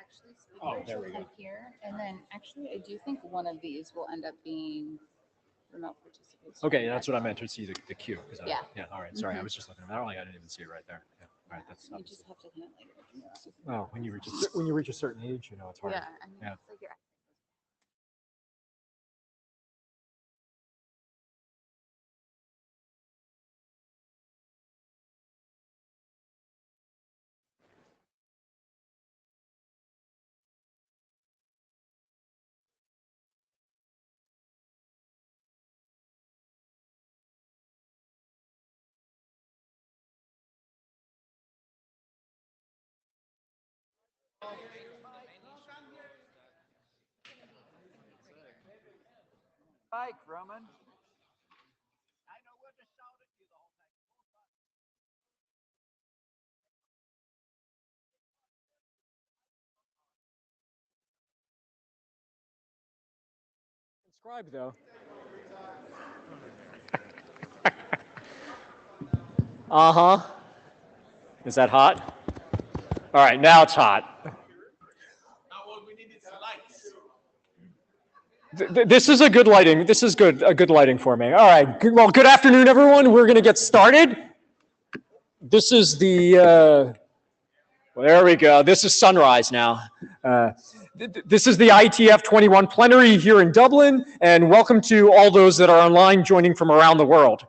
actually speakers from here, and then actually I do think one of these will end up being remote participants. Okay, that's what I meant to see the queue. Yeah. Yeah. All right. Sorry, I was just looking at that. I didn't even see it right there. Yeah. All right. That's. You just have to kind of like open your eyes. Oh, when you reach a certain age, it's hard. Yeah, I mean, Yeah. it's like your Mike, Roman. Subscribe though. Uh-huh. Is that hot? All right, now it's hot. This is a good lighting. This is a good lighting for me. All right. Well, good afternoon, everyone. We're going to get started. This is the. Well, there we go. This is sunrise now. This is the Ietf 21 Plenary here in Dublin, and welcome to all those that are online joining from around the world.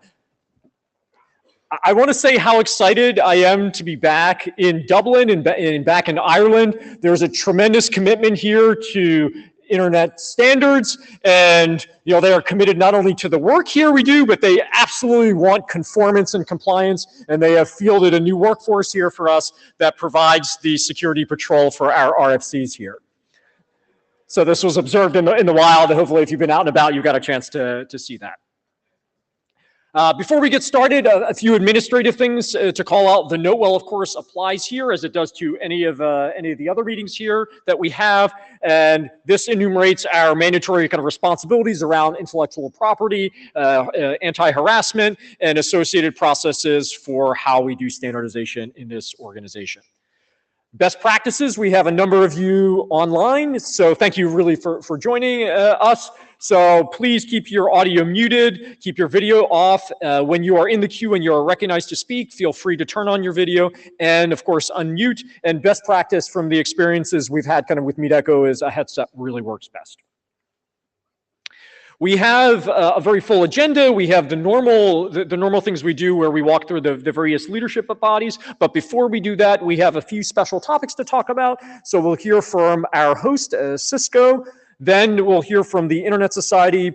I want to say how excited I am to be back in Dublin and back in Ireland. There's a tremendous commitment here to internet standards, and they are committed not only to the work here we do, but they absolutely want conformance and compliance, and they have fielded a new workforce here for us that provides the security patrol for our RFCs here. So this was observed in the wild, and hopefully if you've been out and about, you got a chance to see that. Before we get started, a few administrative things to call out. The note well, of course, applies here as it does to any of the other meetings here that we have, and this enumerates our mandatory kind of responsibilities around intellectual property, anti-harassment, and associated processes for how we do standardization in this organization. Best practices, we have a number of you online, so thank you really for joining us. So please keep your audio muted, keep your video off. When you are in the queue and you are recognized to speak, feel free to turn on your video and, of course, unmute. And best practice from the experiences we've had kind of with MeetEcho is a headset really works best. We have a very full agenda. We have the normal things we do where we walk through the various leadership bodies. But before we do that, we have a few special topics to talk about. So we'll hear from our host, Cisco. Then we'll hear from the Internet Society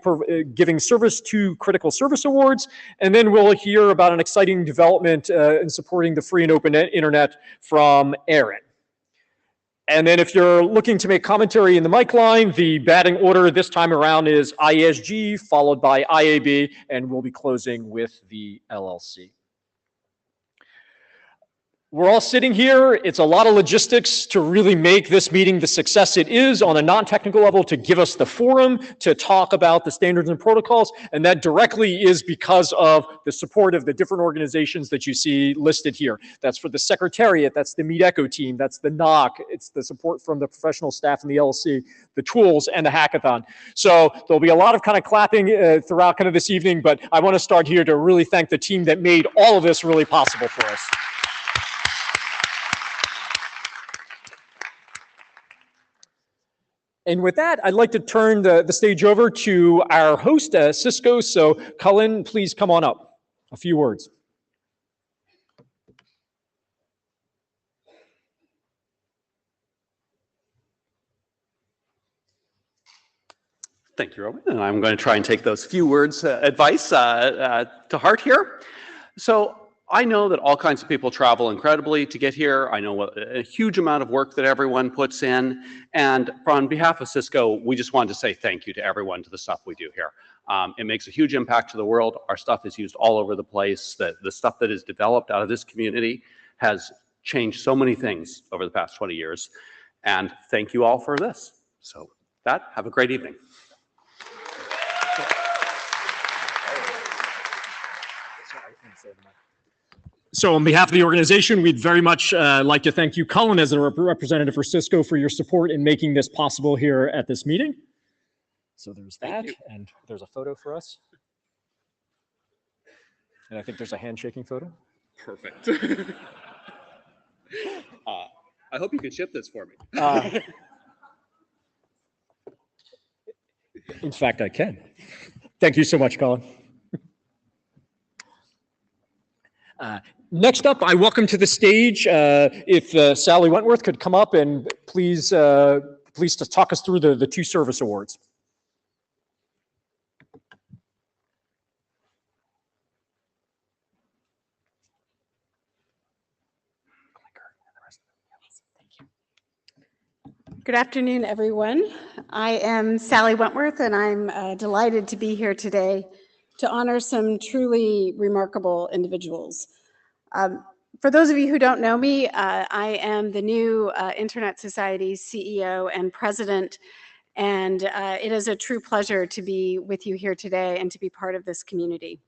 giving service to Critical Service Awards. And then we'll hear about an exciting development in supporting the free and open internet from Aaron. And then if you're looking to make commentary in the mic line, the batting order this time around is ISG, followed by IAB, and we'll be closing with the LLC. We're all sitting here. It's a lot of logistics to really make this meeting the success it is on a non-technical level, to give us the forum to talk about the standards and protocols. And that directly is because of the support of the different organizations that you see listed here. That's for the Secretariat, that's the MeetEcho team, that's the NOC, it's the support from the professional staff in the LLC, the tools, and the hackathon. So there'll be a lot of kind of clapping throughout kind of this evening, but I want to start here to really thank the team that made all of this really possible for us. And with that, I'd like to turn the stage over to our host, Cisco. So Cullen, please come on up. A few words. Thank you, Roman. And I'm going to try and take those few words advice to heart here. So I know that all kinds of people travel incredibly to get here. I know a huge amount of work that everyone puts in. And on behalf of Cisco, we just wanted to say thank you to everyone to the stuff we do here. It makes a huge impact to the world. Our stuff is used all over the place. The stuff that is developed out of this community has changed so many things over the past 20 years. And thank you all for this. So with that, have a great evening. So on behalf of the organization, we'd very much like to thank you, Cullen, as a representative for Cisco, for your support in making this possible here at this meeting. So there's that, and there's a photo for us. And I think there's a handshaking photo. Perfect. I hope you can ship this for me. In fact, I can. Thank you so much, Colin. Next up, I welcome to the stage, if Sally Wentworth could come up and please to talk us through the two service awards. Good afternoon, everyone. I am Sally Wentworth, and I'm delighted to be here today to honor some truly remarkable individuals. For those of you who don't know me, I am the new Internet Society's CEO and president, and it is a true pleasure to be with you here today and to be part of this community.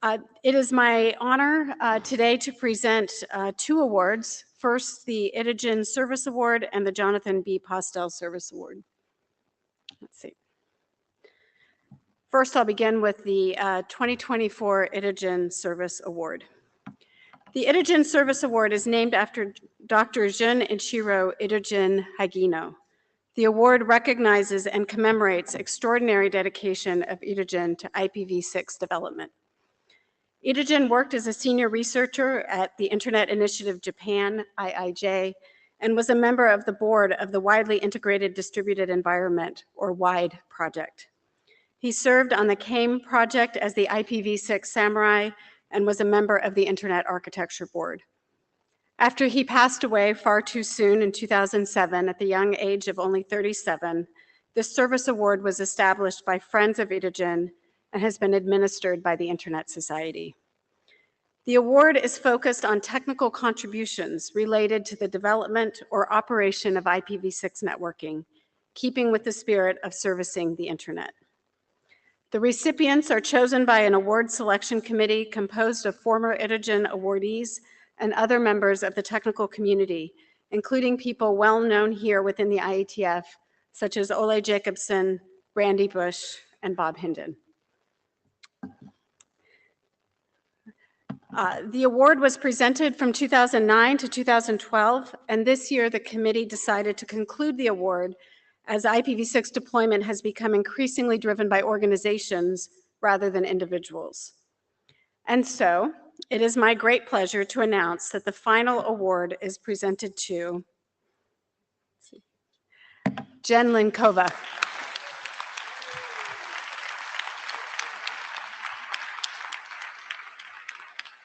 It is my honor today to present two awards. First, the Itigen Service Award and the Jonathan B. Postel Service Award. Let's see. First, I'll begin with the 2024 Itigen Service Award. The Itigen Service Award is named after Dr. Jun Ichiro Itigen Hagino. The award recognizes and commemorates extraordinary dedication of Itigen to IPv6 development. Itigen worked as a senior researcher at the Internet Initiative Japan, IIJ, and was a member of the board of the Widely Integrated Distributed Environment, or WIDE project. He served on the CAME project as the IPv6 Samurai and was a member of the Internet Architecture Board. After he passed away far too soon in 2007 at the young age of only 37, this service award was established by Friends of Itigen and has been administered by the Internet Society. The award is focused on technical contributions related to the development or operation of IPv6 networking, keeping with the spirit of servicing the Internet. The recipients are chosen by an award selection committee composed of former Itigen awardees and other members of the technical community, including people well known here within the Ietf, such as Ole Jacobson, Randy Bush, and Bob Hinden. The award was presented from 2009 to 2012, and this year the committee decided to conclude the award as IPv6 deployment has become increasingly driven by organizations rather than individuals. And so, it is my great pleasure to announce that the final award is presented to Jen Linkova.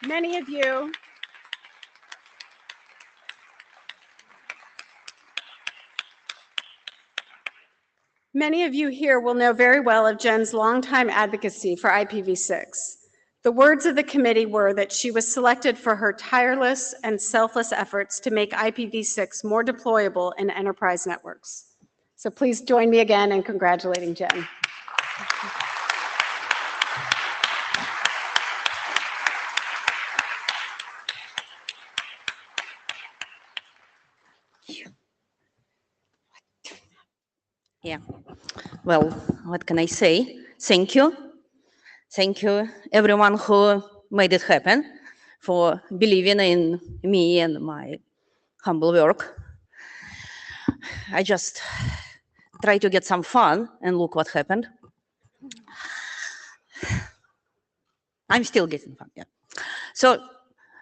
Many of you here will know very well of Jen's longtime advocacy for IPv6. The words of the committee were that she was selected for her tireless and selfless efforts to make IPv6 more deployable in enterprise networks. So please join me again in congratulating Jen. Yeah, well, what can I say? Thank you. Thank you, everyone who made it happen, for believing in me and my humble work. I just try to get some fun, and look what happened. I'm still getting fun, yeah. So,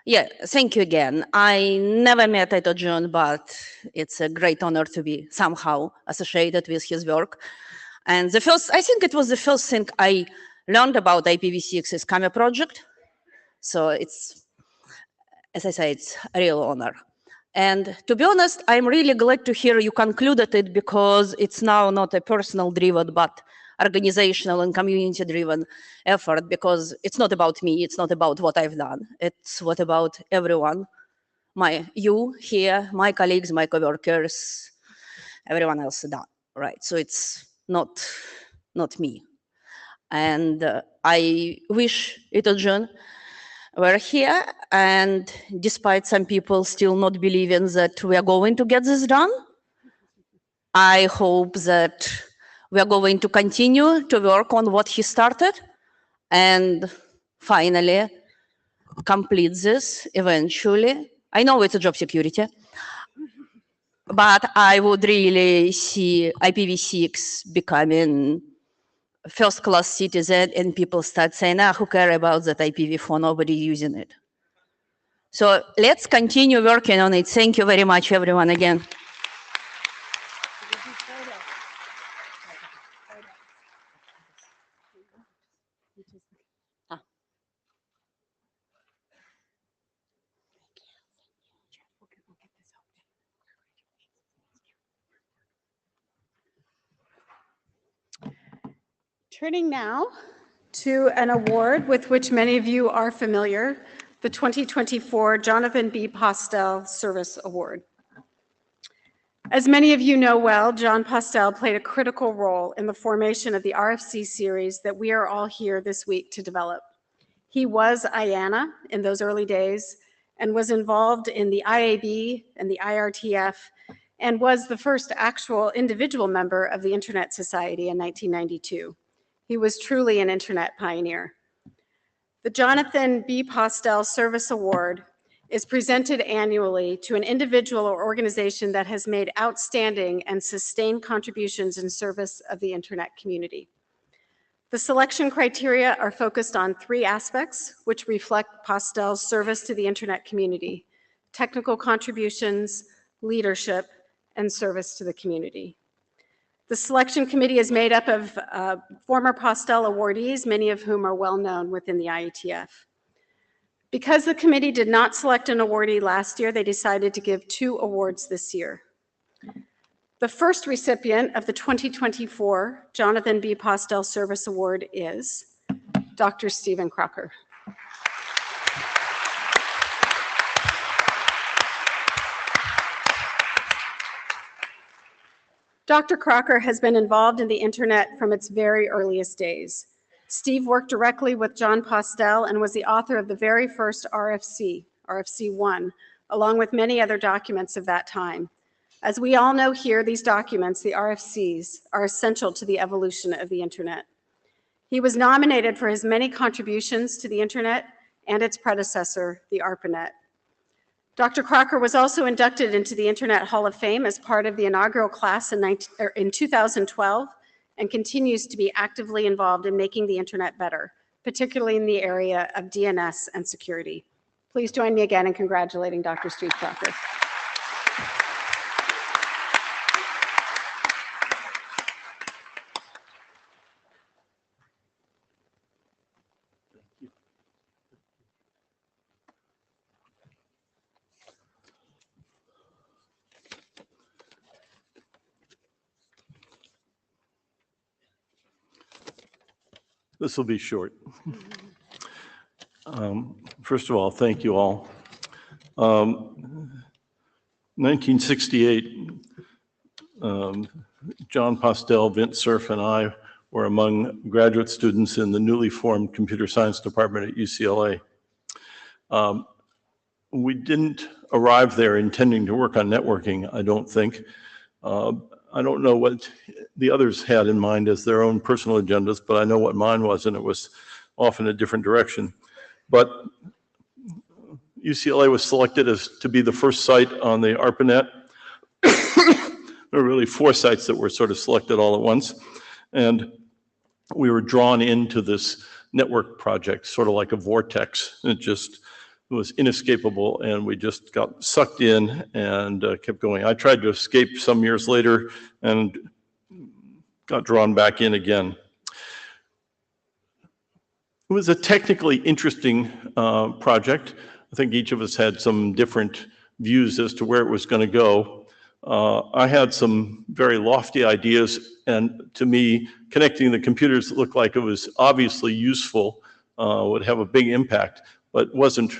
yeah, thank you again. I never met Itigen, but it's a great honor to be somehow associated with his work. And I think it was the first thing I learned about IPv6 is CAME project. So it's, as I say, it's a real honor. And to be honest, I'm really glad to hear you concluded it, because it's now not a personal driven, but organizational and community driven effort, because it's not about me, it's not about what I've done. It's what about everyone, you here, my colleagues, my coworkers, everyone else done, right? So it's not me. And I wish Itigen We're here, and despite some people still not believing that we are going to get this done, I hope that we are going to continue to work on what he started and finally complete this eventually. I know it's a job security, but I would really see IPv6 becoming first-class citizen and people start saying, who care about that IPv4, nobody using it. So let's continue working on it. Thank you very much, everyone, again. Turning now to an award with which many of you are familiar, the 2024 Jonathan B. Postel Service Award. As many of you know well, John Postel played a critical role in the formation of the RFC series that we are all here this week to develop. He was IANA in those early days and was involved in the IAB and the IRTF and was the first actual individual member of the Internet Society in 1992. He was truly an Internet pioneer. The Jonathan B. Postel Service Award is presented annually to an individual or organization that has made outstanding and sustained contributions in service of the Internet community. The selection criteria are focused on 3 aspects, which reflect Postel's service to the Internet community: technical contributions, leadership, and service to the community. The selection committee is made up of former Postel awardees, many of whom are well known within the IETF. Because the committee did not select an awardee last year, they decided to give 2 awards this year. The first recipient of the 2024 Jonathan B. Postel Service Award is Dr. Stephen Crocker. Dr. Crocker has been involved in the Internet from its very earliest days. Steve worked directly with John Postel and was the author of the very first RFC, RFC1, along with many other documents of that time. As we all know here, these documents, the RFCs, are essential to the evolution of the Internet. He was nominated for his many contributions to the Internet and its predecessor, the ARPANET. Dr. Crocker was also inducted into the Internet Hall of Fame as part of the inaugural class in 2012 and continues to be actively involved in making the Internet better, particularly in the area of DNS and security. Please join me again in congratulating Dr. Steve Crocker. This will be short. First of all, thank you all. 1968, John Postel, Vint Cerf, and I were among graduate students in the newly formed computer science department at UCLA. We didn't arrive there intending to work on networking, I don't think. I don't know what the others had in mind as their own personal agendas, but I know what mine was, and it was often a different direction. But UCLA was selected to be the first site on the ARPANET. There were really 4 sites that were sort of selected all at once. And we were drawn into this network project, sort of like a vortex. It was inescapable, and we just got sucked in and kept going. I tried to escape some years later and got drawn back in again. It was a technically interesting project. I think each of us had some different views as to where it was going to go. I had some very lofty ideas, and to me, connecting the computers that looked like it was obviously useful would have a big impact, but wasn't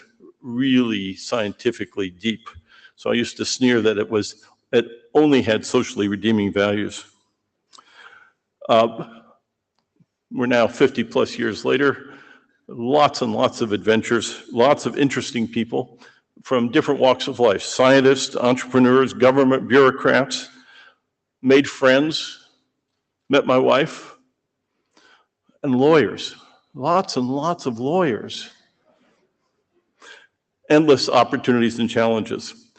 really scientifically deep. So I used to sneer that it only had socially redeeming values. We're now 50 plus years later. lots and lots of adventures, lots of interesting people from different walks of life, scientists, entrepreneurs, government bureaucrats, made friends, met my wife, and lawyers, lots and lots of lawyers. Endless opportunities and challenges,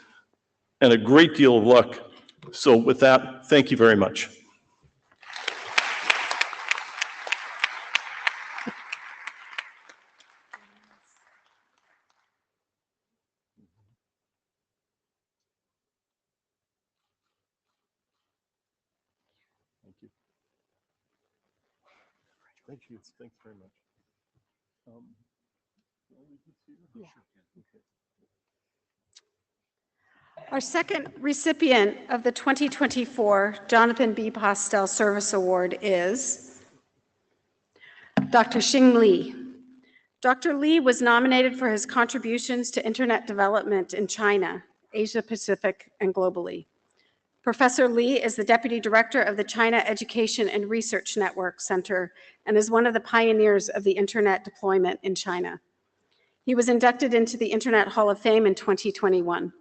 and a great deal of luck. So with that, thank you very much. Thank you. Thank you. Thanks very much. Our second recipient of the 2024 Jonathan B. Postel Service Award is Dr. Xing Li. Dr. Li was nominated for his contributions to internet development in China, Asia Pacific, and globally. Professor Li is the Deputy Director of the China Education and Research Network Center and is one of the pioneers of the internet deployment in China. He was inducted into the Internet Hall of Fame in 2021.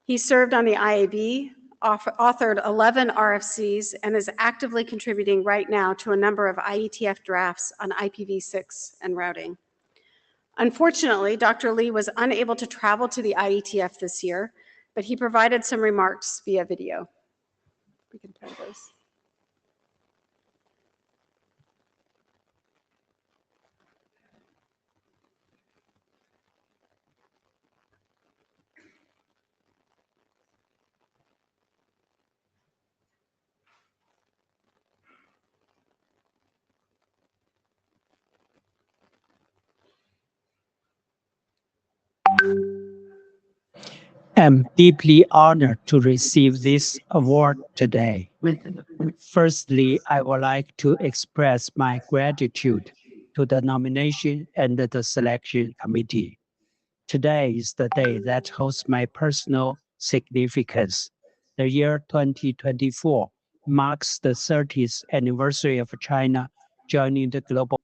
He served on the IAB, authored 11 RFCs, and is actively contributing right now to a number of Ietf drafts on IPv6 and routing. Unfortunately, Dr. Li was unable to travel to the Ietf this year, but he provided some remarks via video. We can play those. I'm deeply honored to receive this award today. Firstly, I would like to express my gratitude to the nomination and the selection committee. Today is the day that holds my personal significance. The year 2024 marks the 30th anniversary of China joining the global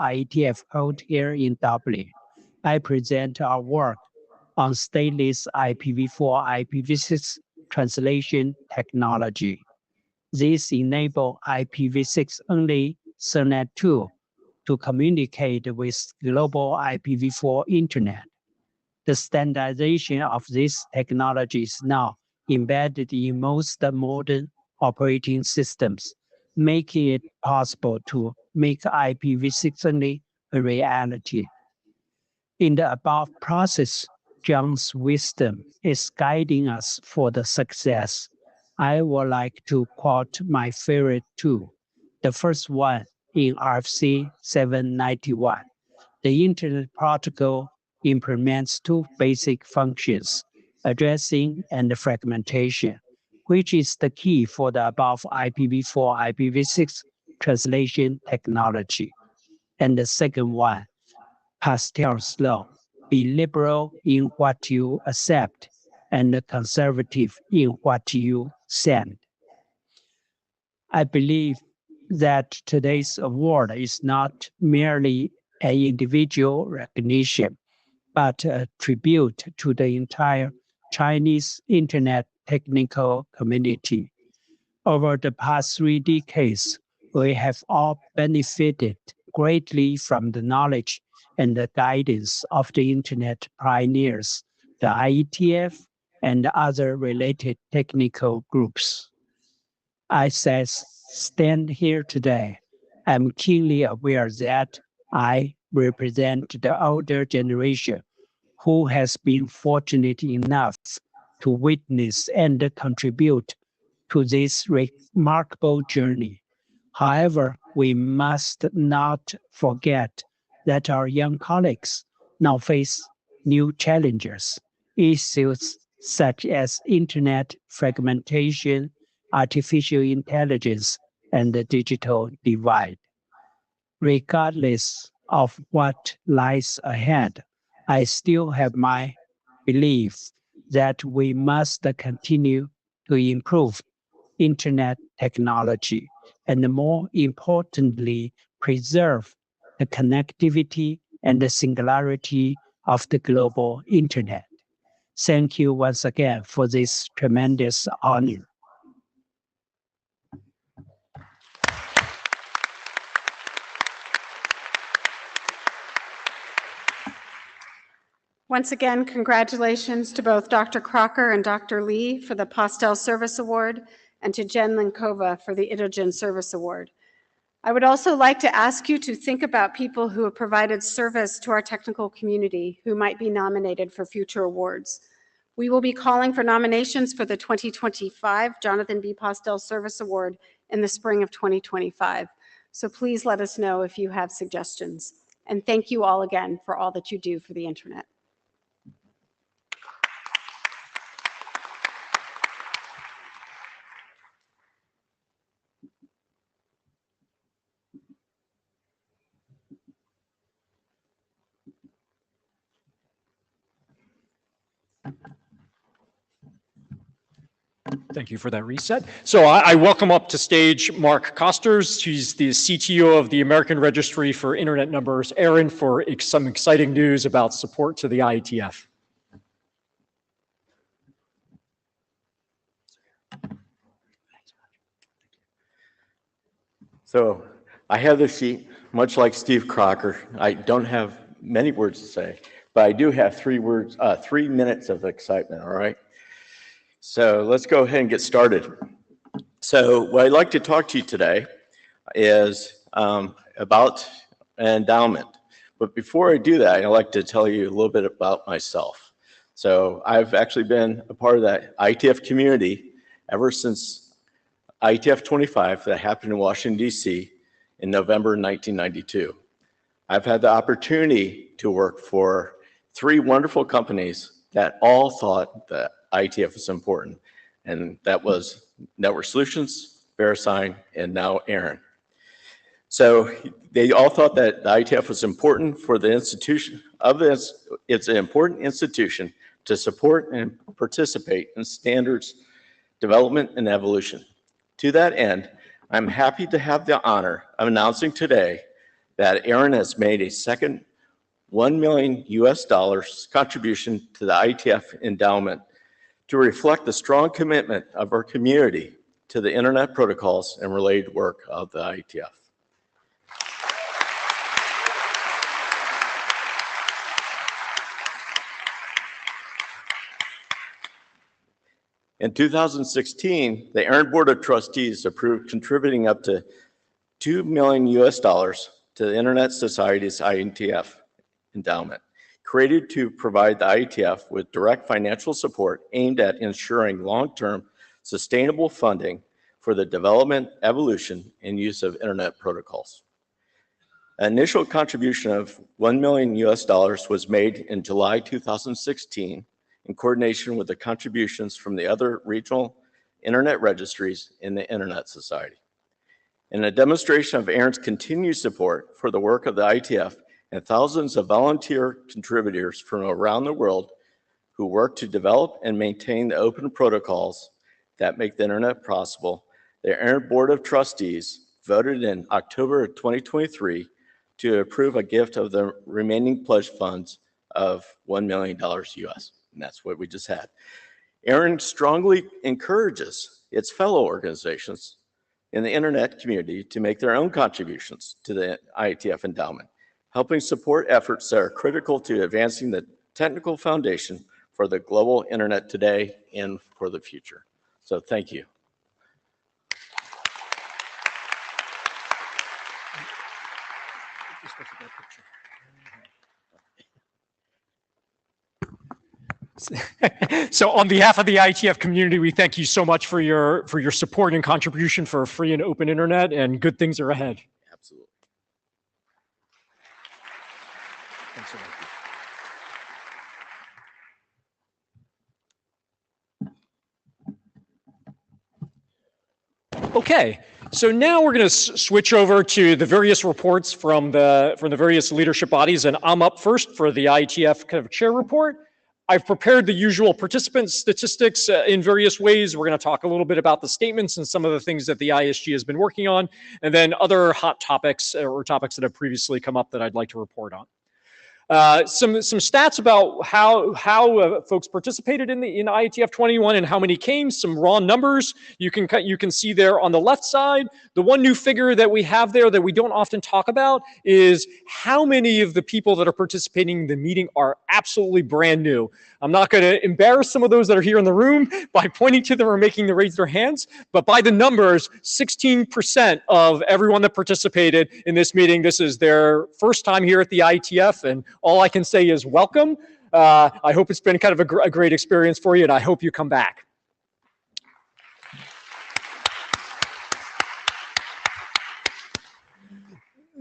Ietf held here in Dublin. I present our work on stateless IPv4 IPv6 translation technology. This enables IPv6 only SONET2 to communicate with global IPv4 internet. The standardization of this technology is now embedded in most modern operating systems, making it possible to make IPv6 only a reality. In the above process, John's wisdom is guiding us for the success. I would like to quote my favorite two. The first one in RFC 791. The Internet Protocol implements two basic functions, addressing and fragmentation, which is the key for the above IPv4, IPv6 translation technology. And the second one, Pastel's law, be liberal in what you accept and conservative in what you send. I believe that today's award is not merely an individual recognition, but a tribute to the entire Chinese internet technical community. Over the past 3 decades, we have all benefited greatly from the knowledge and the guidance of the internet pioneers, the IETF, and other related technical groups. As I stand here today, I'm keenly aware that I represent the older generation who has been fortunate enough to witness and contribute to this remarkable journey. However, we must not forget that our young colleagues now face new challenges, issues such as internet fragmentation, artificial intelligence, and the digital divide. Regardless of what lies ahead, I still have my believe that we must continue to improve internet technology and, more importantly, preserve the connectivity and the singularity of the global internet. Thank you once again for this tremendous honor. Once again, congratulations to both Dr. Crocker and Dr. Lee for the Postel Service Award and to Jen Linkova for the Itogen Service Award. I would also like to ask you to think about people who have provided service to our technical community who might be nominated for future awards. We will be calling for nominations for the 2025 Jonathan B. Postel Service Award in the spring of 2025. So please let us know if you have suggestions. And thank you all again for all that you do for the internet. Thank you for that reset. So I welcome up to stage Mark Costers. He's the CTO of the American Registry for Internet Numbers, Aaron, for some exciting news about support to the IETF. So I have the sheet, much like Steve Crocker. I don't have many words to say, but I do have 3 minutes of excitement, all right? So let's go ahead and get started. So what I'd like to talk to you today is about an endowment. But before I do that, I'd like to tell you a little bit about myself. So I've actually been a part of that IETF community ever since IETF 25 that happened in Washington, D.C. in November 1992. I've had the opportunity to work for 3 wonderful companies that all thought that IETF was important, and that was Network Solutions, VeriSign, and now Aaron. So they all thought that the IETF was important for the institution of this. It's an important institution to support and participate in standards development and evolution. To that end, I'm happy to have the honor of announcing today that Aaron has made a second $1 million contribution to the IETF endowment to reflect the strong commitment of our community to the internet protocols and related work of the IETF. In 2016, the Aaron Board of Trustees approved contributing up to $2 million to the Internet Society's IETF endowment, created to provide the IETF with direct financial support aimed at ensuring long-term sustainable funding for the development, evolution, and use of internet protocols. An initial contribution of $1 million was made in July 2016 in coordination with the contributions from the other regional internet registries in the Internet Society. In a demonstration of Aaron's continued support for the work of the IETF and thousands of volunteer contributors from around the world who work to develop and maintain the open protocols that make the internet possible, the Aaron Board of Trustees voted in October of 2023 to approve a gift of the remaining pledge funds of $1 million US. And that's what we just had. Aaron strongly encourages its fellow organizations in the internet community to make their own contributions to the IETF endowment, helping support efforts that are critical to advancing the technical foundation for the global internet today and for the future. So thank you. So on behalf of the IETF community, we thank you so much for your support and contribution for a free and open internet, and good things are ahead. Absolutely. Thanks so much. Okay, so now we're going to switch over to the various reports from the various leadership bodies, and I'm up first for the IETF kind of chair report. I've prepared the usual participant statistics in various ways. We're going to talk a little bit about the statements and some of the things that the ISG has been working on, and then other hot topics or topics that have previously come up that I'd like to report on. Some stats about how folks participated in Ietf 21 and how many came. Some raw numbers you can see there on the left side. The one new figure that we have there that we don't often talk about is how many of the people that are participating in the meeting are absolutely brand new. I'm not going to embarrass some of those that are here in the room by pointing to them or making them raise their hands, but by the numbers, 16% of everyone that participated in this meeting, this is their first time here at the Ietf, and all I can say is welcome. I hope it's been kind of a great experience for you, and I hope you come back.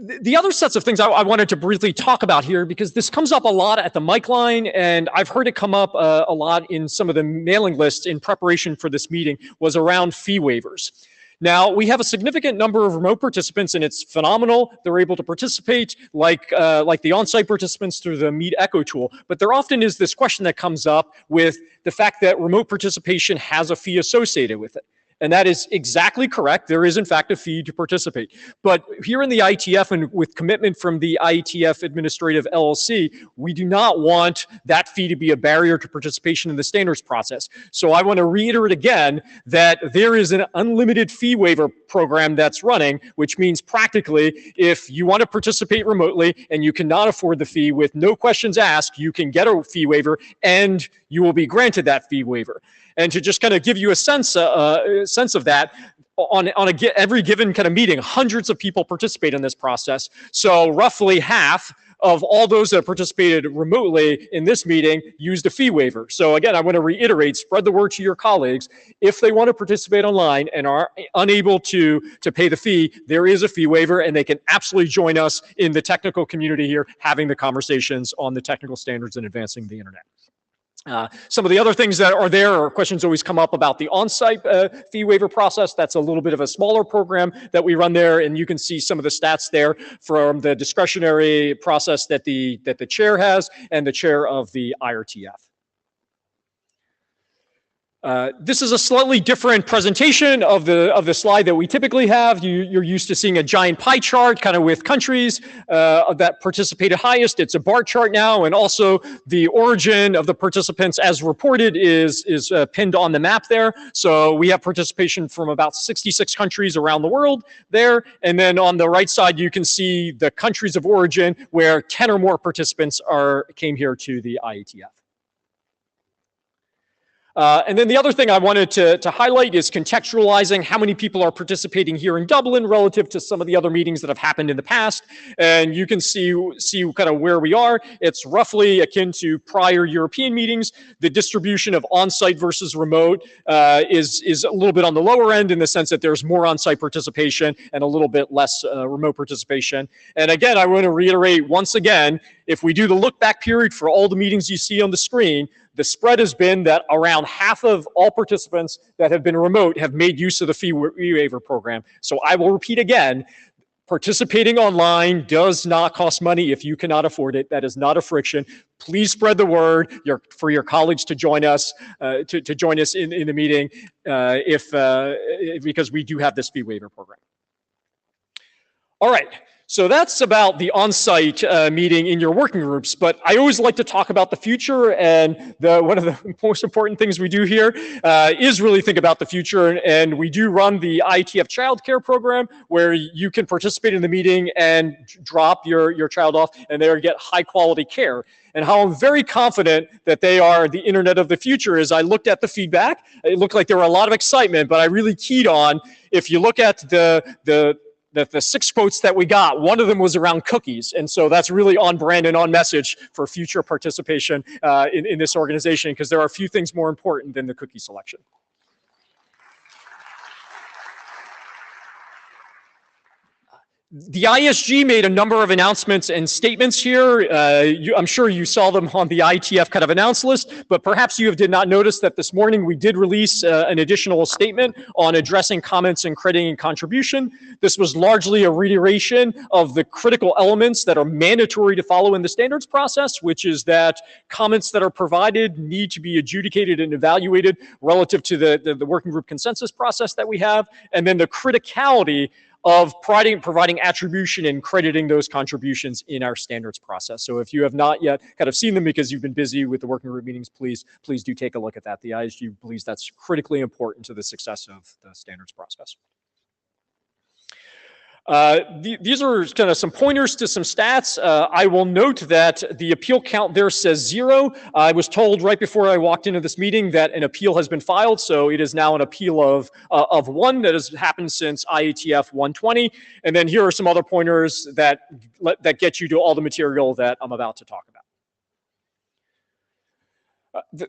The other sets of things I wanted to briefly talk about here, because this comes up a lot at the mic line, and I've heard it come up a lot in some of the mailing lists in preparation for this meeting, was around fee waivers. Now, we have a significant number of remote participants, and it's phenomenal. They're able to participate like the on-site participants through the Meet Echo tool. But there often is this question that comes up with the fact that remote participation has a fee associated with it. And that is exactly correct. There is, in fact, a fee to participate. But here in the Ietf, and with commitment from the Ietf Administrative LLC, we do not want that fee to be a barrier to participation in the standards process. So I want to reiterate again that there is an unlimited fee waiver program that's running, which means practically, if you want to participate remotely and you cannot afford the fee, with no questions asked, you can get a fee waiver and you will be granted that fee waiver. And to just kind of give you a sense of that, on every given kind of meeting, hundreds of people participate in this process. So roughly half of all those that participated remotely in this meeting used a fee waiver. So again, I want to reiterate, spread the word to your colleagues. If they want to participate online and are unable to pay the fee, there is a fee waiver, and they can absolutely join us in the technical community here, having the conversations on the technical standards and advancing the internet. Some of the other things that are there, or questions always come up about the on-site fee waiver process. That's a little bit of a smaller program that we run there, and you can see some of the stats there from the discretionary process that the chair has and the chair of the IRTF. This is a slightly different presentation of the slide that we typically have. You're used to seeing a giant pie chart kind of with countries that participated highest. It's a bar chart now, and also the origin of the participants as reported is pinned on the map there. So we have participation from about 66 countries around the world there. And then on the right side, you can see the countries of origin where 10 or more participants came here to the IETF. And then the other thing I wanted to highlight is contextualizing how many people are participating here in Dublin relative to some of the other meetings that have happened in the past. And you can see kind of where we are. It's roughly akin to prior European meetings. The distribution of on-site versus remote is a little bit on the lower end, in the sense that there's more on-site participation and a little bit less remote participation. And again, I want to reiterate once again, if we do the look back period for all the meetings you see on the screen, the spread has been that around half of all participants that have been remote have made use of the fee waiver program. So I will repeat again, participating online does not cost money if you cannot afford it. That is not a friction. Please spread the word for your colleagues to join us to join us in the meeting because we do have this fee waiver program. All right. So that's about the on-site meeting in your working groups, but I always like to talk about the future, and one of the most important things we do here is really think about the future, and we do run the Ietf childcare program, where you can participate in the meeting and drop your child off and there get high-quality care. And how I'm very confident that they are the internet of the future is I looked at the feedback. It looked like there were a lot of excitement, but I really keyed on, if you look at the 6 quotes that we got, one of them was around cookies. And so that's really on brand and on message for future participation in this organization, because there are a few things more important than the cookie selection. The ISG made a number of announcements and statements here. I'm sure you saw them on the Ietf kind of announce list, but perhaps you did not notice that this morning we did release an additional statement on addressing comments and crediting contribution. This was largely a reiteration of the critical elements that are mandatory to follow in the standards process, which is that comments that are provided need to be adjudicated and evaluated relative to the working group consensus process that we have, and then the criticality of providing attribution and crediting those contributions in our standards process. So if you have not yet kind of seen them because you've been busy with the working group meetings, please do take a look at that. The ISG believes that's critically important to the success of the standards process. These are kind of some pointers to some stats. I will note that the appeal count there says 0. I was told right before I walked into this meeting that an appeal has been filed, so it is now an appeal of 1 that has happened since Ietf 120. And then here are some other pointers that get you to all the material that I'm about to talk about.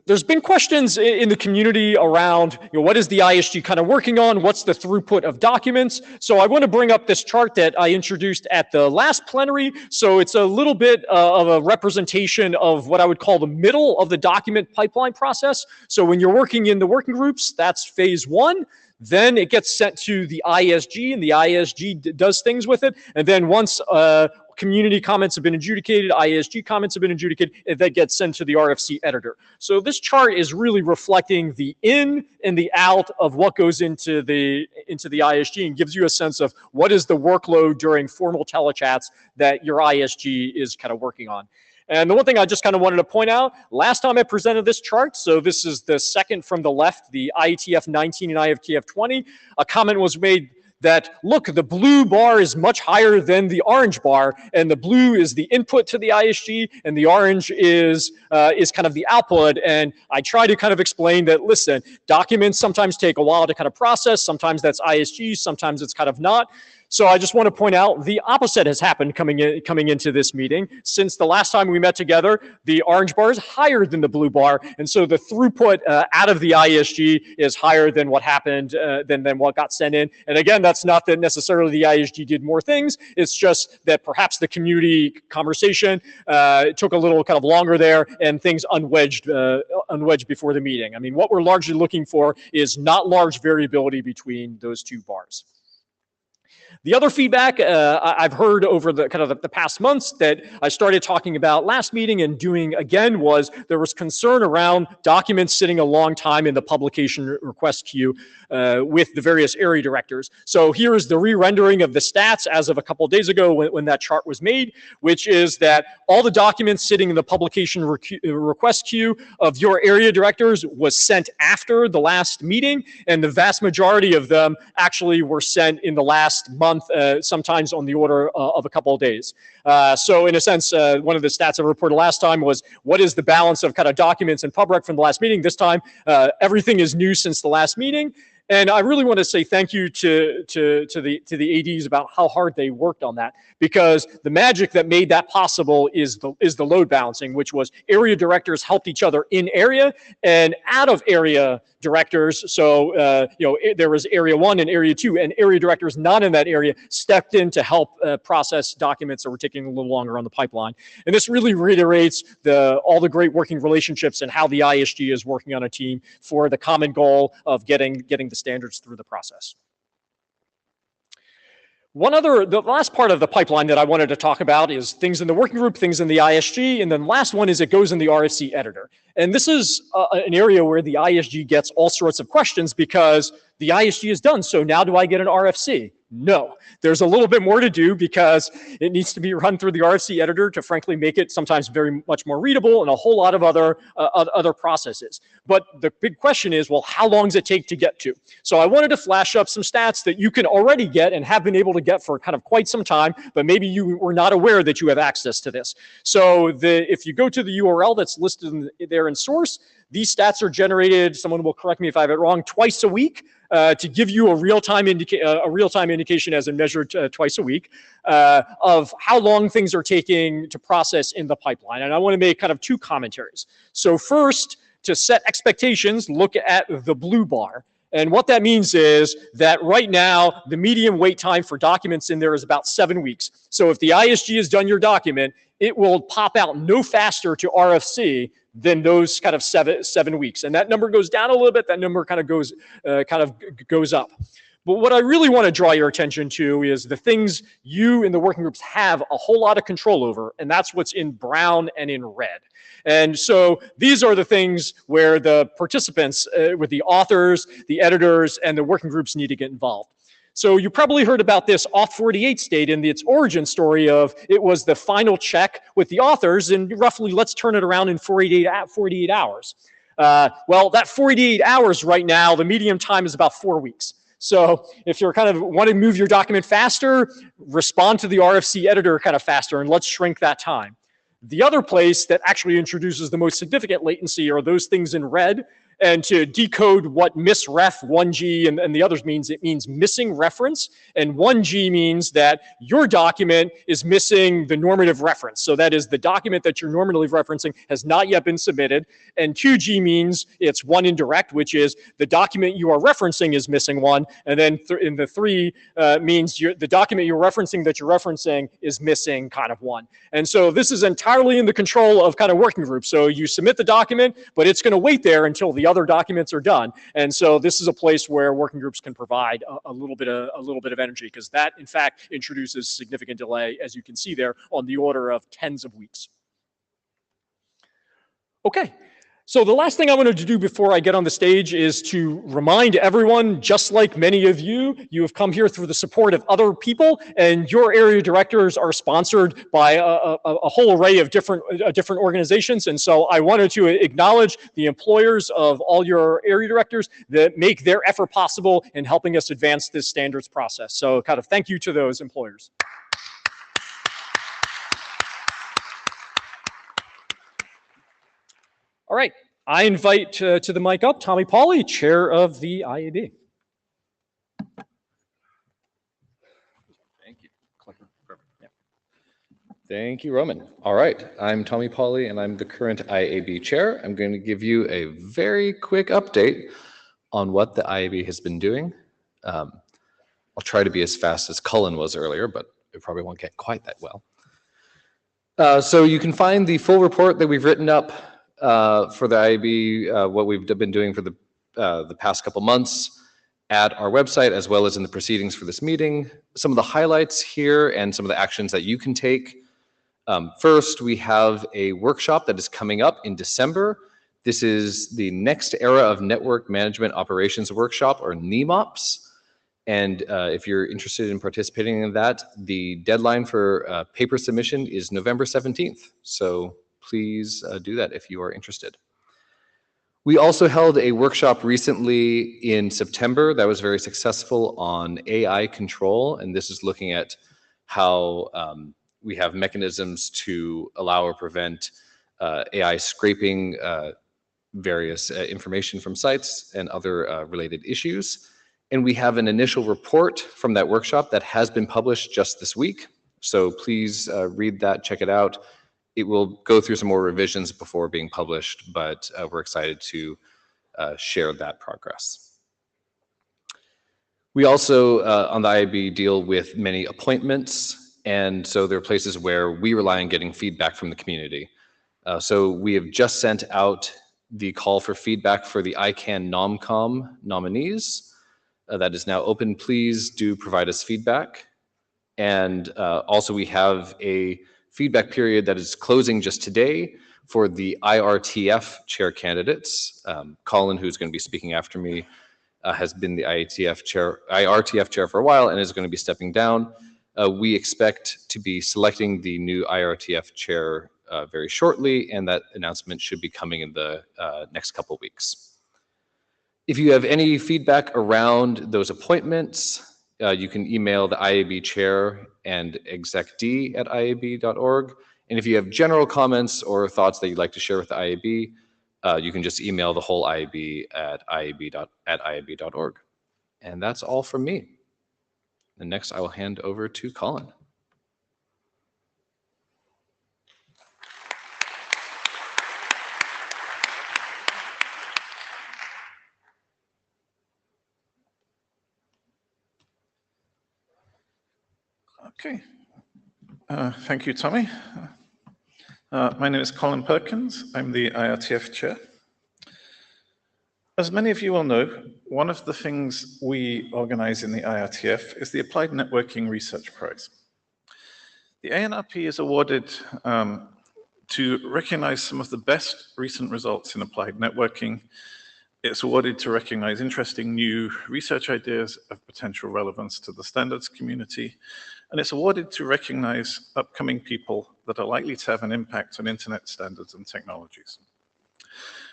There's been questions in the community around, what is the ISG kind of working on? What's the throughput of documents? So I want to bring up this chart that I introduced at the last plenary. So it's a little bit of a representation of what I would call the middle of the document pipeline process. So when you're working in the working groups, that's phase 1. Then it gets sent to the ISG, and the ISG does things with it. And then once community comments have been adjudicated, ISG comments have been adjudicated, that gets sent to the RFC editor. So this chart is really reflecting the in and the out of what goes into the ISG and gives you a sense of what is the workload during formal telechats that your ISG is kind of working on. And the one thing I just kind of wanted to point out, last time I presented this chart, so this is the second from the left, the Ietf 19 and Ietf 20, a comment was made that, look, the blue bar is much higher than the orange bar, and the blue is the input to the ISG, and the orange is kind of the output. And I try to kind of explain that, listen, documents sometimes take a while to kind of process. Sometimes that's ISG, sometimes it's kind of not. So I just want to point out the opposite has happened coming into this meeting. Since the last time we met together, the orange bar is higher than the blue bar, and so the throughput out of the ISG is higher than what happened, than what got sent in. And again, that's not that necessarily the ISG did more things. It's just that perhaps the community conversation took a little kind of longer there, and things unwedged before the meeting. I mean, what we're largely looking for is not large variability between those two bars. The other feedback I've heard over the kind of the past months that I started talking about last meeting and doing again was there was concern around documents sitting a long time in the publication request queue with the various area directors. So here is the re-rendering of the stats as of a couple of days ago when that chart was made, which is that all the documents sitting in the publication request queue of your area directors was sent after the last meeting, and the vast majority of them actually were sent in the last month, sometimes on the order of a couple of days. So in a sense, one of the stats I reported last time was what is the balance of kind of documents and pub rec from the last meeting. This time, everything is new since the last meeting. And I really want to say thank you to the ADs about how hard they worked on that, because the magic that made that possible is the load balancing, which was area directors helped each other in area and out of area directors. So there was area 1 and area 2, and area directors not in that area stepped in to help process documents that were taking a little longer on the pipeline. And this really reiterates all the great working relationships and how the ISG is working on a team for the common goal of getting the standards through the process. The last part of the pipeline that I wanted to talk about is things in the working group, things in the ISG, and then last one is it goes in the RFC editor. And this is an area where the ISG gets all sorts of questions because the ISG is done, so now do I get an RFC? No, there's a little bit more to do because it needs to be run through the RFC editor to frankly make it sometimes very much more readable and a whole lot of other processes. But the big question is, well, how long does it take to get to? So I wanted to flash up some stats that you can already get and have been able to get for kind of quite some time, but maybe you were not aware that you have access to this. So if you go to the URL that's listed there in source, these stats are generated, someone will correct me if I have it wrong, twice a week to give you a real-time indication as in measured twice a week of how long things are taking to process in the pipeline. And I want to make kind of two commentaries. So first, to set expectations, look at the blue bar. And what that means is that right now, the median wait time for documents in there is about 7 weeks. So if the ISG has done your document, it will pop out no faster to RFC than those kind of seven weeks. And that number goes down a little bit. That number kind of goes up. But what I really want to draw your attention to is the things you in the working groups have a whole lot of control over, and that's what's in brown and in red. And so these are the things where the participants, with the authors, the editors, and the working groups need to get involved. So you probably heard about this Auth48 state in its origin story of it was the final check with the authors, and roughly let's turn it around in 48 hours. Well, that 48 hours right now, the median time is about 4 weeks. So if you're kind of want to move your document faster, respond to the RFC editor kind of faster, and let's shrink that time. The other place that actually introduces the most significant latency are those things in red. And to decode what misref 1G and the others means, it means missing reference. And 1G means that your document is missing the normative reference. So that is the document that you're normatively referencing has not yet been submitted. And 2G means it's one indirect, which is the document you are referencing is missing one. And then in the 3 means the document you're referencing is missing kind of one. And so this is entirely in the control of kind of working groups. So you submit the document, but it's going to wait there until the other documents are done. And so this is a place where working groups can provide a little bit of energy, because that in fact introduces significant delay, as you can see there, on the order of tens of weeks. Okay. So the last thing I wanted to do before I get on the stage is to remind everyone, just like many of you, you have come here through the support of other people, and your area directors are sponsored by a whole array of different organizations. And so I wanted to acknowledge the employers of all your area directors that make their effort possible in helping us advance this standards process. So kind of thank you to those employers. All right, I invite to the mic up Tommy Pauly, chair of the IAB. Thank you. Yeah. Thank you, Roman. All right, I'm Tommy Pauly, and I'm the current IAB chair. I'm going to give you a very quick update on what the IAB has been doing. I'll try to be as fast as Cullen was earlier, but it probably won't get quite that well. So you can find the full report that we've written up for the IAB, what we've been doing for the past couple months at our website, as well as in the proceedings for this meeting. Some of the highlights here and some of the actions that you can take. First, we have a workshop that is coming up in December. This is the Next Era of Network Management Operations Workshop, or NEMOPS. And if you're interested in participating in that, the deadline for paper submission is November 17th. So please do that if you are interested. We also held a workshop recently in September that was very successful on AI control, and this is looking at how we have mechanisms to allow or prevent AI scraping various information from sites and other related issues. And we have an initial report from that workshop that has been published just this week. So please read that, check it out. It will go through some more revisions before being published, but we're excited to share that progress. We also, on the IAB, deal with many appointments, and so there are places where we rely on getting feedback from the community. So we have just sent out the call for feedback for the ICANN NomCom nominees. That is now open. Please do provide us feedback. And also we have a feedback period that is closing just today for the IRTF chair candidates. Colin, who's going to be speaking after me, has been the IRTF chair for a while and is going to be stepping down. We expect to be selecting the new IRTF chair very shortly, and that announcement should be coming in the next couple weeks. If you have any feedback around those appointments, you can email the IAB chair and execd@iab.org. And if you have general comments or thoughts that you'd like to share with the IAB, you can just email the whole IAB at iab.org. And that's all from me. And next, I will hand over to Colin. Okay. Thank you, Tommy. My name is Colin Perkins. I'm the IETF chair. As many of you will know, one of the things we organize in the IETF is the Applied Networking Research Prize. The ANRP is awarded to recognize some of the best recent results in applied networking. It's awarded to recognize interesting new research ideas of potential relevance to the standards community. And it's awarded to recognize upcoming people that are likely to have an impact on internet standards and technologies.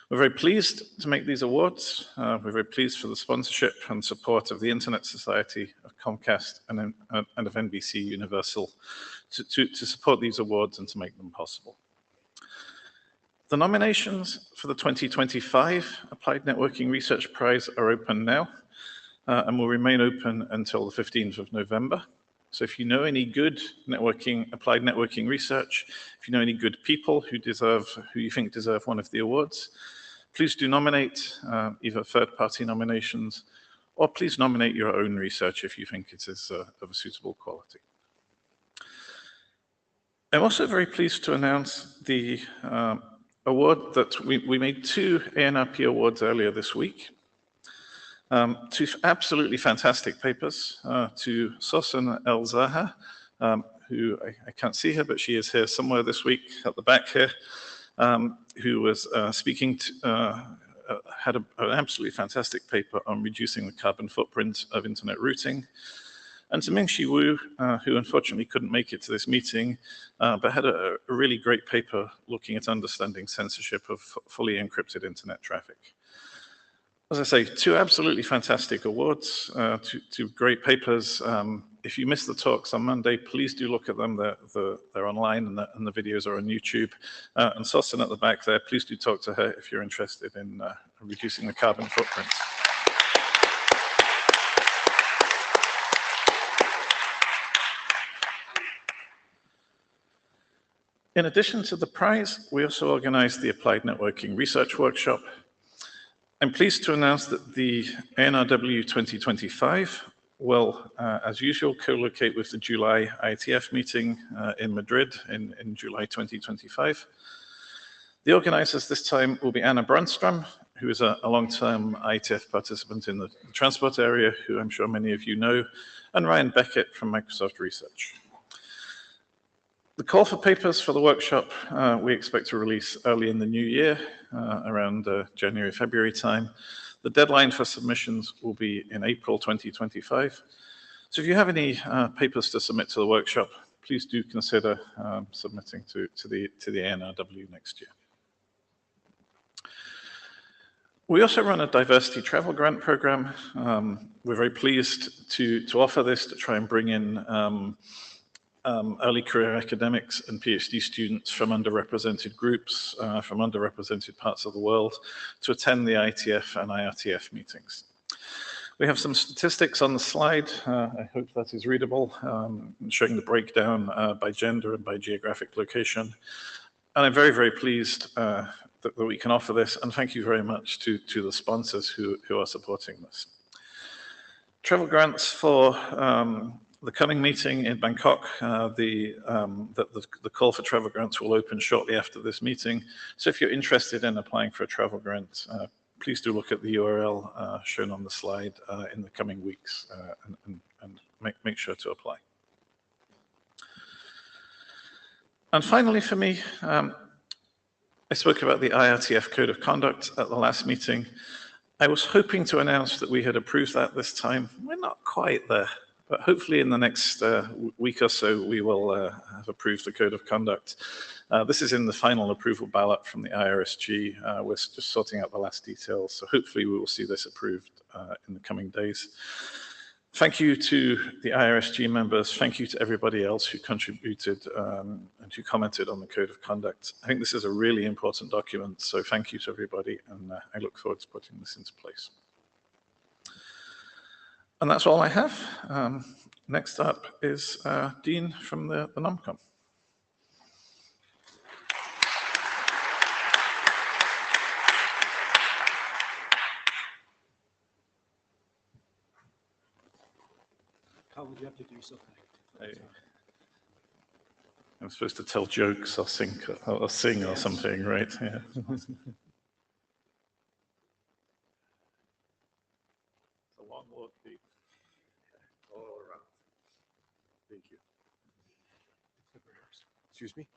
We're very pleased to make these awards. We're very pleased for the sponsorship and support of the Internet Society, of Comcast, and of NBC Universal to support these awards and to make them possible. The nominations for the 2025 Applied Networking Research Prize are open now and will remain open until the 15th of November. So if you know any good applied networking research, if you know any good people who you think deserve one of the awards, please do nominate either third-party nominations, or please nominate your own research if you think it is of a suitable quality. I'm also very pleased to announce the award that we made 2 ANRP awards earlier this week. 2 absolutely fantastic papers to Sosan El-Zaha, who I can't see her, but she is here somewhere this week at the back here, who was speaking had an absolutely fantastic paper on reducing the carbon footprint of internet routing. And to Ming-Chi Wu, who unfortunately couldn't make it to this meeting, but had a really great paper looking at understanding censorship of fully encrypted internet traffic. As I say, 2 absolutely fantastic awards, 2 great papers. If you missed the talks on Monday, please do look at them. They're online and the videos are on YouTube. And Sosan at the back there, please do talk to her if you're interested in reducing the carbon footprint. In addition to the prize, we also organized the Applied Networking Research Workshop. I'm pleased to announce that the ANRW 2025 will, as usual, co-locate with the July IETF meeting in Madrid in July 2025. The organizers this time will be Anna Brandstrom, who is a long-term IETF participant in the transport area, who I'm sure many of you know, and Ryan Beckett from Microsoft Research. The call for papers for the workshop we expect to release early in the new year, around January, February time. The deadline for submissions will be in April 2025. So if you have any papers to submit to the workshop, please do consider submitting to the ANRW next year. We also run a diversity travel grant program. We're very pleased to offer this to try and bring in early career academics and PhD students from underrepresented groups, from underrepresented parts of the world, to attend the IETF and IRTF meetings. We have some statistics on the slide. I hope that is readable, showing the breakdown by gender and by geographic location. And I'm very, very pleased that we can offer this, and thank you very much to the sponsors who are supporting this. Travel grants for the coming meeting in Bangkok, the call for travel grants will open shortly after this meeting. So if you're interested in applying for a travel grant, please do look at the URL shown on the slide in the coming weeks and make sure to apply. And finally for me, I spoke about the IRTF Code of Conduct at the last meeting. I was hoping to announce that we had approved that this time. We're not quite there. But hopefully in the next week or so, we will have approved the Code of Conduct. This is in the final approval ballot from the IRSG. We're just sorting out the last details. So hopefully we will see this approved in the coming days. Thank you to the IRSG members. Thank you to everybody else who contributed and who commented on the Code of Conduct. I think this is a really important document. So thank you to everybody. And I look forward to putting this into place. And that's all I have. Next up is Dean from the NomCom. How would you have to do something? I'm supposed to tell jokes or sing or something, right? Yeah. It's a long walk, Pete. All around. Thank you. Excuse me?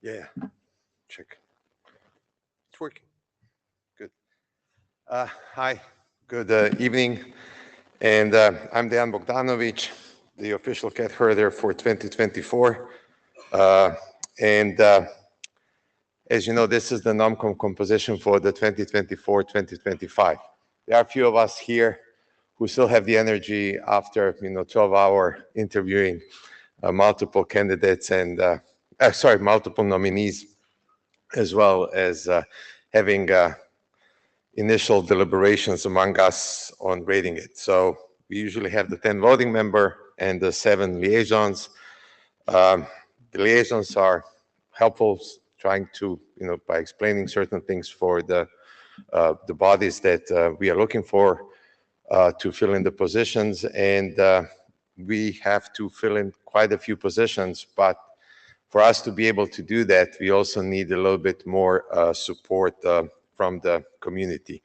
Yeah, check. It's working. Good. Hi, good evening. And I'm Dejan Bogdanovic, the official cat herder for 2024. And as you know, this is the NOMCOM composition for the 2024-2025. There are a few of us here who still have the energy after 12-hour interviewing multiple candidates and multiple nominees, as well as having initial deliberations among us on rating it. So we usually have the 10 voting member and the 7 liaisons. The liaisons are helpful, trying to, by explaining certain things for the bodies that we are looking for to fill in the positions. And we have to fill in quite a few positions, but for us to be able to do that, we also need a little bit more support from the community.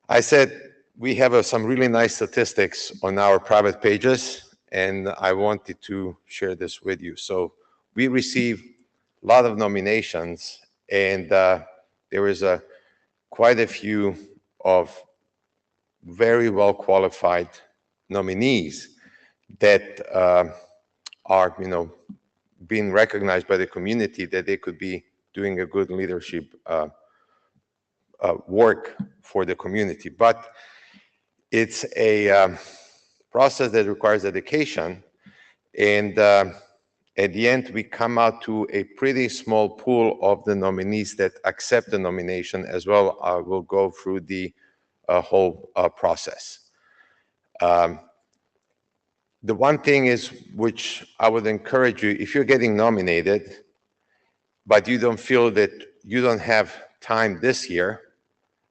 I said we have some really nice statistics on our private pages, and I wanted to share this with you. So we receive a lot of nominations, and there is quite a few of very well qualified nominees that are, being recognized by the community that they could be doing a good leadership work for the community. But it's a process that requires dedication, and at the end we come out to a pretty small pool of the nominees that accept the nomination as well. We'll go through the whole process. The one thing is, which I would encourage you, if you're getting nominated, but you don't feel that you don't have time this year,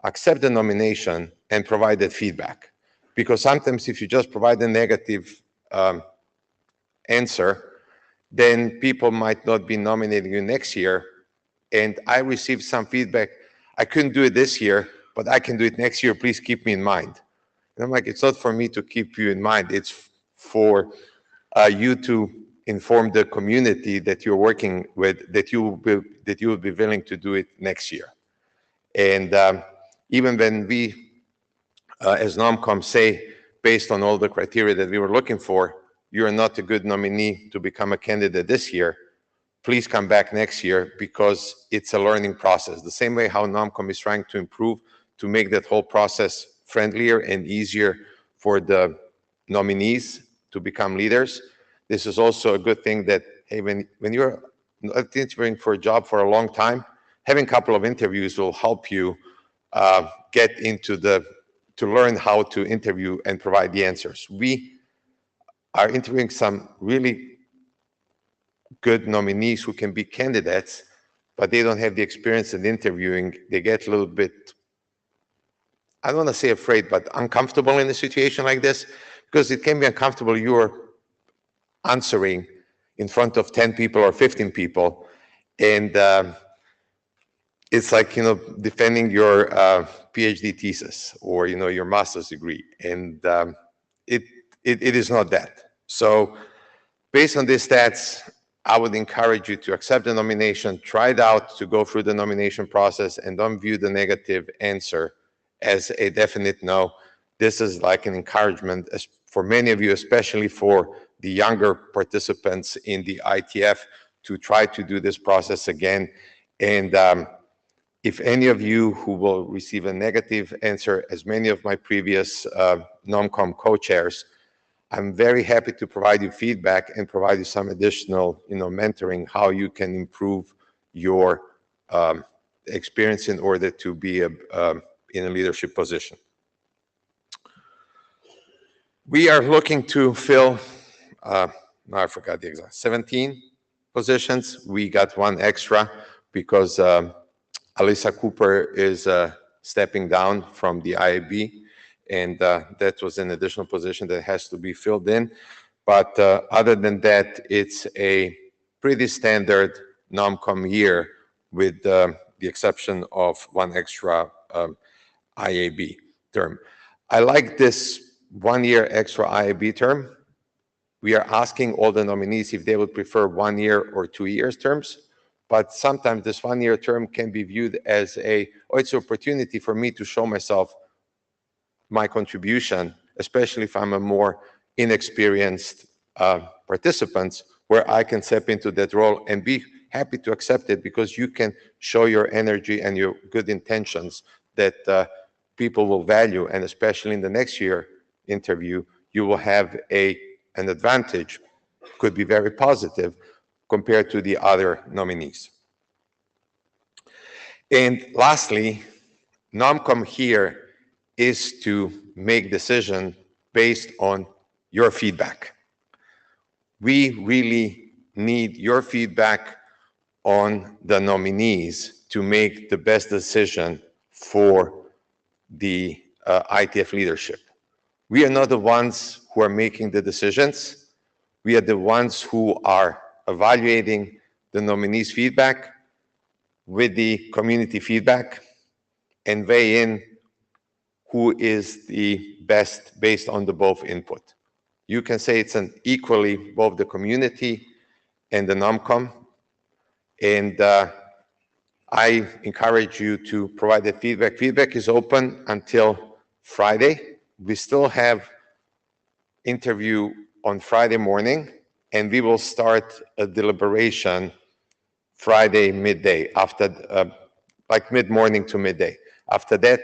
accept the nomination and provide that feedback. Because sometimes if you just provide a negative answer, then people might not be nominating you next year. And I received some feedback, I couldn't do it this year, but I can do it next year, please keep me in mind. And I'm like, it's not for me to keep you in mind, it's for you to inform the community that you're working with, that you will be willing to do it next year. And even when we, as NOMCOM, say, based on all the criteria that we were looking for, you're not a good nominee to become a candidate this year, please come back next year, because it's a learning process. The same way how NOMCOM is trying to improve, to make that whole process friendlier and easier for the nominees to become leaders. This is also a good thing that, hey, when you're interviewing for a job for a long time, having a couple of interviews will help you get into to learn how to interview and provide the answers. We are interviewing some really good nominees who can be candidates, but they don't have the experience in interviewing. They get a little bit, I don't want to say afraid, but uncomfortable in a situation like this, because it can be uncomfortable. You're answering in front of 10 people or 15 people, and it's like, defending your PhD thesis or, your master's degree, and it is not that. So based on these stats, I would encourage you to accept the nomination, try it out, to go through the nomination process, and don't view the negative answer as a definite no. This is like an encouragement for many of you, especially for the younger participants in the Ietf, to try to do this process again. And if any of you who will receive a negative answer, as many of my previous NOMCOM co-chairs, I'm very happy to provide you feedback and provide you some additional, mentoring, how you can improve your experience in order to be in a leadership position. We are looking to fill, no, I forgot the exact, 17 positions. We got one extra because Alyssa Cooper is stepping down from the IAB, and that was an additional position that has to be filled in. But other than that, it's a pretty standard non-com year with the exception of one extra IAB term. I like this 1 year extra IAB term. We are asking all the nominees if they would prefer 1 year or 2 years terms, but sometimes this 1 year term can be viewed as it's an opportunity for me to show myself my contribution, especially if I'm a more inexperienced participant, where I can step into that role and be happy to accept it because you can show your energy and your good intentions that people will value. And especially in the next year interview, you will have an advantage, could be very positive compared to the other nominees. And lastly, NOMCOM here is to make decision based on your feedback. We really need your feedback on the nominees to make the best decision for the IETF leadership. We are not the ones who are making the decisions. We are the ones who are evaluating the nominees' feedback with the community feedback and weigh in who is the best based on the both input. You can say it's an equally both the community and the NOMCOM. And I encourage you to provide the feedback. Feedback is open until Friday. We still have interview on Friday morning, and we will start a deliberation Friday midday, after like mid-morning to midday. After that,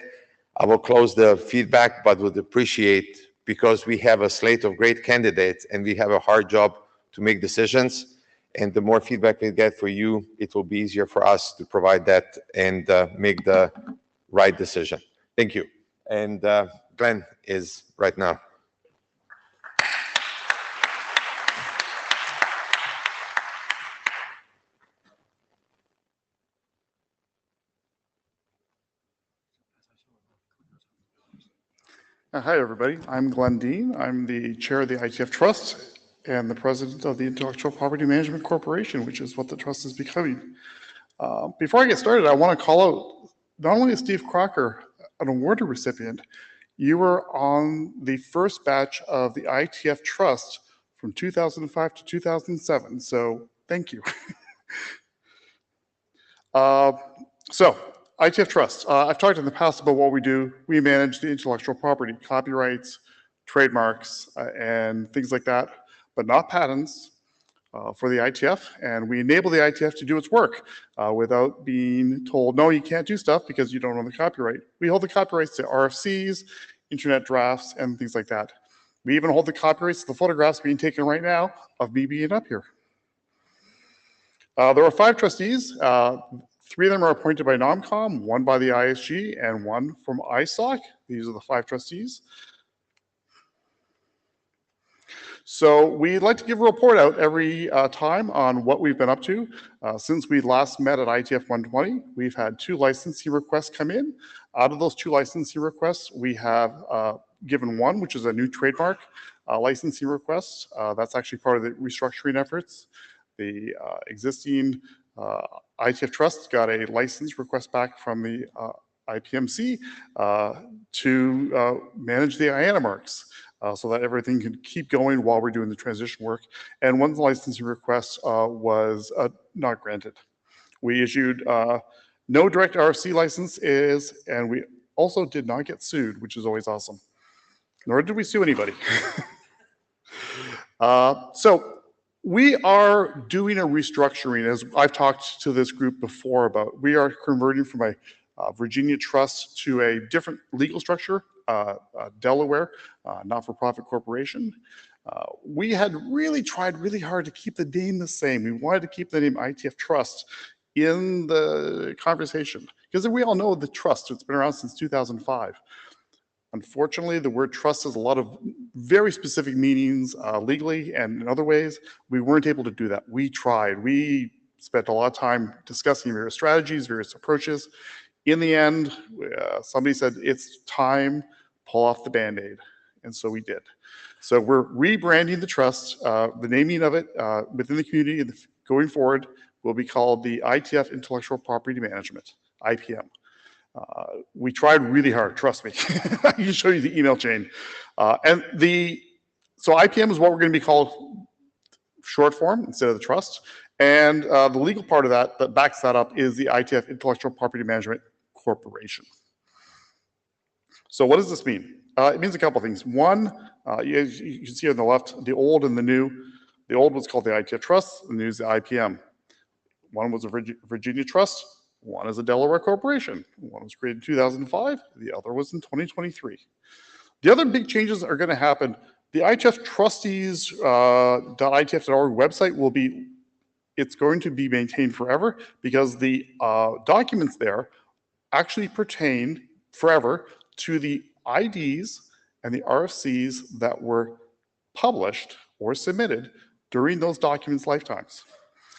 I will close the feedback, but would appreciate, because we have a slate of great candidates and we have a hard job to make decisions. And the more feedback we get for you, it will be easier for us to provide that and make the right decision. Thank you. And Glenn is right now. Hi, everybody. I'm Glenn Dean. I'm the chair of the IETF Trust and the president of the Intellectual Property Management Corporation, which is what the trust is becoming. Before I get started, I want to call out, not only is Steve Crocker an award recipient, you were on the first batch of the IETF Trust from 2005 to 2007, so thank you. IETF Trust. I've talked in the past about what we do. We manage the intellectual property, copyrights, trademarks, and things like that, but not patents for the IETF. And we enable the IETF to do its work without being told, no, you can't do stuff because you don't own the copyright. We hold the copyrights to RFCs, internet drafts, and things like that. We even hold the copyrights to the photographs being taken right now of me being up here. There are 5 trustees. 3 of them are appointed by NOMCOM, 1 by the ISG, and 1 from ISOC. These are the 5 trustees. So we'd like to give a report out every time on what we've been up to. Since we last met at IETF 120, we've had 2 licensing requests come in. Out of those 2 licensing requests, we have given 1, which is a new trademark licensing request. That's actually part of the restructuring efforts. The existing IETF Trust got a license request back from the IPMC to manage the IANA marks so that everything can keep going while we're doing the transition work. And one licensing request was not granted. We issued no direct RFC licenses, and we also did not get sued, which is always awesome. Nor did we sue anybody. We are doing a restructuring, as I've talked to this group before about. We are converting from a Virginia trust to a different legal structure, Delaware, not-for-profit corporation. We had really tried really hard to keep the name the same. We wanted to keep the name IETF Trust in the conversation, because we all know the trust. It's been around since 2005. Unfortunately, the word trust has a lot of very specific meanings legally and in other ways. We weren't able to do that. We tried. We spent a lot of time discussing various strategies, various approaches. In the end, somebody said, it's time, pull off the Band-Aid. and so we did. So we're rebranding the trust. The naming of it within the community going forward will be called the IETF Intellectual Property Management, IPM. We tried really hard, trust me. I can show you the email chain. So IPM is what we're going to be called short form instead of the trust. And the legal part of that backs that up is the IETF Intellectual Property Management Corporation. So what does this mean? It means a couple things. One, you can see on the left, the old and the new. The old was called the IETF Trust, the new is the IPM. One was a Virginia Trust, one is a Delaware corporation. One was created in 2005, the other was in 2023. The other big changes are going to happen. The IETF trustees.ietf.org website it's going to be maintained forever because the documents there actually pertain forever to the IDs and the RFCs that were published or submitted during those documents' lifetimes.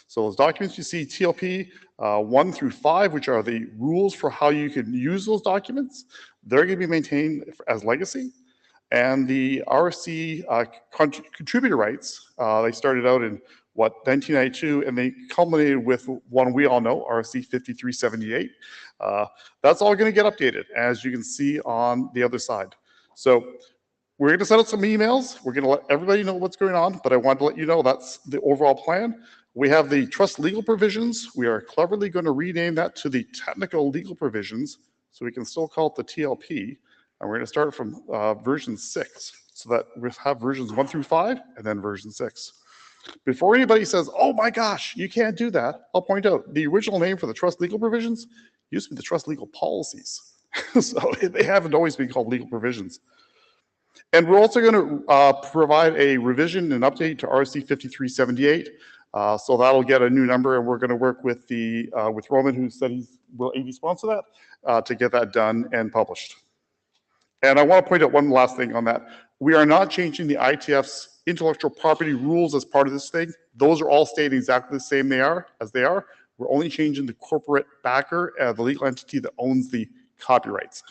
So those documents you see, TLP 1 through 5, which are the rules for how you can use those documents, they're going to be maintained as legacy. And the RFC contributor rights, they started out in 1992, and they culminated with one we all know, RFC 5378. That's all going to get updated, as you can see on the other side. So we're going to send out some emails. We're going to let everybody know what's going on, but I wanted to let you know that's the overall plan. We have the trust legal provisions. We are cleverly going to rename that to the technical legal provisions, so we can still call it the TLP. And we're going to start from version 6, so that we have versions 1 through 5, and then version 6. Before anybody says, oh my gosh, you can't do that, I'll point out the original name for the trust legal provisions used to be the trust legal policies. So they haven't always been called legal provisions. And we're also going to provide a revision and update to RC 5378. So that'll get a new number, and we're going to work with Roman, who said he will AV sponsor that, to get that done and published. And I want to point out one last thing on that. We are not changing the IETF's intellectual property rules as part of this thing. Those are all staying exactly the same as they are. We're only changing the corporate backer, the legal entity that owns the copyrights.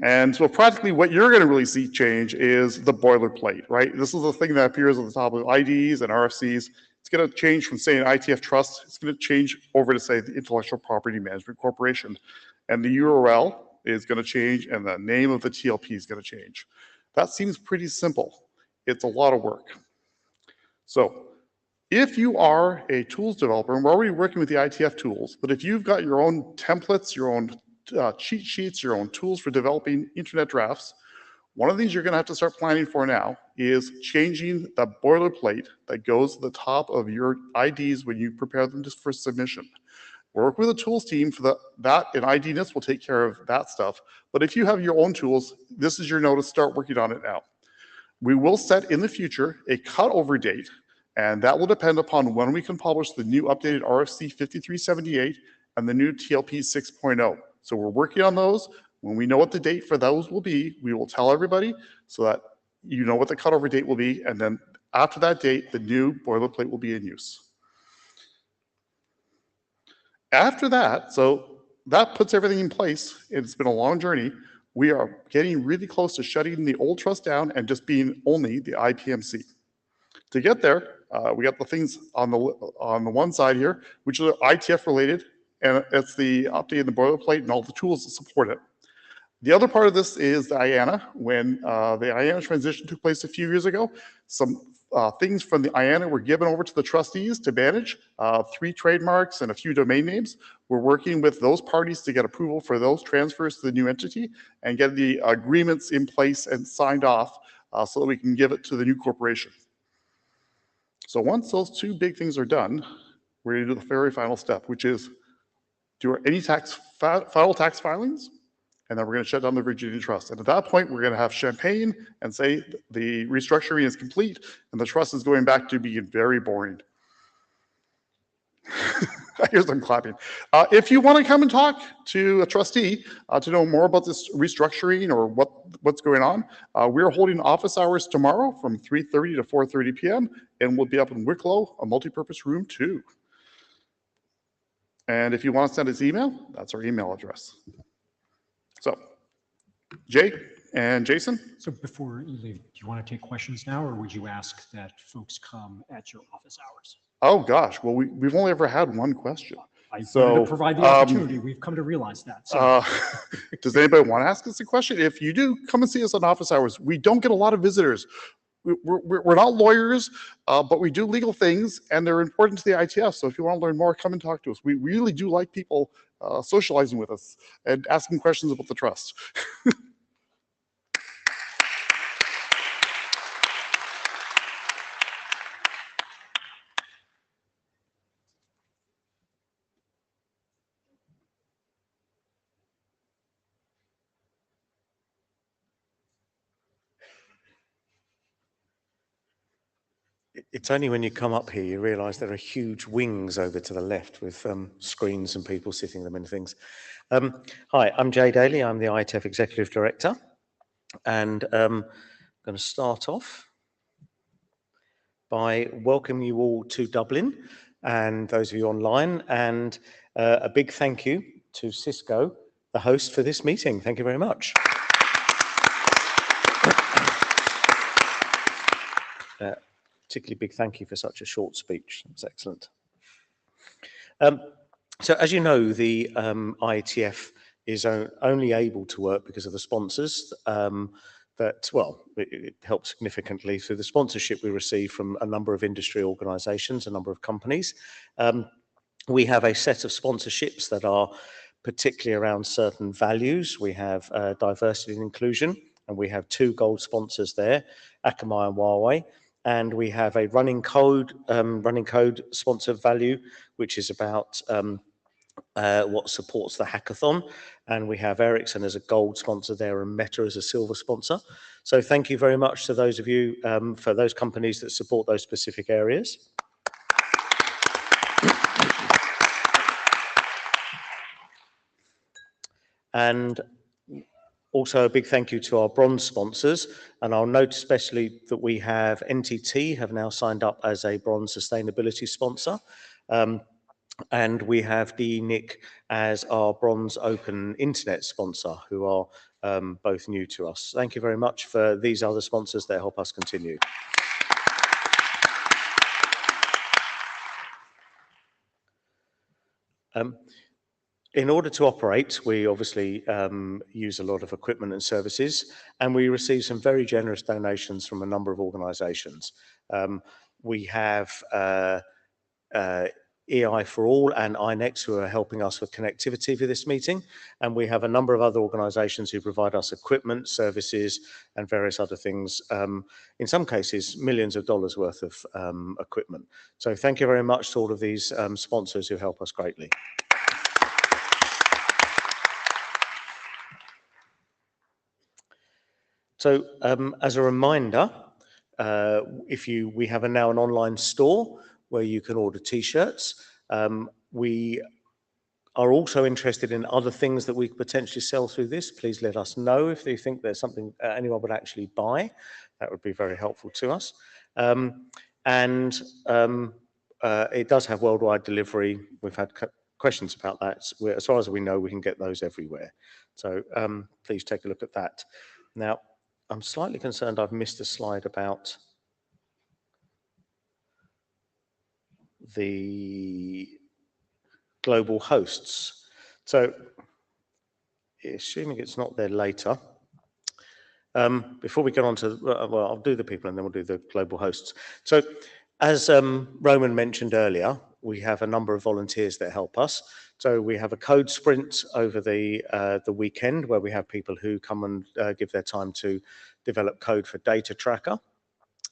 And so practically what you're going to really see change is the boilerplate, right? This is the thing that appears at the top of IDs and RFCs. It's going to change from saying IETF Trust. It's going to change over to say the Intellectual Property Management Corporation. And the URL is going to change, and the name of the TLP is going to change. That seems pretty simple. It's a lot of work. So if you are a tools developer, and we're already working with the IETF tools, but if you've got your own templates, your own cheat sheets, your own tools for developing internet drafts, one of the things you're going to have to start planning for now is changing the boilerplate that goes to the top of your IDs when you prepare them just for submission. Work with the tools team for that, and IDness will take care of that stuff. But if you have your own tools, this is your notice, start working on it now. We will set in the future a cutover date, and that will depend upon when we can publish the new updated RFC 5378 and the new TLP 6.0. So we're working on those. When we know what the date for those will be, we will tell everybody so that you know what the cutover date will be, and then after that date, the new boilerplate will be in use. After that, so that puts everything in place. It's been a long journey. We are getting really close to shutting the old trust down and just being only the IPMC. To get there, we got the things on the one side here, which are IETF related, and it's the update in the boilerplate and all the tools that support it. The other part of this is the IANA. When the IANA transition took place a few years ago, some things from the IANA were given over to the trustees to manage, 3 trademarks and a few domain names. We're working with those parties to get approval for those transfers to the new entity and get the agreements in place and signed off so that we can give it to the new corporation. So once those 2 big things are done, we're going to do the very final step, which is do any federal tax filings, and then we're going to shut down the Virginia Trust. And at that point, we're going to have champagne and say the restructuring is complete and the trust is going back to being very boring. Here's them clapping. If you want to come and talk to a trustee to know more about this restructuring or what's going on, we're holding office hours tomorrow from 3:30 to 4:30 p.m. and we'll be up in Wicklow, a multipurpose room 2. And if you want to send us email, that's our email address. So, Jay, And Jason? So before you leave, do you want to take questions now, or would you ask that folks come at your office hours? Oh, gosh. Well, we've only ever had one question. I So, wanted to provide the opportunity. We've come to realize that. So. Does anybody want to ask us a question? If you do, come and see us on office hours. We don't get a lot of visitors. We're not lawyers, but we do legal things, and they're important to the ITF. So if you want to learn more, come and talk to us. We really do like people socializing with us and asking questions about the trust. It's only when you come up here you realise there are huge wings over to the left with screens and people sitting them and things. Hi, I'm Jay Daly. I'm the Ietf Executive Director, and I'm going to start off by welcoming you all to Dublin and those of you online, and a big thank you to Cisco, the host for this meeting. Thank you very much. Particularly big thank you for such a short speech. That's excellent. So as you know, the IETF is only able to work because of the sponsors it helps significantly through the sponsorship we receive from a number of industry organisations, a number of companies. We have a set of sponsorships that are particularly around certain values. We have diversity and inclusion, and we have 2 gold sponsors there, Akamai and Huawei. And we have a running code sponsored value, which is about what supports the hackathon. And we have Ericsson as a gold sponsor there and Meta as a silver sponsor. So thank you very much to those of you, for those companies that support those specific areas. And also a big thank you to our bronze sponsors, and I'll note especially that we have NTT have now signed up as a bronze sustainability sponsor, and we have DENIC as our bronze open internet sponsor, who are both new to us. Thank you very much for these other sponsors that help us continue. In order to operate, we obviously use a lot of equipment and services, and we receive some very generous donations from a number of organisations. We have EI for All and INEX who are helping us with connectivity for this meeting, and we have a number of other organisations who provide us equipment, services, and various other things, in some cases millions of dollars worth of equipment. So thank you very much to all of these sponsors who help us greatly. So as a reminder, we have now an online store where you can order t-shirts. We are also interested in other things that we could potentially sell through this. Please let us know if you think there's something anyone would actually buy. That would be very helpful to us. It does have worldwide delivery. We've had questions about that. As far as we know, we can get those everywhere. So please take a look at that. Now, I'm slightly concerned I've missed a slide about the global hosts. So, assuming it's not there later, before we get on to, well, I'll do the people and then we'll do the global hosts. So, as Roman mentioned earlier, we have a number of volunteers that help us. So we have a code sprint over the weekend where we have people who come and give their time to develop code for data tracker.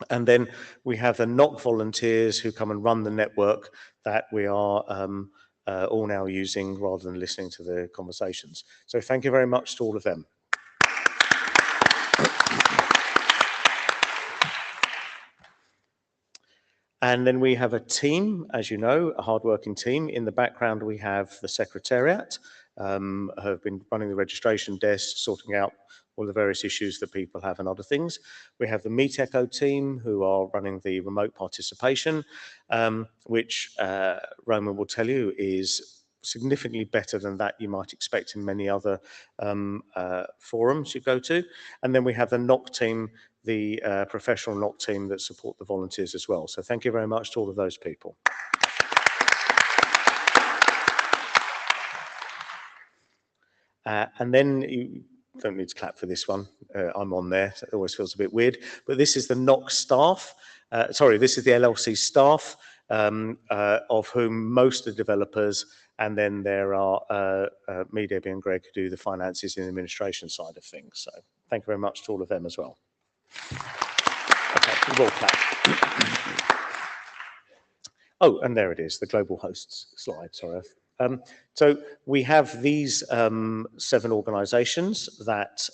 And then we have the NOC volunteers who come and run the network that we are all now using rather than listening to the conversations. So thank you very much to all of them. And then we have a team, as you know, a hardworking team. In the background, we have the Secretariat, who have been running the registration desk, sorting out all the various issues that people have and other things. We have the Meet Echo team, who are running the remote participation, which Roman will tell you is significantly better than that you might expect in many other forums you go to. And then we have the NOC team, the professional NOC team that support the volunteers as well. So thank you very much to all of those people. And then you don't need to clap for this one. I'm on there, so it always feels a bit weird. But this is the NOC staff. This is the LLC staff, of whom most are developers, and then there are me, Debbie, and Greg who do the finances and administration side of things. So thank you very much to all of them as well. Okay, we will clap. Oh, and there it is, the global hosts slide, sorry. So we have these 7 organizations that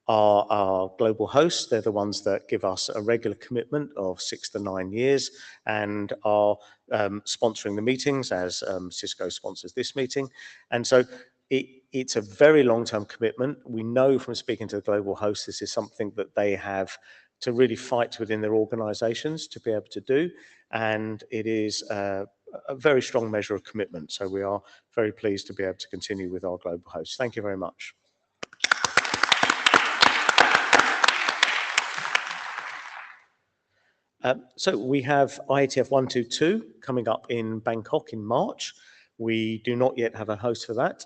are our global hosts. They're the ones that give us a regular commitment of 6 to 9 years and are sponsoring the meetings, as Cisco sponsors this meeting. And so it's a very long-term commitment. We know from speaking to the global hosts, this is something that they have to really fight within their organizations to be able to do. And it is a very strong measure of commitment. So we are very pleased to be able to continue with our global hosts. Thank you very much. So we have IETF 122 coming up in Bangkok in March. We do not yet have a host for that.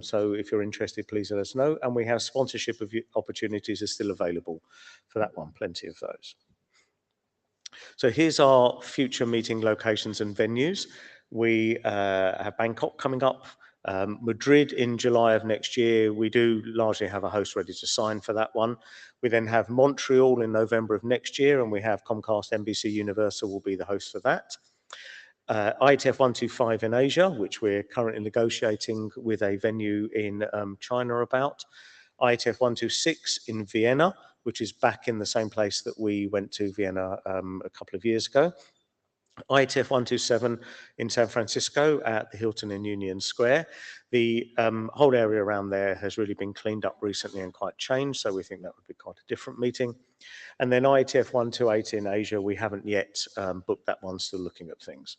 So if you're interested, please let us know. And we have sponsorship opportunities are still available for that one, plenty of those. So here's our future meeting locations and venues. We have Bangkok coming up, Madrid in July of next year. We do largely have a host ready to sign for that one. We then have Montreal in November of next year, and we have Comcast NBC Universal will be the host for that. IETF 125 in Asia, which we're currently negotiating with a venue in China about. IETF 126 in Vienna, which is back in the same place that we went to Vienna a couple of years ago. IETF 127 in San Francisco at the Hilton in Union Square. The whole area around there has really been cleaned up recently and quite changed, so we think that would be quite a different meeting. And then IETF 128 in Asia, we haven't yet booked that one, still looking at things.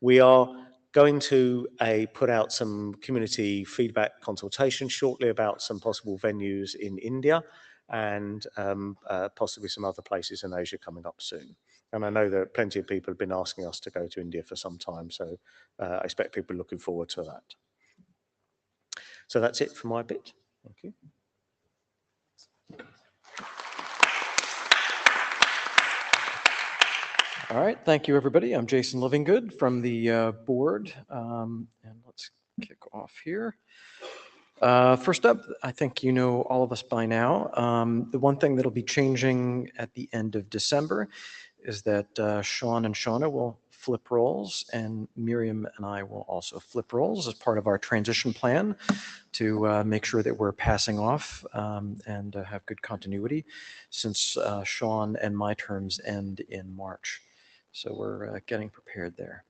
We are going to put out some community feedback consultation shortly about some possible venues in India and possibly some other places in Asia coming up soon. And I know that plenty of people have been asking us to go to India for some time, so I expect people are looking forward to that. So that's it for my bit. Thank you. All right, thank you, everybody. I'm Jason Livingood from the board, and let's kick off here. First up, I think you know all of us by now. The one thing that'll be changing at the end of December is that Sean and Shauna will flip roles, and Miriam and I will also flip roles as part of our transition plan to make sure that we're passing off and have good continuity, since Sean and my terms end in March. So we're getting prepared there.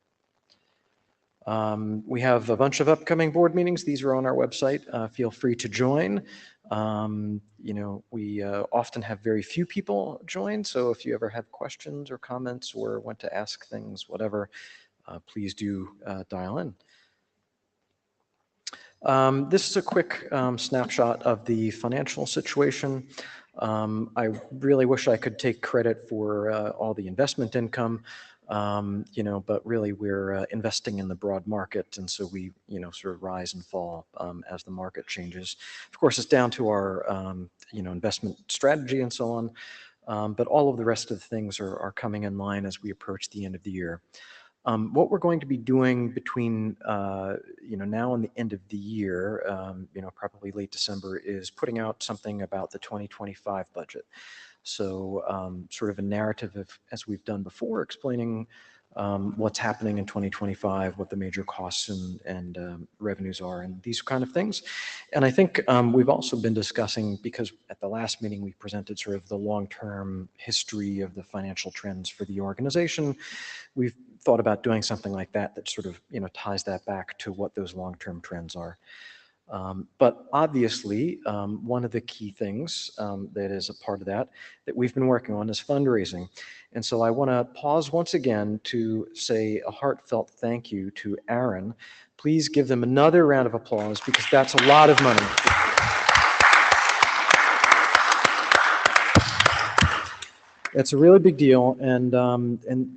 We have a bunch of upcoming board meetings. These are on our website. Feel free to join. You know, we often have very few people join, so if you ever have questions or comments or want to ask things, whatever, please do dial in. This is a quick snapshot of the financial situation. I really wish I could take credit for all the investment income, you know, but really we're investing in the broad market, and so we, you know, sort of rise and fall as the market changes. Of course, it's down to our, you know, investment strategy and so on, but all of the rest of the things are coming in line as we approach the end of the year. What we're going to be doing between you know, now and the end of the year, you know, probably late December, is putting out something about the 2025 budget. So sort of a narrative of, as we've done before, explaining what's happening in 2025, what the major costs and revenues are, and these kind of things. And I think we've also been discussing, because at the last meeting we presented sort of the long-term history of the financial trends for the organization. We've thought about doing something like that that sort of, you know, ties that back to what those long-term trends are. But obviously, one of the key things that is a part of that we've been working on is fundraising. And so I want to pause once again to say a heartfelt thank you to Aaron. Please give them another round of applause because that's a lot of money. It's a really big deal, and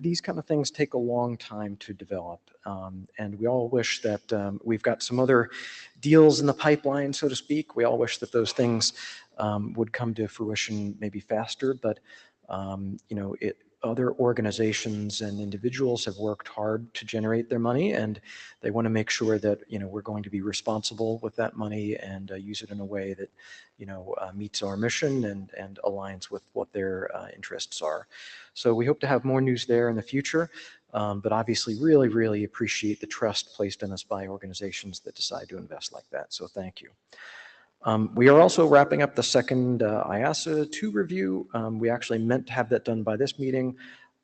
these kind of things take a long time to develop. And we all wish that we've got some other deals in the pipeline, so to speak. We all wish that those things would come to fruition maybe faster, but other organizations and individuals have worked hard to generate their money, and they want to make sure that we're going to be responsible with that money and use it in a way that meets our mission and aligns with what their interests are. So we hope to have more news there in the future, but obviously really, really appreciate the trust placed in us by organizations that decide to invest like that. So thank you. We are also wrapping up the second IASA 2 review. We actually meant to have that done by this meeting.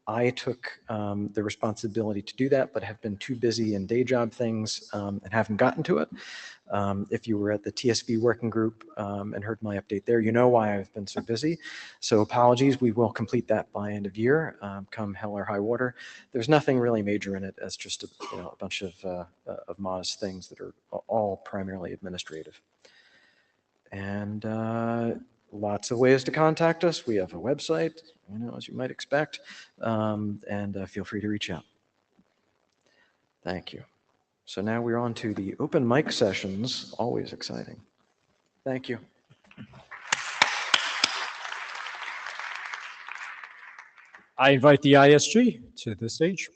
I took the responsibility to do that, but have been too busy in day job things and haven't gotten to it. If you were at the TSV working group and heard my update there, you know why I've been so busy. So apologies, we will complete that by end of year, come hell or high water. There's nothing really major in it as just a bunch of modest things that are all primarily administrative. And lots of ways to contact us. We have a website, as you might expect, and feel free to reach out. Thank you. So now we're on to the open mic sessions, always exciting. Thank you. I invite the ISG to the stage.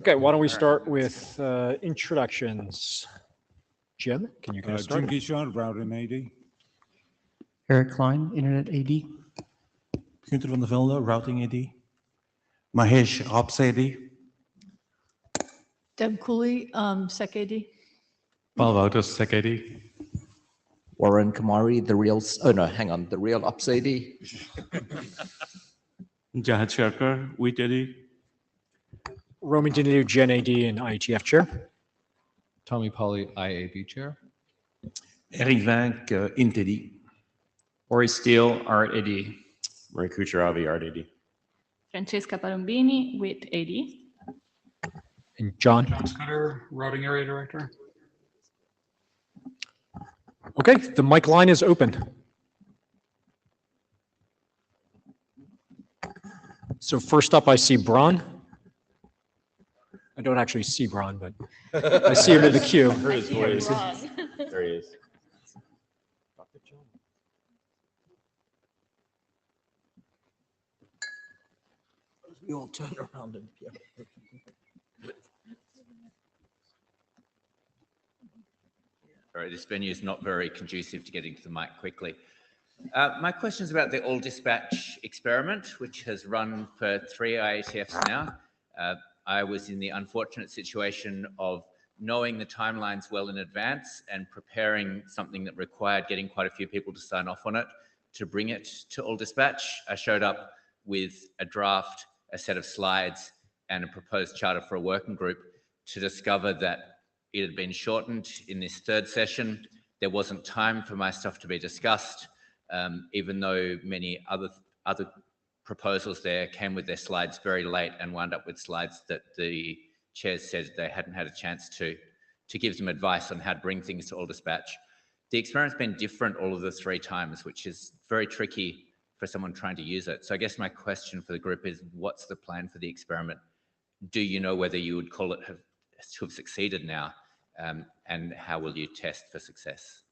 Okay, why don't we start with introductions? Jim, can you get us started? Jim Guichard, Routing AD. Eric Klein, Internet AD. Gunther van der Velde, Routing AD. Mahesh, Ops AD. Deb Cooley, Sec AD. Paul Wouters, Sec AD. Warren Kamari, the real Ops AD. Jahat Sharkar, WIT AD. Roman Dinenu, Gen AD and Ietf Chair. Tommy Polly, IAB Chair. Eric Vank, Int AD. Ori Steele, Art AD. Marie Kucheravi, Art AD. Francesca Palombini, WIT AD. And John. John Scudder, Routing Area Director. Okay, the mic line is open. So first up, I see Braun. I don't actually see Braun, but I see him in the queue. I heard his voice. There he is. We all turn around and All right, this venue is not very conducive to getting to the mic quickly. My question is about the all dispatch experiment, which has run for 3 IETFs now. I was in the unfortunate situation of knowing the timelines well in advance and preparing something that required getting quite a few people to sign off on it to bring it to all dispatch. I showed up with a draft, a set of slides, and a proposed charter for a working group to discover that it had been shortened in this third session. There wasn't time for my stuff to be discussed, even though many other proposals there came with their slides very late and wound up with slides that the chairs said they hadn't had a chance to give them advice on how to bring things to all dispatch. The experiment's been different all of the 3 times, which is very tricky for someone trying to use it. So I guess my question for the group is, what's the plan for the experiment? Do you know whether you would call it to have succeeded now? And how will you test for success?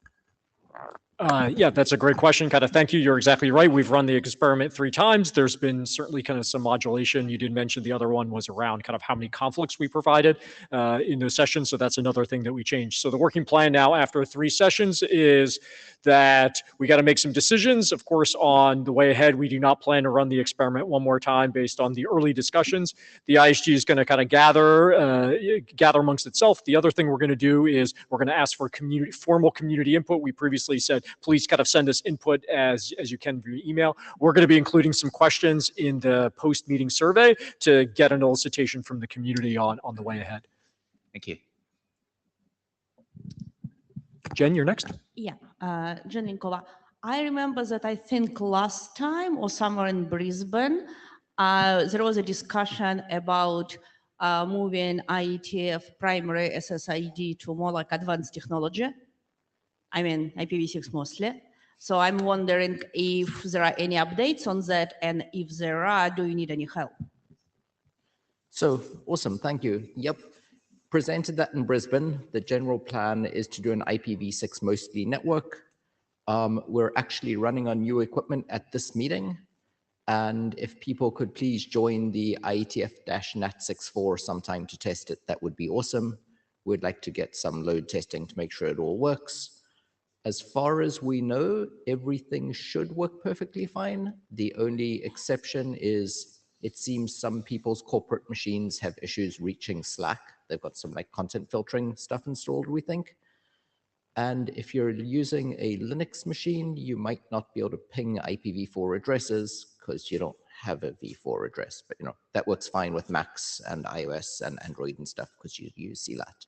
Yeah, that's a great question. Kind of thank you. You're exactly right. We've run the experiment 3 times. There's been certainly kind of some modulation. You did mention the other one was around kind of how many conflicts we provided in those sessions. So that's another thing that we changed. So the working plan now after 3 sessions is that we got to make some decisions. Of course, on the way ahead, we do not plan to run the experiment one more time based on the early discussions. The ISG is going to kind of gather amongst itself. The other thing we're going to do is we're going to ask for formal community input. We previously said, please kind of send us input as you can via email. We're going to be including some questions in the post-meeting survey to get an elicitation from the community on the way ahead. Thank you. Jen, you're next. Yeah, Jen Linkova. I remember that I think last time or somewhere in Brisbane, there was a discussion about moving Ietf primary SSID to more like advanced technology. I mean, IPv6 mostly. So I'm wondering if there are any updates on that, and if there are, do you need any help? So awesome, thank you. Yep, presented that in Brisbane. The general plan is to do an IPv6 mostly network. We're actually running on new equipment at this meeting. And if people could please join the IETF-NAT64 sometime to test it, that would be awesome. We'd like to get some load testing to make sure it all works. As far as we know, everything should work perfectly fine. The only exception is it seems some people's corporate machines have issues reaching Slack. They've got some like content filtering stuff installed, we think. And if you're using a Linux machine, you might not be able to ping IPv4 addresses because you don't have a v4 address. But that works fine with Macs and iOS and Android and stuff because you use CLAT.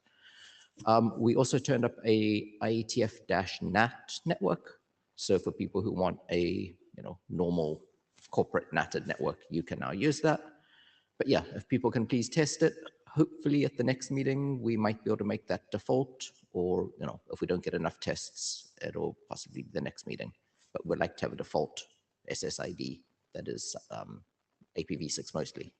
We also turned up a IETF-NAT network. So for people who want a normal corporate NATed network, you can now use that. But yeah, if people can please test it, hopefully at the next meeting, we might be able to make that default, or if we don't get enough tests, it'll possibly be the next meeting. But we'd like to have a default SSID that is IPv6 mostly.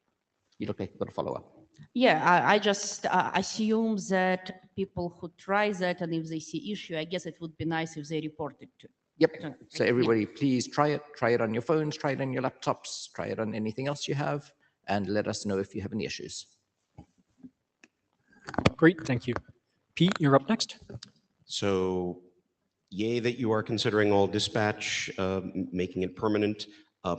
You look like you've got a follow-up. Yeah, I just assume that people who try that, and if they see issue, I guess it would be nice if they report it to. Yep. So everybody, please try it. Try it on your phones, try it on your laptops, try it on anything else you have, and let us know if you have any issues. Great, thank you. Pete, you're up next. So yay that you are considering all dispatch, making it permanent.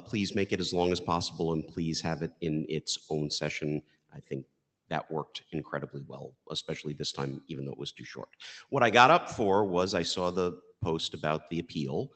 Please make it as long as possible, and please have it in its own session. I think that worked incredibly well, especially this time, even though it was too short. What I got up for was I saw the post about the appeal.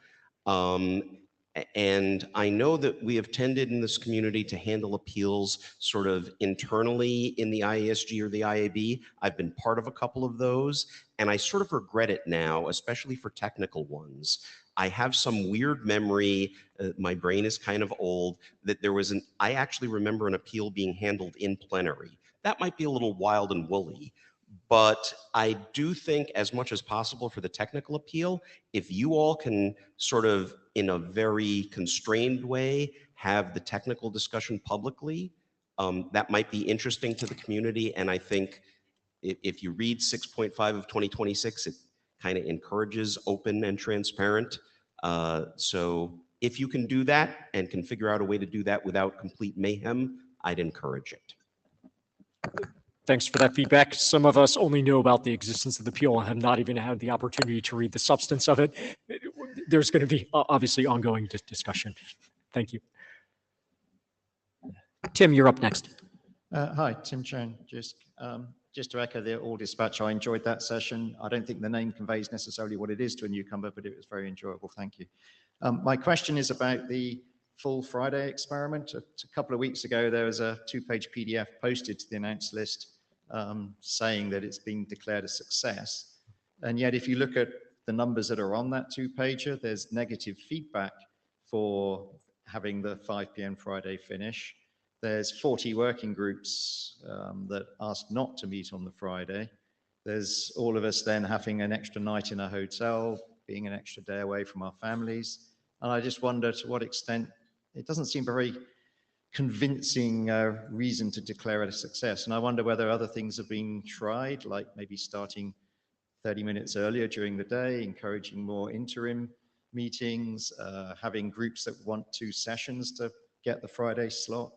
And I know that we have tended in this community to handle appeals sort of internally in the IASG or the IAB. I've been part of a couple of those, and I sort of regret it now, especially for technical ones. I have some weird memory, my brain is kind of old, that there was I actually remember an appeal being handled in plenary. That might be a little wild and woolly, but I do think as much as possible for the technical appeal, if you all can sort of in a very constrained way have the technical discussion publicly, that might be interesting to the community. And I think if you read 6.5 of 2026, it kind of encourages open and transparent. So if you can do that and can figure out a way to do that without complete mayhem, I'd encourage it. Thanks for that feedback. Some of us only know about the existence of the appeal and have not even had the opportunity to read the substance of it. There's going to be obviously ongoing discussion. Thank you. Tim, you're up next. Hi, Tim Chen. Just to echo the all dispatch, I enjoyed that session. I don't think the name conveys necessarily what it is to a newcomer, but it was very enjoyable. Thank you. My question is about the full Friday experiment. A couple of weeks ago, there was a 2-page PDF posted to the announced list saying that it's been declared a success. And yet, if you look at the numbers that are on that 2-pager, there's negative feedback for having the 5 p.m. Friday finish. There's 40 working groups that asked not to meet on the Friday. There's all of us then having an extra night in a hotel, being an extra day away from our families. And I just wonder to what extent, it doesn't seem very convincing reason to declare it a success. And I wonder whether other things have been tried, like maybe starting 30 minutes earlier during the day, encouraging more interim meetings, having groups that want 2 sessions to get the Friday slot,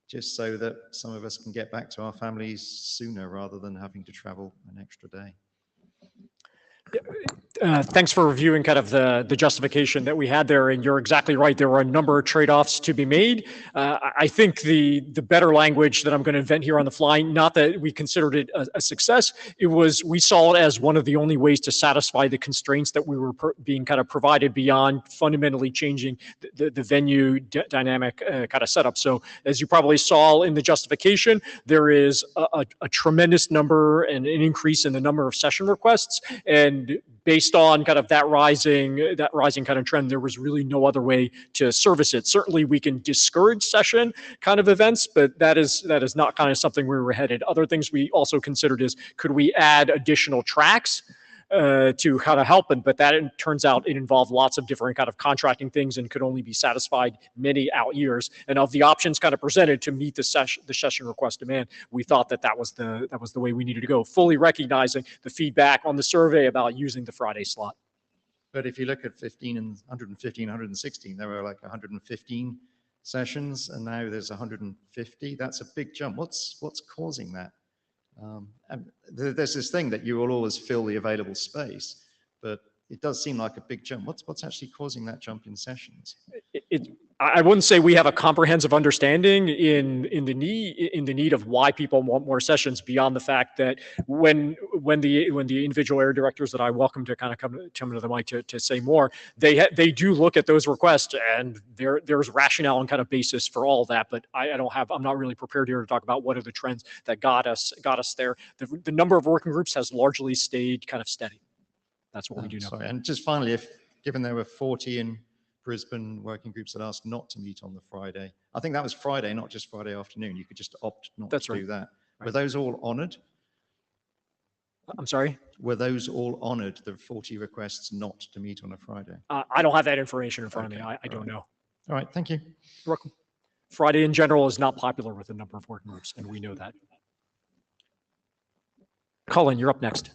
just so that some of us can get back to our families sooner rather than having to travel an extra day. Thanks for reviewing kind of the justification that we had there, and you're exactly right. There were a number of trade-offs to be made. I think the better language that I'm going to invent here on the fly, not that we considered it a success, it was we saw it as one of the only ways to satisfy the constraints that we were being kind of provided beyond fundamentally changing the venue dynamic kind of setup. So as you probably saw in the justification, there is a tremendous number and an increase in the number of session requests, and based on kind of that rising kind of trend, there was really no other way to service it. Certainly we can discourage session kind of events, but that is not kind of something where we're headed. Other things we also considered is, could we add additional tracks to kind of help, but that turns out it involved lots of different kind of contracting things and could only be satisfied many out years. And of the options kind of presented to meet the session request demand, we thought that was the way we needed to go, fully recognizing the feedback on the survey about using the Friday slot. But if you look at 115, 116, there were like 115 sessions, and now there's 150. That's a big jump. What's causing that? And there's this thing that you will always fill the available space, but it does seem like a big jump. What's actually causing that jump in sessions? I wouldn't say we have a comprehensive understanding in the need of why people want more sessions, beyond the fact that when the individual area directors that I welcome to kind of come to the mic to say more, they do look at those requests, and there's rationale and kind of basis for all that. But I'm not really prepared here to talk about what are the trends that got us there. The number of working groups has largely stayed kind of steady. That's what we do now. Sorry, and just finally, given there were 40 in Brisbane working groups that asked not to meet on the Friday, I think that was Friday, not just Friday afternoon. You could just opt not to do that. Right. Were those all honored? I'm sorry? Were those all honored, the 40 requests not to meet on a Friday? I don't have that information in front of me. I don't know. All right, thank you. You're welcome. Friday in general is not popular with a number of working groups, and we know that. Colin, you're up next.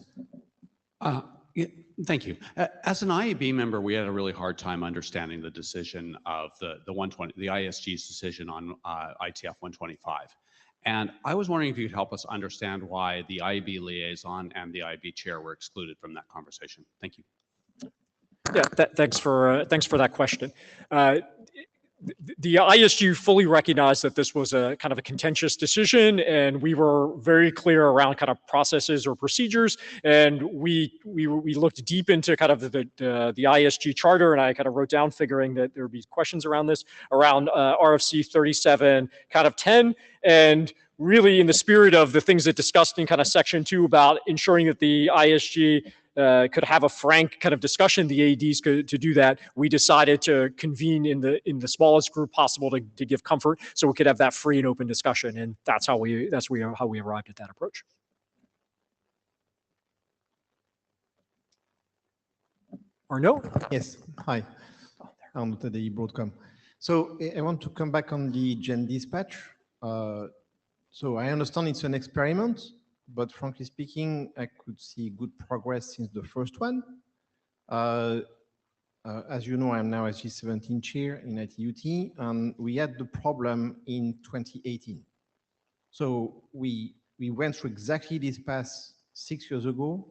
Yeah, thank you. As an IAB member, we had a really hard time understanding the decision of the ISG's decision on ITF 125. And I was wondering if you could help us understand why the IAB liaison and the IAB chair were excluded from that conversation. Thank you. Yeah, thanks for that question. The ISG fully recognized that this was a kind of a contentious decision, and we were very clear around kind of processes or procedures. And we looked deep into kind of the ISG charter, and I kind of wrote down, figuring that there would be questions around this, around RFC 37 kind of 10, and really in the spirit of the things that discussed in kind of section 2 about ensuring that the ISG could have a frank kind of discussion, the ADs could to do that. We decided to convene in the smallest group possible to give comfort, so we could have that free and open discussion, and that's how we arrived at that approach. Arnaud? Yes. Hi. Arnaud Tadei, Broadcom. So I want to come back on the Gen Dispatch. So I understand it's an experiment, but frankly speaking, I could see good progress since the first one. As you know, I'm now SG17 chair in ITUT, and we had the problem in 2018. So we went through exactly this path 6 years ago.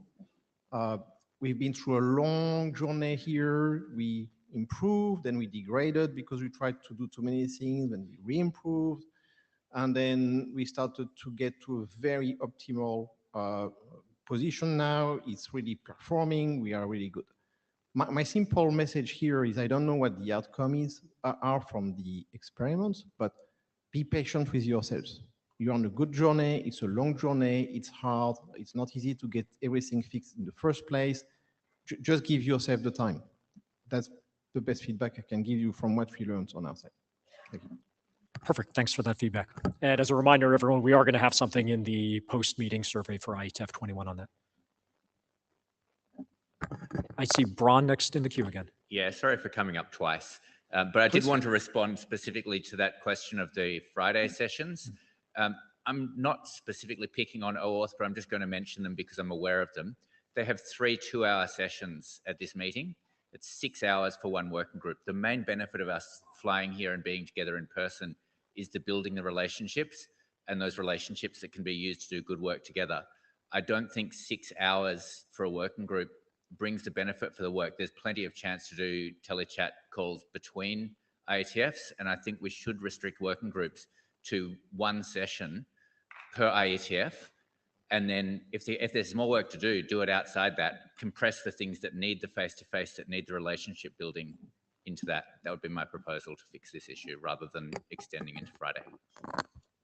We've been through a long journey here. We improved and we degraded because we tried to do too many things, and we re-improved. And then we started to get to a very optimal position now. It's really performing. We are really good. My simple message here is I don't know what the outcome are from the experiments, but be patient with yourselves. You're on a good journey. It's a long journey. It's hard. It's not easy to get everything fixed in the first place. Just give yourself the time. That's the best feedback I can give you from what we learned on our side. Thank you. Perfect. Thanks for that feedback. And as a reminder, everyone, we are going to have something in the post-meeting survey for Ietf 21 on that. I see Braun next in the queue again. Yeah, sorry for coming up twice, but I did want to respond specifically to that question of the Friday sessions. I'm not specifically picking on OAuth, but I'm just going to mention them because I'm aware of them. They have 3 two-hour sessions at this meeting. It's 6 hours for one working group. The main benefit of us flying here and being together in person is the building the relationships, and those relationships that can be used to do good work together. I don't think 6 hours for a working group brings the benefit for the work. There's plenty of chance to do telechat calls between IETFs, and I think we should restrict working groups to one session per IETF. And then if there's more work to do it outside that, compress the things that need the face-to-face, that need the relationship building into that. That would be my proposal to fix this issue rather than extending into Friday.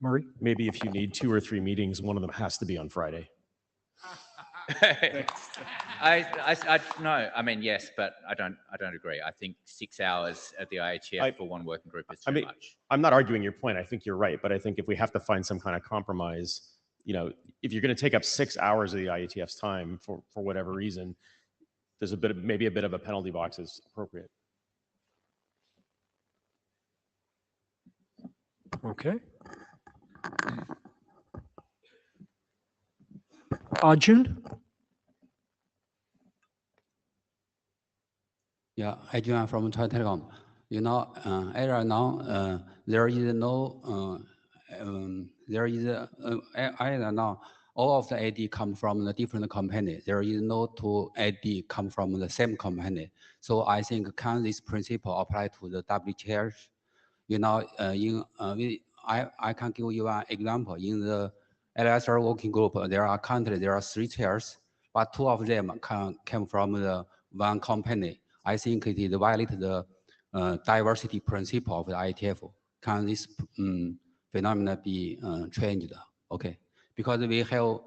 Murray? Maybe if you need 2 or 3 meetings, one of them has to be on Friday. No, I mean, yes, but I don't agree. I think 6 hours at the IETF for one working group is too much. I'm not arguing your point. I think you're right, but I think if we have to find some kind of compromise, you know, if you're going to take up 6 hours of the IETF's time for whatever reason, there's maybe a bit of a penalty box is appropriate. Okay. Arjun? Yeah, Adrian from China Telecom. You know, right now, there is no, I don't know, all of the AD come from the different company. There is no two AD come from the same company. So I think can this principle apply to the W chairs? You know, I can give you an example. In the LSR working group, there are 3 chairs, but 2 of them came from the one company. I think it is violate the diversity principle of the IETF. Can this phenomenon be changed? Okay, because we have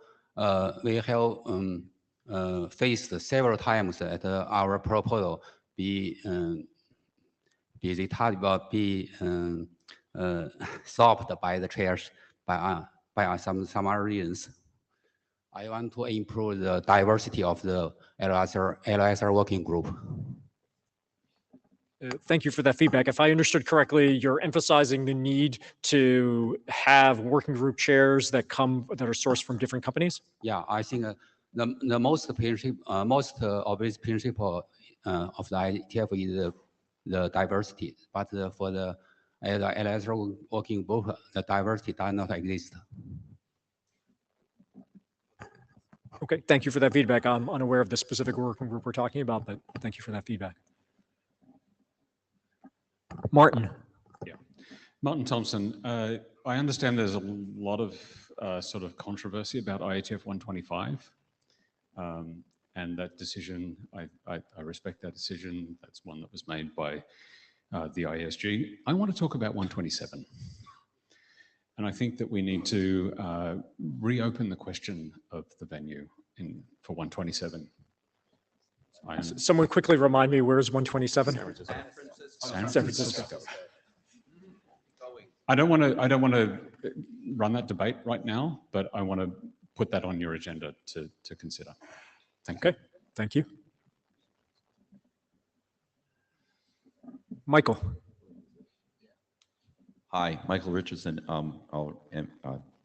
faced several times that our proposal be solved by the chairs by some other reasons. I want to improve the diversity of the LSR working group. Thank you for that feedback. If I understood correctly, you're emphasizing the need to have working group chairs that are sourced from different companies? Yeah, I think the most obvious principle of the IETF is the diversity, but for the LSR working group, the diversity does not exist. Okay, thank you for that feedback. I'm unaware of the specific working group we're talking about, but thank you for that feedback. Martin. Yeah, Martin Thompson. I understand there's a lot of sort of controversy about IETF 125, and that decision, I respect that decision. That's one that was made by the ISG. I want to talk about 127. And I think that we need to reopen the question of the venue for 127. Someone quickly remind me, where is 127? San Francisco. I don't want to run that debate right now, but I want to put that on your agenda to consider. Thank you. Okay, thank you. Michael. Hi, Michael Richardson.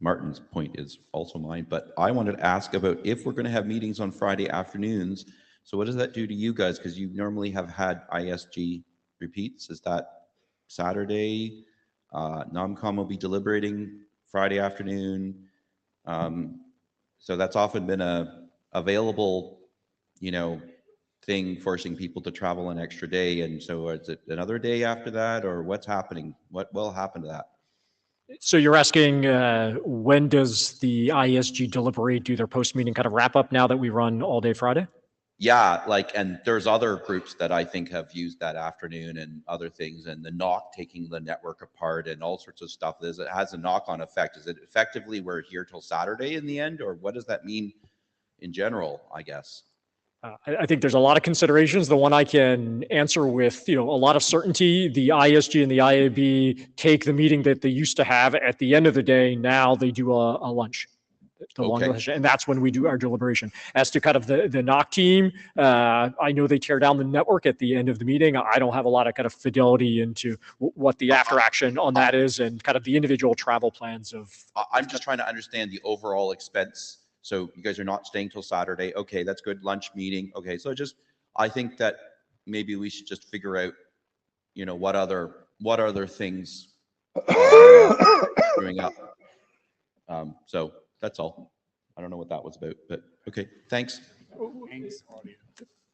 Martin's point is also mine, but I wanted to ask about if we're going to have meetings on Friday afternoons. So what does that do to you guys? Because you normally have had ISG repeats. Is that Saturday? NOMCOM will be deliberating Friday afternoon. So that's often been a available, thing forcing people to travel an extra day. And so is it another day after that, or what's happening? What will happen to that? So you're asking when does the ISG deliberate, do their post-meeting kind of wrap up now that we run all day Friday? Yeah, and there's other groups that I think have used that afternoon and other things, and the knock taking the network apart and all sorts of stuff. It has a knock-on effect. Is it effectively we're here till Saturday in the end, or what does that mean in general, I guess? I think there's a lot of considerations. The one I can answer with, a lot of certainty, the ISG and the IAB take the meeting that they used to have at the end of the day. Now they do a lunch, and that's when we do our deliberation. As to kind of the NOC team, I know they tear down the network at the end of the meeting. I don't have a lot of kind of fidelity into what the after action on that is and kind of the individual travel plans of. I'm just trying to understand the overall expense. So you guys are not staying till Saturday. Okay, that's good. Lunch meeting. Okay, so I think that, maybe we should just figure out, what other things are screwing up. So that's all. I don't know what that was about, but okay, thanks.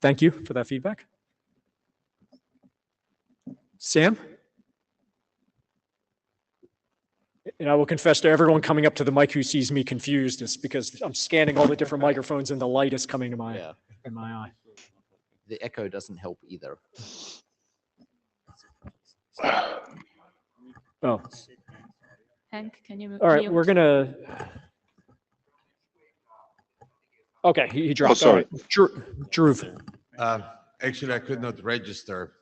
Thank you for that feedback. Sam? And I will confess to everyone coming up to the mic who sees me confused, it's because I'm scanning all the different microphones and the light is coming to my, in my eye. The echo doesn't help either. Oh, Hank, can you move? all right, we're gonna. Okay, he dropped. sorry. All right. Drew. Actually, I could not register,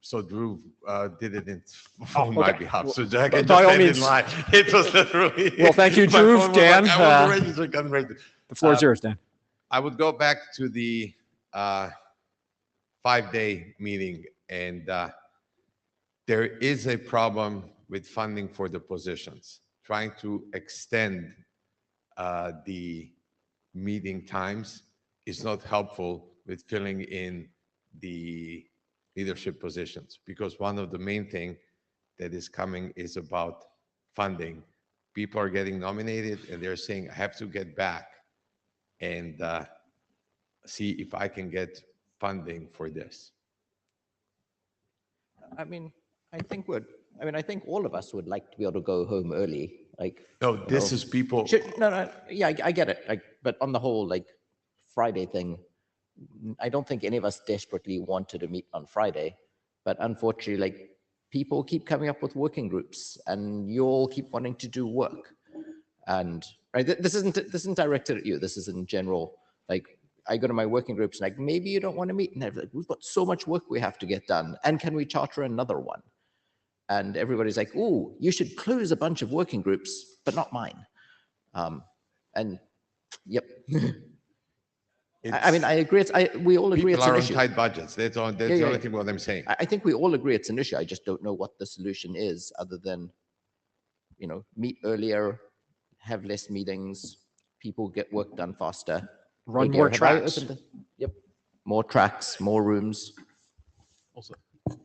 so Drew did it Oh, on my okay. behalf. So Well, Jack, I by just all said in means. line. It was literally. Well, thank you, my Drew. phone was Dan, like, I want to register, can't register. The floor is yours, Dan. I would go back to the 5-day meeting, and there is a problem with funding for the positions. Trying to extend the meeting times is not helpful with filling in the leadership positions, because one of the main thing that is coming is about funding. People are getting nominated and they're saying, I have to get back and see if I can get funding for this. I think all of us would like to be able to go home early. No, this is people. No, yeah, I get it. But on the whole, Friday thing, I don't think any of us desperately wanted to meet on Friday, but unfortunately, people keep coming up with working groups, and you all keep wanting to do work. And this isn't directed at you. This is in general. I go to my working groups, and maybe you don't want to meet, and they're like, we've got so much work we have to get done, and can we charter another one? And everybody's like, "Oh, you should close a bunch of working groups, but not mine." And yep. I agree. We all agree People it's an are on issue. tight budgets. That's the only thing what I'm saying. I think we all agree it's an issue. I just don't know what the solution is, other than, meet earlier, have less meetings, people get work done faster. Run Hey, more Garrett, have I tracks. opened Yep. More tracks, more rooms.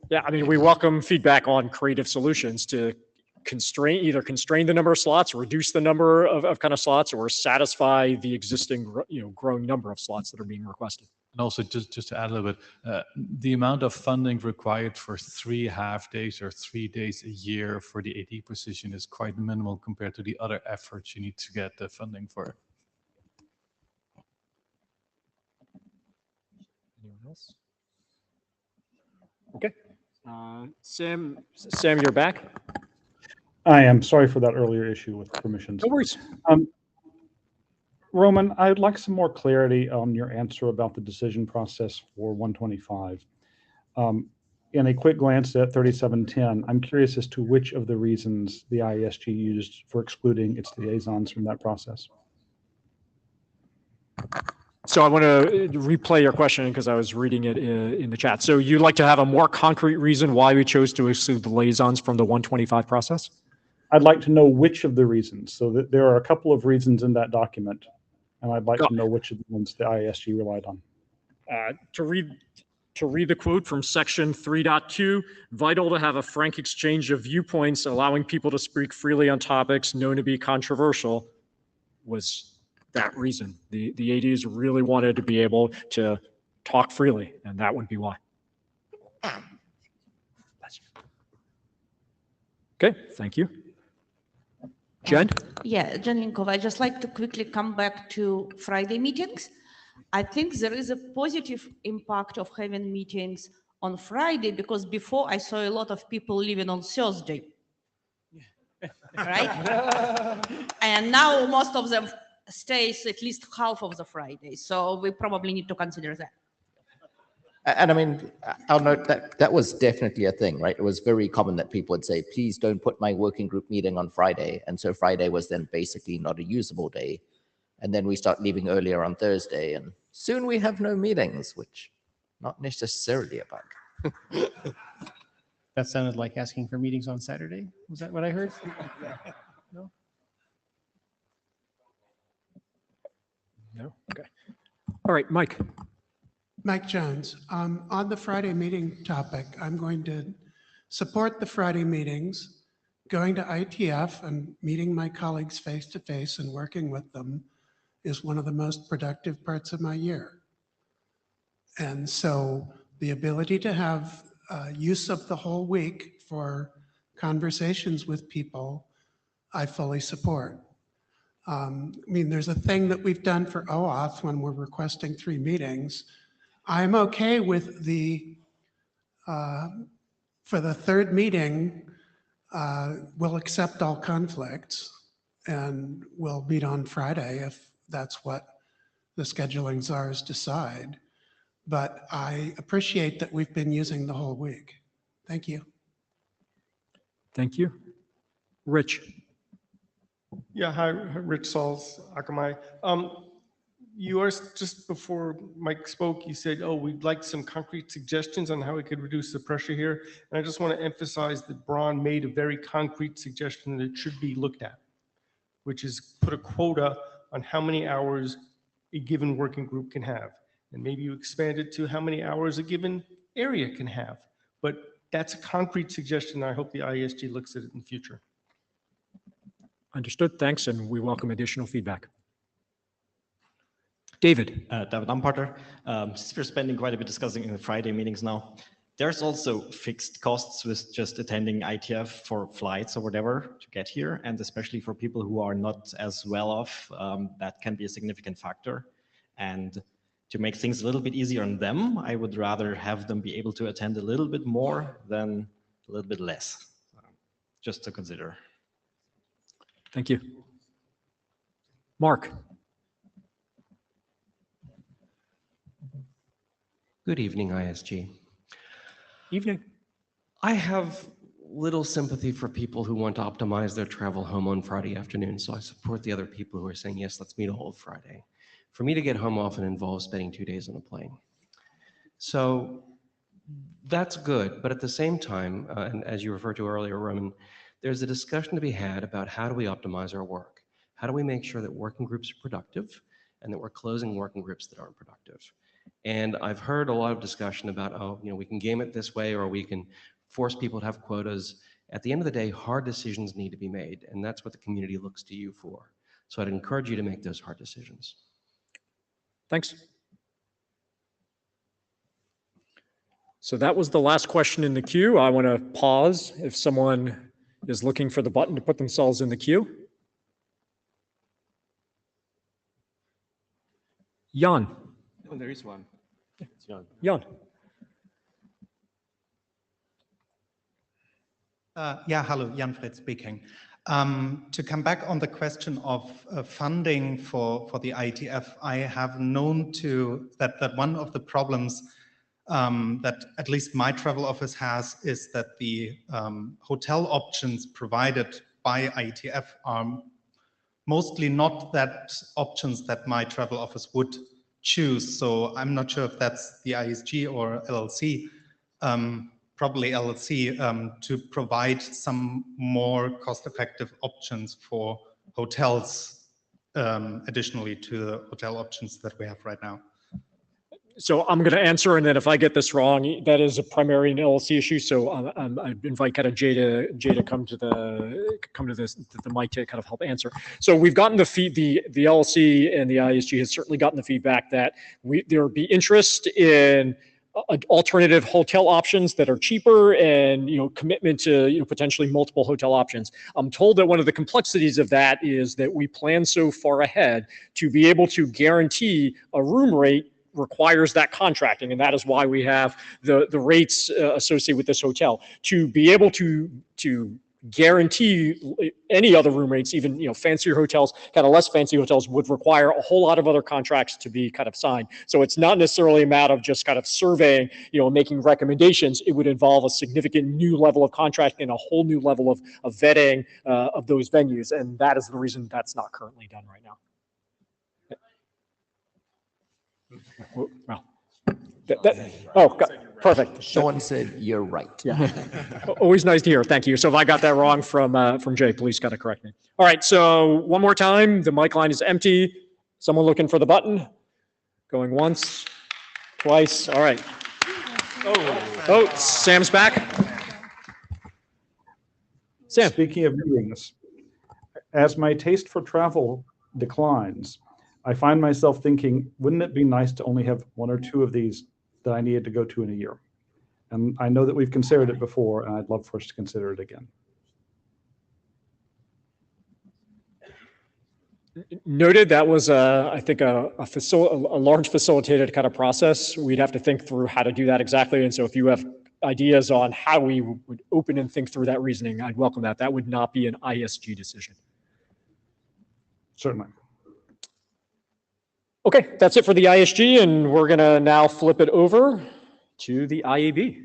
Yeah, we welcome feedback on creative solutions to either constrain the number of slots, reduce the number of kind of slots, or satisfy the existing, growing number of slots that are being requested. And also, just to add a little bit, the amount of funding required for 3 half-days or 3 days a year for the AD position is quite minimal compared to the other efforts you need to get the funding for. Anyone else? Okay. Sam, you're back. I am sorry for that earlier issue with permissions. No worries. Roman, I'd like some more clarity on your answer about the decision process for 125. In a quick glance at 3710, I'm curious as to which of the reasons the IESG used for excluding its liaisons from that process. So I want to replay your question because I was reading it in the chat. So you'd like to have a more concrete reason why we chose to exclude the liaisons from the 125 process? I'd like to know which of the reasons. So that there are a couple of reasons in that document, and I'd like to know which of the ones the IESG relied on. To read the quote from section 3.2, vital to have a frank exchange of viewpoints, allowing people to speak freely on topics known to be controversial, was that reason. The ADs really wanted to be able to talk freely, and that would be why. Okay, thank you. Jen? Yeah, Jen Linkov, I'd just like to quickly come back to Friday meetings. I think there is a positive impact of having meetings on Friday, because before I saw a lot of people leaving on Thursday. Right? And now most of them stays at least half of the Friday. So we probably need to consider that. And I'll note that was definitely a thing, right? It was very common that people would say, please don't put my working group meeting on Friday. And so Friday was then basically not a usable day. And then we start leaving earlier on Thursday, and soon we have no meetings, which not necessarily a bug. That sounded like asking for meetings on Saturday. Was that what I heard? No? No? Okay. All right, Mike. Mike Jones. On the Friday meeting topic, I'm going to support the Friday meetings. Going to ITF and meeting my colleagues face to face and working with them is one of the most productive parts of my year. And so the ability to have use of the whole week for conversations with people, I fully support. I mean, there's a thing that we've done for OAuth when we're requesting 3 meetings. I'm okay with the, for the 3rd meeting, we'll accept all conflicts and we'll meet on Friday if that's what the scheduling czars decide. But I appreciate that we've been using the whole week. Thank you. Thank you. Rich. Yeah, hi, Rich Sauls, Akamai. Yours, just before Mike spoke, you said, oh, we'd like some concrete suggestions on how we could reduce the pressure here. And I just want to emphasize that Braun made a very concrete suggestion that it should be looked at, which is put a quota on how many hours a given working group can have. And maybe you expand it to how many hours a given area can have. But that's a concrete suggestion. I hope the IESG looks at it in the future. Understood. Thanks. And we welcome additional feedback. David. David Lamparter. Since we're spending quite a bit discussing in the Friday meetings now, there's also fixed costs with just attending ITF for flights or whatever to get here. And especially for people who are not as well off, that can be a significant factor. And to make things a little bit easier on them, I would rather have them be able to attend a little bit more than a little bit less. Just to consider. Thank you. Mark. Good evening, ISG. Evening. I have little sympathy for people who want to optimize their travel home on Friday afternoon, so I support the other people who are saying, yes, let's meet all of Friday. For me to get home often involves spending 2 days on a plane. So that's good, but at the same time, and as you referred to earlier, Roman, there's a discussion to be had about how do we optimize our work? How do we make sure that working groups are productive and that we're closing working groups that aren't productive? And I've heard a lot of discussion about, oh, we can game it this way or we can force people to have quotas. At the end of the day, hard decisions need to be made, and that's what the community looks to you for. So I'd encourage you to make those hard decisions. Thanks. So that was the last question in the queue. I want to pause if someone is looking for the button to put themselves in the queue. Jan. Oh, there is one. It's Jan. Jan. Yeah, hello, Jan Fred speaking. To come back on the question of funding for the IETF, I have known that one of the problems that at least my travel office has is that the hotel options provided by IETF are mostly not that options that my travel office would choose. So I'm not sure if that's the ISG or LLC, probably LLC, to provide some more cost-effective options for hotels, additionally to the hotel options that we have right now. So I'm going to answer, and then if I get this wrong, that is a primary and LLC issue. So I invite kind of Jay to come to the mic to kind of help answer. So we've gotten the LLC and the ISG has certainly gotten the feedback that there would be interest in alternative hotel options that are cheaper and commitment to potentially multiple hotel options. I'm told that one of the complexities of that is that we plan so far ahead to be able to guarantee a room rate requires that contracting, and that is why we have the rates associated with this hotel. To be able to guarantee any other room rates, even fancier hotels, kind of less fancy hotels, would require a whole lot of other contracts to be kind of signed. So it's not necessarily a matter of just kind of surveying, making recommendations. It would involve a significant new level of contracting and a whole new level of vetting of those venues, and that is the reason that's not currently done right now. Well, perfect. Sean said you're right. Yeah, always nice to hear. Thank you. So if I got that wrong from Jay, please gotta correct me. All right, so one more time, the mic line is empty. Someone looking for the button? Going once, Twice, all right. Oh, Sam's back. Sam. Speaking of meetings, as my taste for travel declines, I find myself thinking, wouldn't it be nice to only have one or two of these that I needed to go to in a year? And I know that we've considered it before, and I'd love for us to consider it again. Noted. That was, I think, a large facilitated kind of process. We'd have to think through how to do that exactly. And so if you have ideas on how we would open and think through that reasoning, I'd welcome that. That would not be an ISG decision. Certainly. Okay, that's it for the ISG, and we're going to now flip it over to the IAB.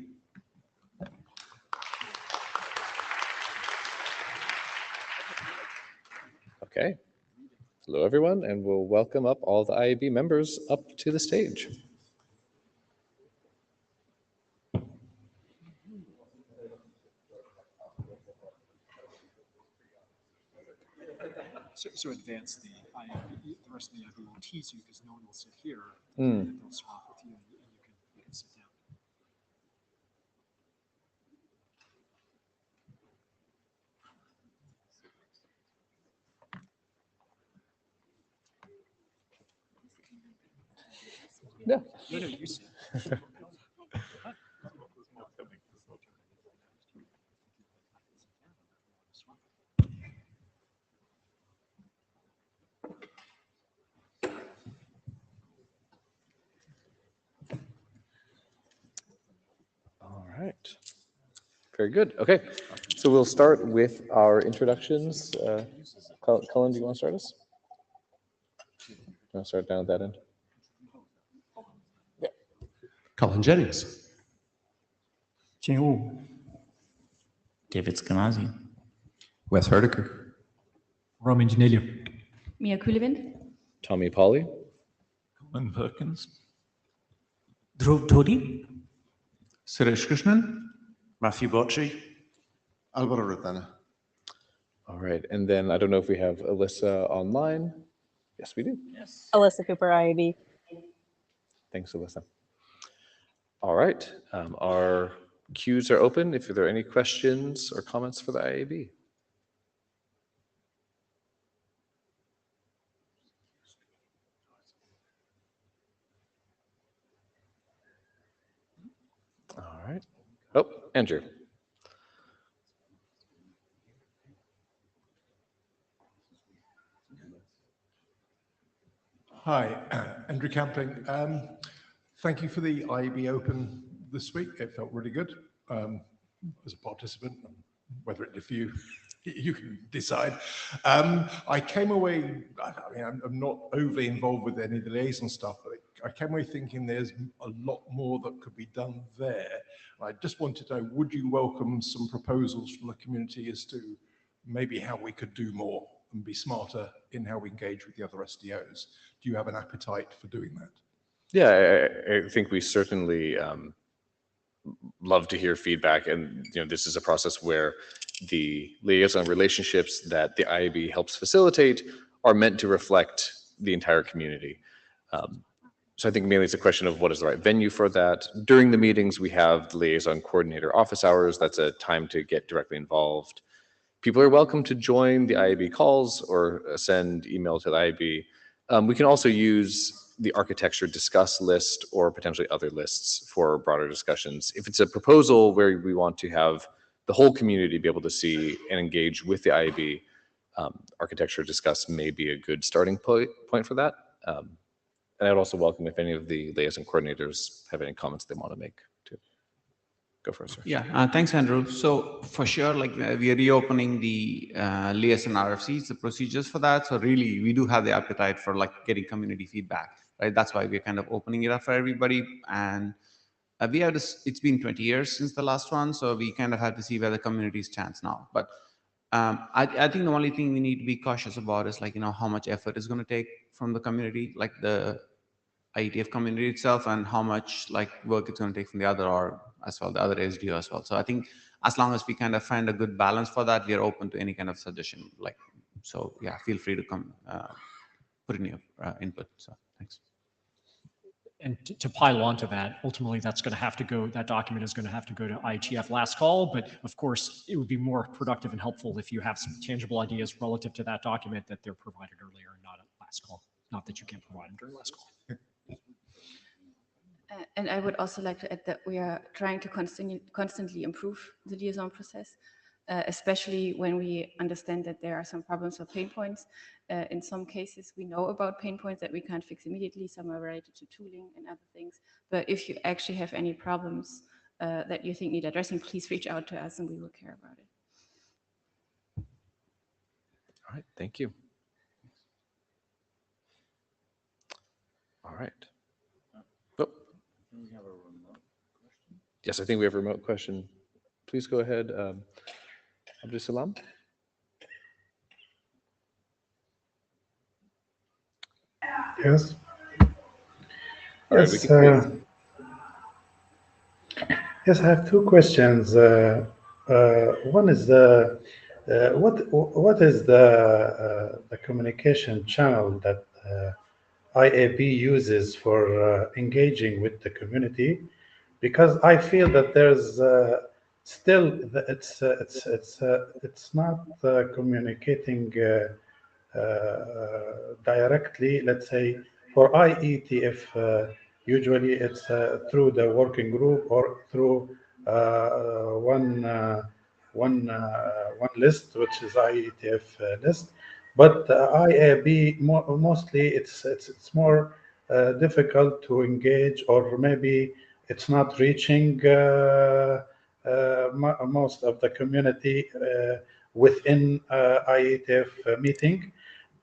Okay. Hello, everyone, and we'll welcome up all the IAB members up to the stage. So advance the IAB, the rest of the IAB will tease you because no one will sit here. Mm. They'll swap with you, and you can sit down. Yeah. No, you sit. All right. Very good. Okay. So we'll start with our introductions. Cullen, do you want to start us? Want to start down at that end? Colin Jennings. Jing Wu. David Scanazi. Wes Herdiker. Roman Janelio. Mia Kulevind. Tommy Pauly. Colin Perkins. Dhruv Todi. Suresh Krishnan. Matthew Bocci. Alvaro Rutana. All right. And then I don't know if we have Alyssa online. Yes, we do. Yes. Alyssa Cooper, IAB. Thanks, Alyssa. All right. Our queues are open if there are any questions or comments for the IAB. All right. Oh, Andrew. Hi, Andrew Campling. Thank you for the IAB Open this week. It felt really good as a participant. Whether it for you, you can decide. I came away, I'm not overly involved with any of the liaison stuff, but I came away thinking there's a lot more that could be done there. I just wanted to know, would you welcome some proposals from the community as to maybe how we could do more and be smarter in how we engage with the other SDOs? Do you have an appetite for doing that? Yeah, I think we certainly love to hear feedback, and this is a process where the liaison relationships that the IAB helps facilitate are meant to reflect the entire community. So I think mainly it's a question of what is the right venue for that. During the meetings, we have the liaison coordinator office hours. That's a time to get directly involved. People are welcome to join the IAB calls or send email to the IAB. We can also use the architecture discuss list or potentially other lists for broader discussions. If it's a proposal where we want to have the whole community be able to see and engage with the IAB, architecture discuss may be a good starting point for that. And I'd also welcome if any of the liaison coordinators have any comments they want to make too. Go first, sir. Yeah, thanks, Andrew. So for sure, like we are reopening the liaison RFCs, the procedures for that. So really, we do have the appetite for like getting community feedback, right? That's why we're kind of opening it up for everybody. And we have this, it's been 20 years since the last one. So we kind of have to see where the community stands now. But I think the only thing we need to be cautious about is like, how much effort is going to take from the community, like the Ietf community itself, and how much like work it's going to take from the other org as well, the other SDO as well. So I think as long as we kind of find a good balance for that, we are open to any kind of suggestion. Like, so yeah, feel free to come put in your input. So thanks. And to pile onto that, ultimately that's going to have to go, that document is going to have to go to IETF last call, but of course it would be more productive and helpful if you have some tangible ideas relative to that document that they're provided earlier and not at last call. Not that you can't provide them during last call. And I would also like to add that we are trying to constantly improve the liaison process, especially when we understand that there are some problems or pain points. In some cases, we know about pain points that we can't fix immediately. Some are related to tooling and other things. But if you actually have any problems that you think need addressing, please reach out to us and we will care about it. All right, thank you. All right. Oh. Yes, I think we have a remote question. Please go ahead, Abdul Salam. Yes. All right, Yes, yes, I have two questions. One is what is the communication channel that IAB uses for engaging with the community? Because I feel that there's still it's not communicating directly. Let's say for IETF, usually it's through the working group or through one list, which is IETF list. But IAB mostly it's more difficult to engage, or maybe it's not reaching most of the community within IETF meeting.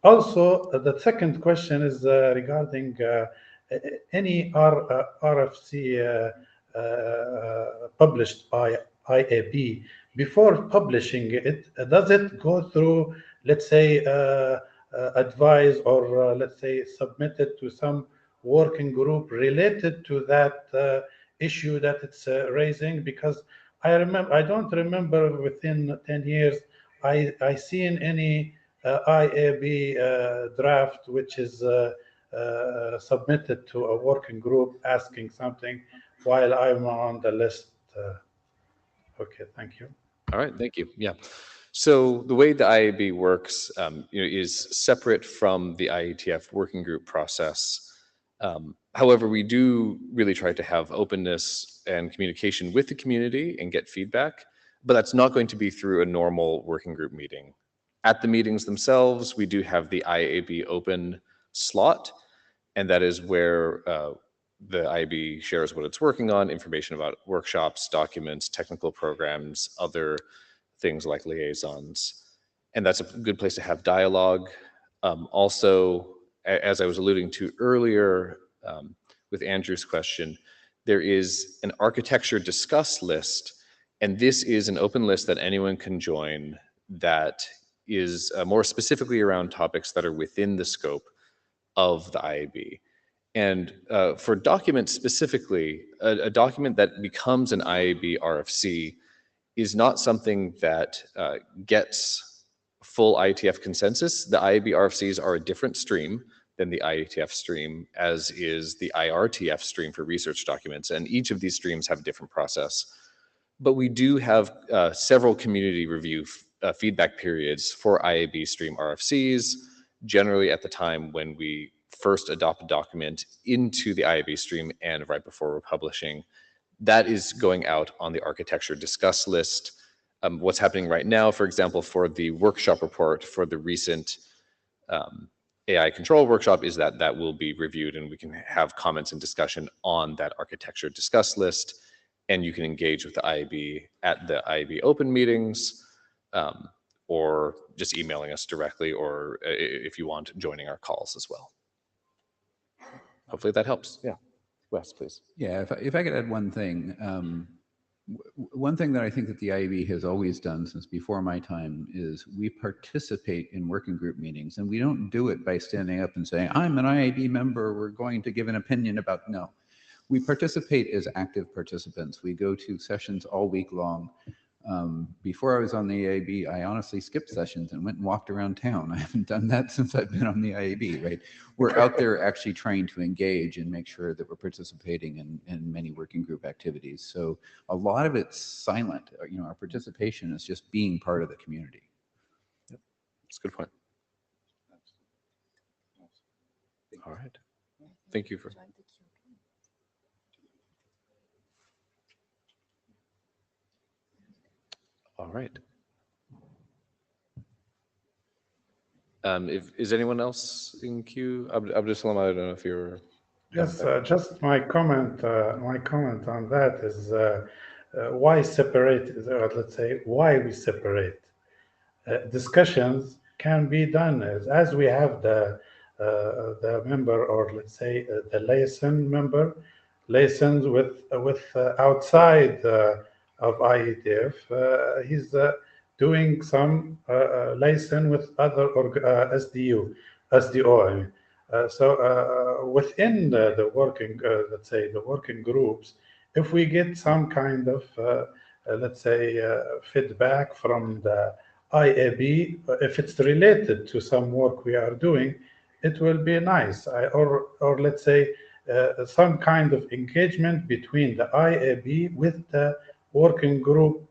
Also, the second question is regarding any RFC published by IAB. Before publishing it, does it go through, let's say, advise or let's say submit it to some working group related to that issue that it's raising? Because I don't remember within 10 years I seen any IAB draft which is submitted to a working group asking something while I'm on the list. Okay, thank you. All right, thank you. Yeah. So the way the IAB works is separate from the IETF working group process. However, we do really try to have openness and communication with the community and get feedback, but that's not going to be through a normal working group meeting. At the meetings themselves, we do have the IAB open slot, and that is where the IAB shares what it's working on, information about workshops, documents, technical programs, other things like liaisons. And that's a good place to have dialogue. Also, as I was alluding to earlier with Andrew's question, there is an architecture discuss list, and this is an open list that anyone can join that is more specifically around topics that are within the scope of the IAB. And for documents specifically, a document that becomes an IAB RFC is not something that gets full IETF consensus. The IAB RFCs are a different stream than the IETF stream, as is the IRTF stream for research documents. And each of these streams have a different process. But we do have several community review feedback periods for IAB stream RFCs, generally at the time when we first adopt a document into the IAB stream and right before we're publishing. That is going out on the architecture discuss list. What's happening right now, for example, for the workshop report for the recent AI control workshop, is that that will be reviewed and we can have comments and discussion on that architecture discuss list. And you can engage with the IAB at the IAB open meetings, or just emailing us directly, or if you want, joining our calls as well. Hopefully that helps. Yeah. Wes, please. Yeah, if I could add one thing. One thing that I think that the IAB has always done since before my time is we participate in working group meetings, and we don't do it by standing up and saying, I'm an IAB member, we're going to give an opinion about, no. We participate as active participants. We go to sessions all week long. Before I was on the IAB, I honestly skipped sessions and went and walked around town. I haven't done that since I've been on the IAB, right? We're out there actually trying to engage and make sure that we're participating in many working group activities. So a lot of it's silent. You know, our participation is just being part of the community. Yep. That's a good point. All right. Thank you for. All right. Is anyone else in queue? Abdussalam, I don't know if you're. Yes, just my comment on that is why separate, let's say, why we separate. Discussions can be done as we have the member, or let's say the liaison member, liaisons with outside of Ietf. He's doing some liaison with other SDO. I mean. So within the working, let's say the working groups, if we get some kind of, let's say, feedback from the IAB, if it's related to some work we are doing, it will be nice. Or let's say some kind of engagement between the IAB with the working group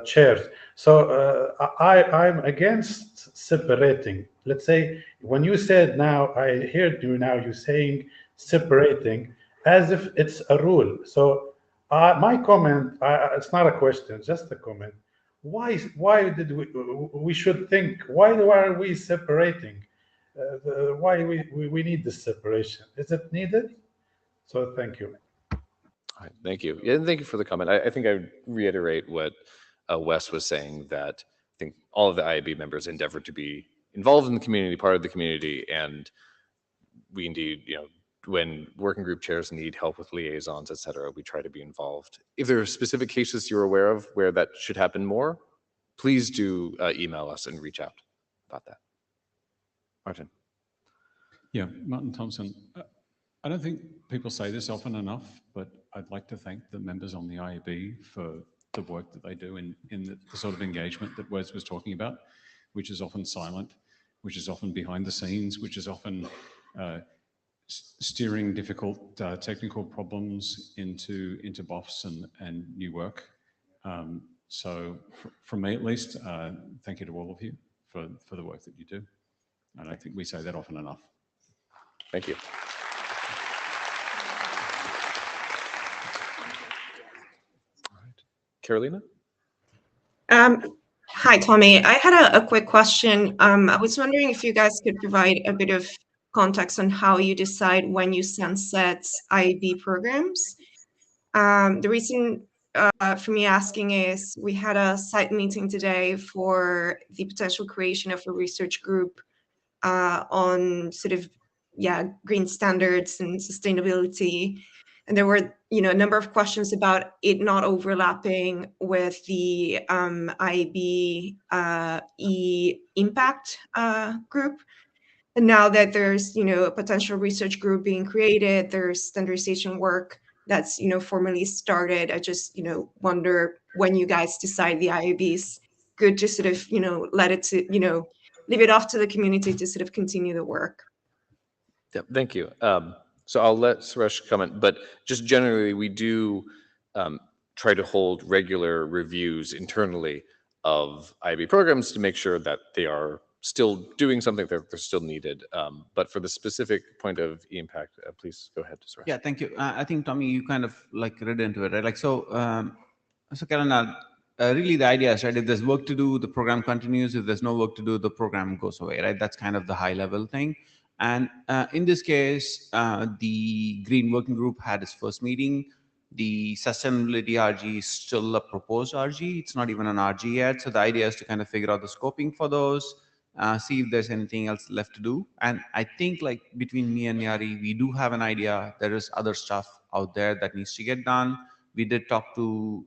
chairs. So I'm against separating. Let's say when you said now, I heard you now, you saying separating as if it's a rule. So my comment, it's not a question, just a comment. Why did we should think, why are we separating? Why we need this separation? Is it needed? So thank you. All right, thank you. Yeah, and thank you for the comment. I think I would reiterate what Wes was saying, that I think all of the IAB members endeavor to be involved in the community, part of the community, and we indeed, you know, when working group chairs need help with liaisons, et cetera, we try to be involved. If there are specific cases you're aware of where that should happen more, please do email us and reach out about that. Martin. Yeah, Martin Thompson. I don't think people say this often enough, but I'd like to thank the members on the IAB for the work that they do in the sort of engagement that Wes was talking about, which is often silent, which is often behind the scenes, which is often steering difficult technical problems into BOFs and new work. So from me at least, thank you to all of you for the work that you do. And I think we say that often enough. Thank you. All right. Carolina? Hi, Tommy. I had a quick question. I was wondering if you guys could provide a bit of context on how you decide when you sunset IAB programs. The reason for me asking is we had a site meeting today for the potential creation of a research group on sort of, green standards and sustainability. And there were, a number of questions about it not overlapping with the IAB impact group. And now that there's, a potential research group being created, there's standardization work that's, formally started. I just, wonder when you guys decide the IAB is good to sort of, let it to, leave it off to the community to sort of continue the work. Yeah, thank you. So I'll let Suresh comment, but just generally, we do try to hold regular reviews internally of IAB programs to make sure that they are still doing something, that they're still needed. But for the specific point of impact, please go ahead, Suresh. Yeah, thank you. I think, Tommy, you kind of like read into it, right? Like, so Karana, really the idea is, right, if there's work to do, the program continues. If there's no work to do, the program goes away, right? That's kind of the high level thing. And in this case, the Green Working Group had its first meeting. The sustainability RG is still a proposed RG. It's not even an RG yet. So the idea is to kind of figure out the scoping for those, see if there's anything else left to do. And I think, like, between me and Yari, we do have an idea. There is other stuff out there that needs to get done. We did talk to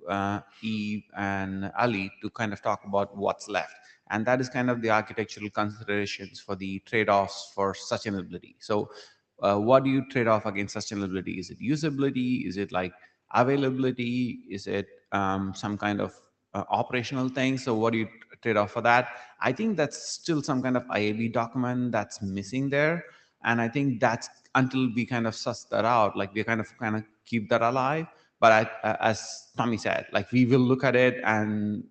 Eve and Ali to kind of talk about what's left. And that is kind of the architectural considerations for the trade-offs for sustainability. So what do you trade off against sustainability? Is it usability? Is it like availability? Is it some kind of operational thing. So what do you trade off for that? I think that's still some kind of IAB document that's missing there. And I think that's until we kind of suss that out, like we kind of keep that alive. But as Tommy said, like we will look at it, and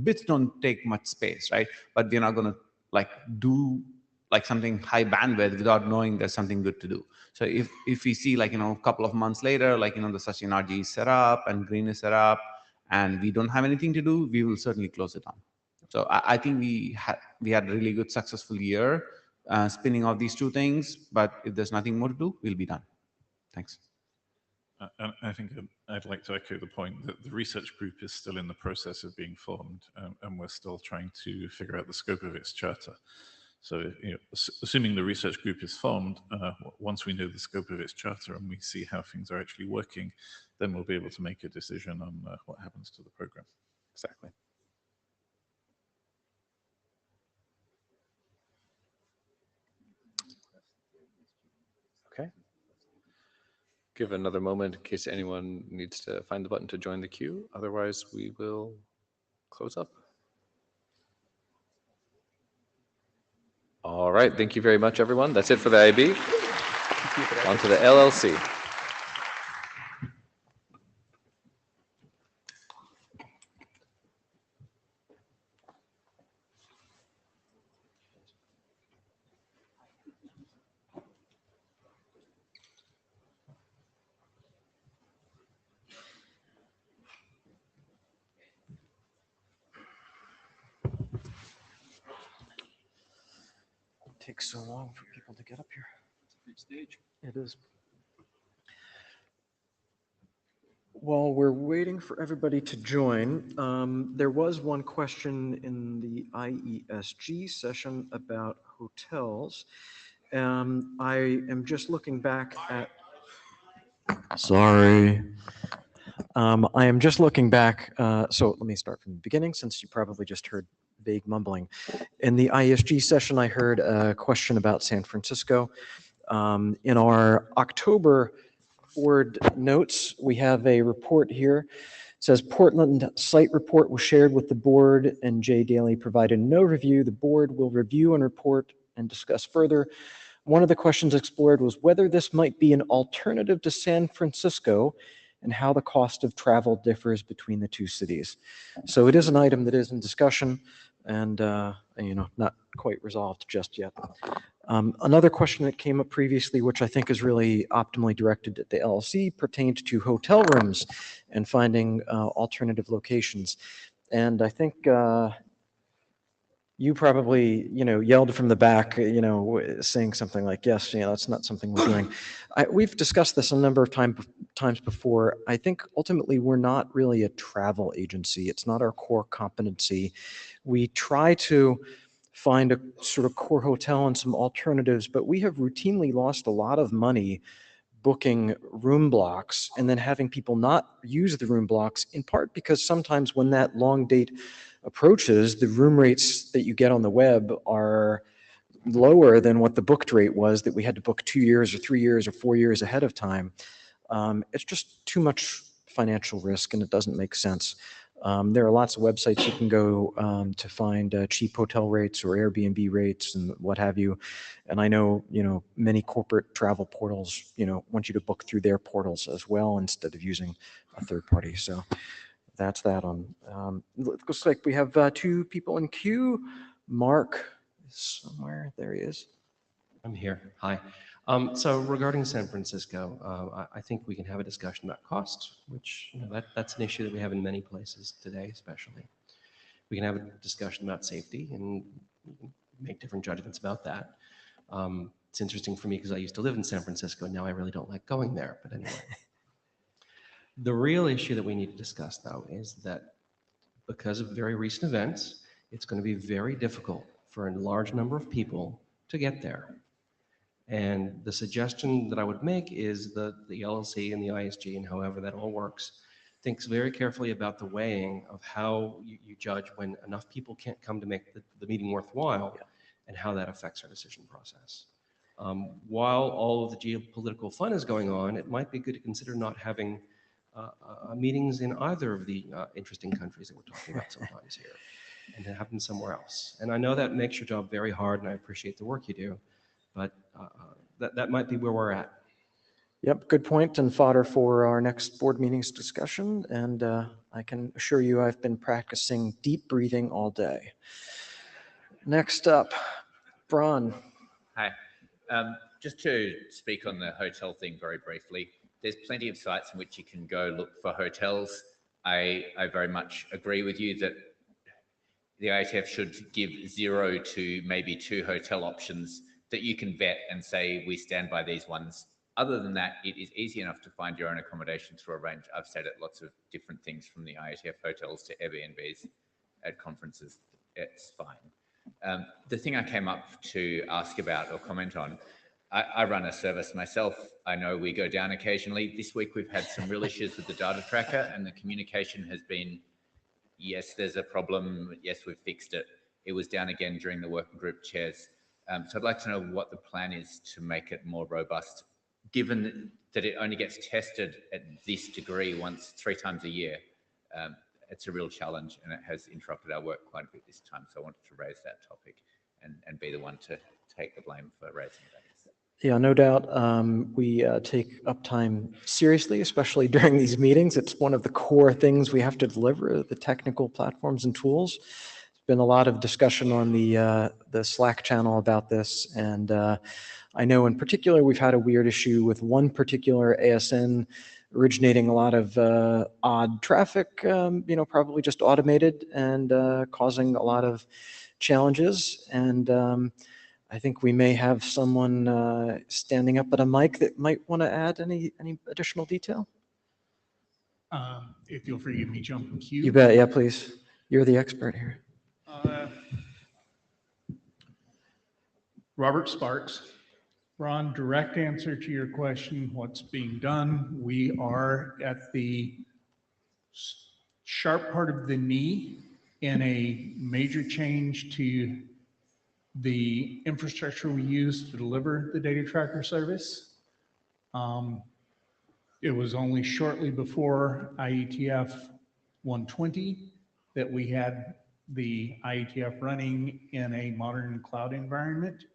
bits don't take much space, right? But we're not going to like do like something high bandwidth without knowing there's something good to do. So if we see like, a couple of months later, like, the Sachin RG is set up and Green is set up and we don't have anything to do, we will certainly close it down. So I think we had a really good successful year spinning off these two things, but if there's nothing more to do, we'll be done. Thanks. And I think I'd like to echo the point that the research group is still in the process of being formed, and we're still trying to figure out the scope of its charter. So, assuming the research group is formed, once we know the scope of its charter and we see how things are actually working, then we'll be able to make a decision on what happens to the program. Exactly. Okay. Give another moment in case anyone needs to find the button to join the queue. Otherwise, we will close up. All right. Thank you very much, everyone. That's it for the IB. On to the LLC. Takes so long for people to get up here. It's a big stage. It is. While we're waiting for everybody to join, there was one question in the IESG session about hotels. I am just looking back at. Sorry. I am just looking back. So let me start from the beginning, since you probably just heard vague mumbling. In the IESG session, I heard a question about San Francisco. In our October board notes, we have a report here. It says Portland site report was shared with the board and Jay Daly provided no review. The board will review and report and discuss further. One of the questions explored was whether this might be an alternative to San Francisco and how the cost of travel differs between the two cities. So it is an item that is in discussion and not quite resolved just yet. Another question that came up previously, which I think is really optimally directed at the LLC, pertained to hotel rooms and finding alternative locations. And I think you probably, yelled from the back, saying something like, yes, that's not something we're doing. We've discussed this a number of times before. I think ultimately we're not really a travel agency. It's not our core competency. We try to find a sort of core hotel and some alternatives, but we have routinely lost a lot of money booking room blocks and then having people not use the room blocks, in part because sometimes when that long date approaches, the room rates that you get on the web are lower than what the booked rate was that we had to book 2 years or 3 years or 4 years ahead of time. It's just too much financial risk and it doesn't make sense. There are lots of websites you can go to find cheap hotel rates or Airbnb rates and what have you. And I know, many corporate travel portals, want you to book through their portals as well instead of using a third party. So that's that on. It looks like we have 2 people in queue. Mark is somewhere. There he is. I'm here. Hi. So regarding San Francisco, I think we can have a discussion about cost, which that's an issue that we have in many places today, especially. We can have a discussion about safety and make different judgments about that. It's interesting for me because I used to live in San Francisco and now I really don't like going there, but anyway. The real issue that we need to discuss, though, is that because of very recent events, it's going to be very difficult for a large number of people to get there. And the suggestion that I would make is that the LLC and the ISG and however that all works, thinks very carefully about the weighing of how you judge when enough people can't come to make the meeting worthwhile and how that affects our decision process. While all of the geopolitical fun is going on, it might be good to consider not having meetings in either of the interesting countries that we're talking about sometimes here, and to have them somewhere else. And I know that makes your job very hard, and I appreciate the work you do, but that might be where we're at. Yep, good point and fodder for our next board meetings discussion. And I can assure you I've been practicing deep breathing all day. Next up, Bron. Hi. Just to speak on the hotel thing very briefly, there's plenty of sites in which you can go look for hotels. I very much agree with you that the IETF should give 0 to maybe 2 hotel options that you can vet and say, we stand by these ones. Other than that, it is easy enough to find your own accommodation through a range. I've stayed at lots of different things, from the IETF hotels to Airbnbs at conferences. It's fine. The thing I came up to ask about or comment on, I run a service myself. I know we go down occasionally. This week we've had some real issues with the data tracker, and the communication has been, yes, there's a problem. Yes, we've fixed it. It was down again during the working group chairs. So I'd like to know what the plan is to make it more robust, given that it only gets tested at this degree once 3 times a year. It's a real challenge, and it has interrupted our work quite a bit this time. So I wanted to raise that topic and be the one to take the blame for raising it. Yeah, no doubt. We take uptime seriously, especially during these meetings. It's one of the core things we have to deliver, the technical platforms and tools. There's been a lot of discussion on the Slack channel about this, and I know in particular we've had a weird issue with one particular ASN originating a lot of odd traffic, probably just automated, and causing a lot of challenges. And I think we may have someone standing up at a mic that might want to add any additional detail. If you'll forgive me, jumping queue. You bet. Yeah, please. You're the expert here. Robert Sparks. Ron, direct answer to your question, what's being done? We are at the sharp part of the knee in a major change to the infrastructure we use to deliver the data tracker service. It was only shortly before Ietf 120 that we had the Ietf running in a modern cloud environment.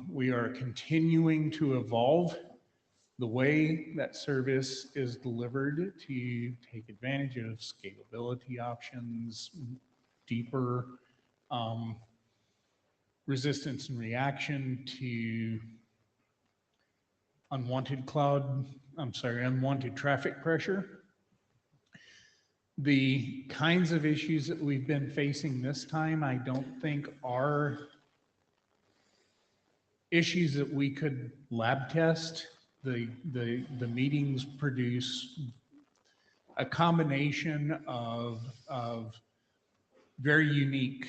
We are continuing to evolve the way that service is delivered to take advantage of scalability options, deeper resistance and reaction to unwanted traffic pressure. The kinds of issues that we've been facing this time, I don't think are issues that we could lab test. The meetings produce a combination of very unique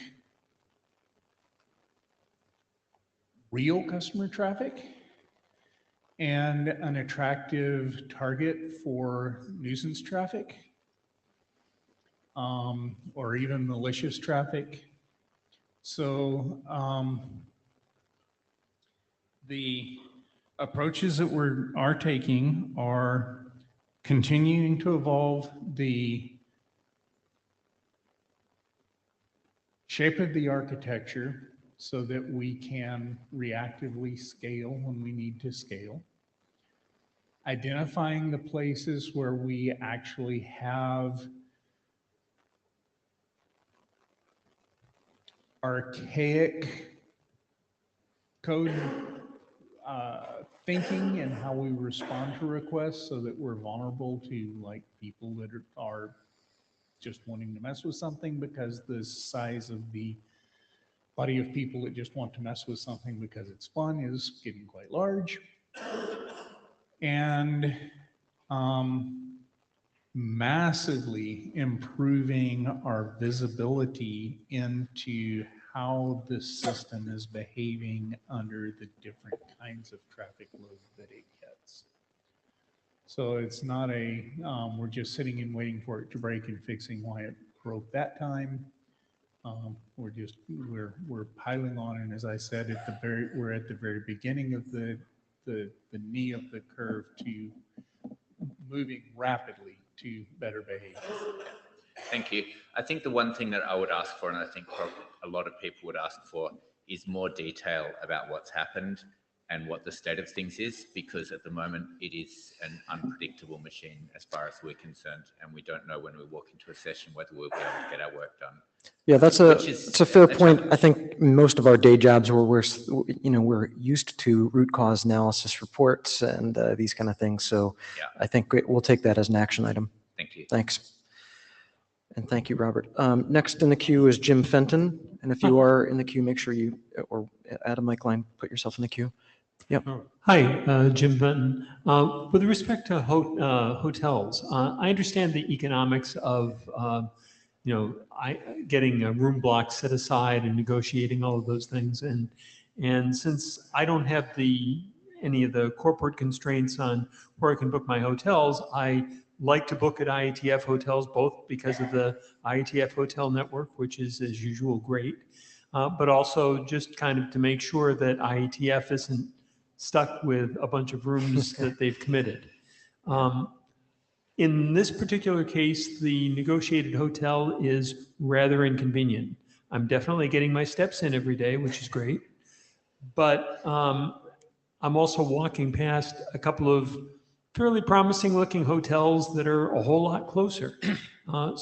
real customer traffic and an attractive target for nuisance traffic, or even malicious traffic. So the approaches that we are taking are continuing to evolve the shape of the architecture so that we can reactively scale when we need to scale. Identifying the places where we actually have archaic code thinking and how we respond to requests, so that we're vulnerable to like people that are just wanting to mess with something because the size of the body of people that just want to mess with something because it's fun is getting quite large. And massively improving our visibility into how the system is behaving under the different kinds of traffic load that it gets. So it's not a, we're just sitting and waiting for it to break and fixing why it broke that time. We're piling on, and as I said, we're at the very beginning of the knee of the curve to moving rapidly to better behavior. Thank you. I think the one thing that I would ask for, and I think probably a lot of people would ask for, is more detail about what's happened and what the state of things is, because at the moment it is an unpredictable machine as far as we're concerned, and we don't know when we walk into a session whether we'll be able to get our work done. Yeah, that's a fair point. I think most of our day jobs where we're used to root cause analysis reports and these kind of things. So I think we'll take that as an action item. Thank you. Thanks. And thank you, Robert. Next in the queue is Jim Fenton. And if you are in the queue, make sure you, or Adam Mike Line, put yourself in the queue. Yep. Hi, Jim Benton. With respect to hotels, I understand the economics of getting a room block set aside and negotiating all of those things. And since I don't have any of the corporate constraints on where I can book my hotels, I like to book at IETF hotels, both because of the IETF hotel network, which is as usual great, but also just kind of to make sure that IETF isn't stuck with a bunch of rooms that they've committed. In this particular case, the negotiated hotel is rather inconvenient. I'm definitely getting my steps in every day, which is great. But I'm also walking past a couple of fairly promising looking hotels that are a whole lot closer. I'm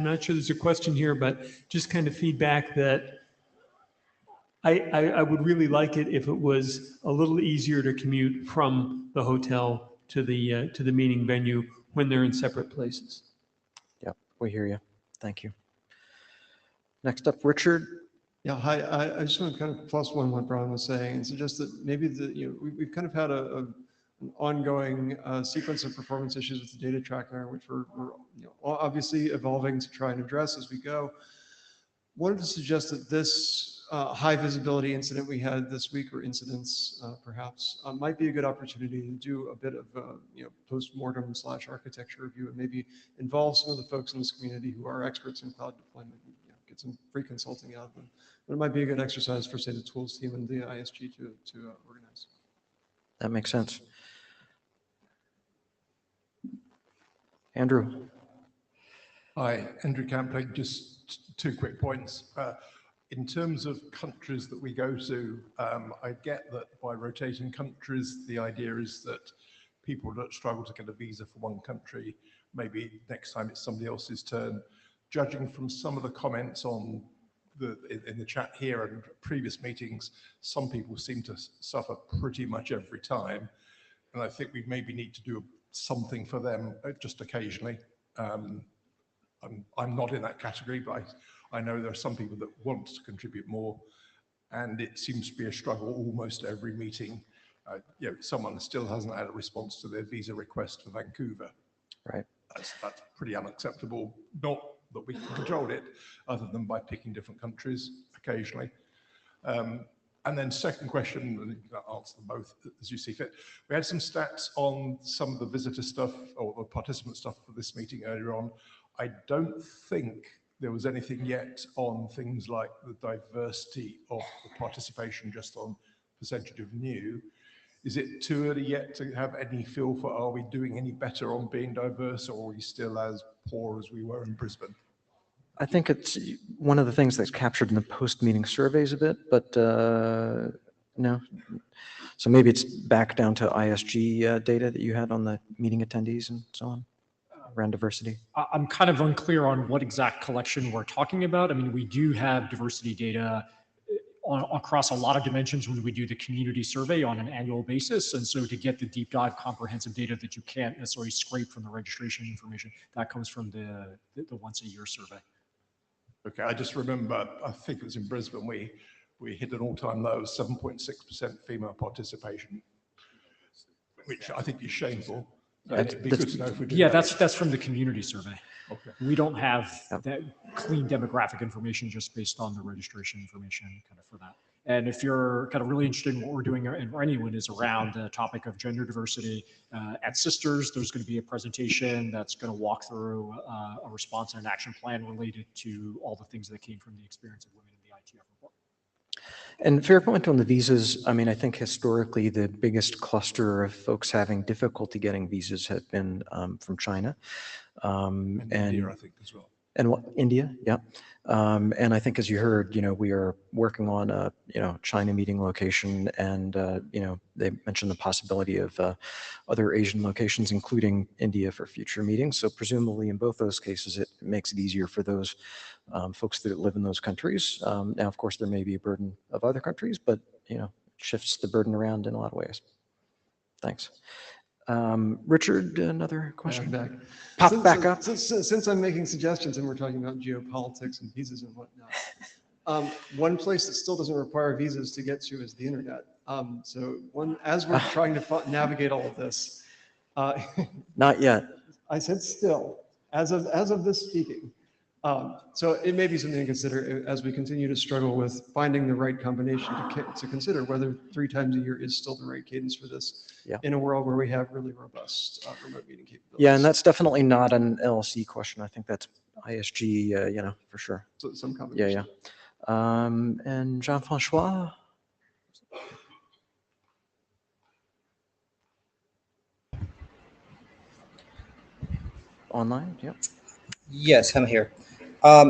not sure there's a question here, but just kind of feedback that I would really like it if it was a little easier to commute from the hotel to the meeting venue when they're in separate places. Yep, we hear you. Thank you. Next up, Richard. Yeah, hi. I just want to kind of plus one what Brian was saying and suggest that maybe we've kind of had an ongoing sequence of performance issues with the data tracker, which we're obviously evolving to try and address as we go. Wanted to suggest that this high visibility incident we had this week, or incidents perhaps, might be a good opportunity to do a bit of post-mortem / architecture review and maybe involve some of the folks in this community who are experts in cloud deployment, get some free consulting out of them. But it might be a good exercise for, say, the tools team and the ISG to organize. That makes sense. Andrew. Hi, Andrew Campling. Just two quick points. In terms of countries that we go to, I get that by rotating countries, the idea is that people that struggle to get a visa for one country, maybe next time it's somebody else's turn. Judging from some of the comments in the chat here and previous meetings, some people seem to suffer pretty much every time. And I think we maybe need to do something for them just occasionally. I'm not in that category, but I know there are some people that want to contribute more, and it seems to be a struggle almost every meeting. Someone still hasn't had a response to their visa request for Vancouver. Right. That's pretty unacceptable. Not that we can control it, other than by picking different countries occasionally. And then second question, I'll answer them both as you see fit. We had some stats on some of the visitor stuff or the participant stuff for this meeting earlier on. I don't think there was anything yet on things like the diversity of the participation, just on percentage of new. Is it too early yet to have any feel for, are we doing any better on being diverse, or are we still as poor as we were in Brisbane? I think it's one of the things that's captured in the post-meeting surveys a bit, but no. So maybe it's back down to ISG data that you had on the meeting attendees and so on, around diversity. I'm kind of unclear on what exact collection we're talking about. I mean, we do have diversity data across a lot of dimensions when we do the community survey on an annual basis. And so to get the deep dive comprehensive data that you can't necessarily scrape from the registration information, that comes from the once a year survey. Okay, I just remember, I think it was in Brisbane, we hit an all-time low of 7.6% female participation, which I think is shameful. It'd be good to know if we do that. That's from the community survey. Okay. We don't have that clean demographic information just based on the registration information kind of for that. And if you're kind of really interested in what we're doing, and anyone is around the topic of gender diversity at Sisters, there's going to be a presentation that's going to walk through a response and an action plan related to all the things that came from the experience of women in the IETF report. And fair point on the visas. I mean, I think historically the biggest cluster of folks having difficulty getting visas have been from China. And India, I think, as well. And what, India, yeah. And I think, as you heard, we are working on a, China meeting location, and they mentioned the possibility of other Asian locations, including India, for future meetings. So presumably, in both those cases, it makes it easier for those folks that live in those countries. Now, of course, there may be a burden of other countries, but it shifts the burden around in a lot of ways. Thanks. Richard, another question? Pop back up. Since I'm making suggestions and we're talking about geopolitics and visas and whatnot, one place that still doesn't require visas to get to is the internet. As we're trying to navigate all of this. Not yet. I said still, as of this speaking. So it may be something to consider as we continue to struggle with finding the right combination to consider whether 3 times a year is still the right cadence for this in a world where we have really robust remote meeting capabilities. Yeah, and that's definitely not an LLC question. I think that's ISG, for sure. So some combination. Yeah. And Jean-Francois? Online, yeah. Yes, I'm here.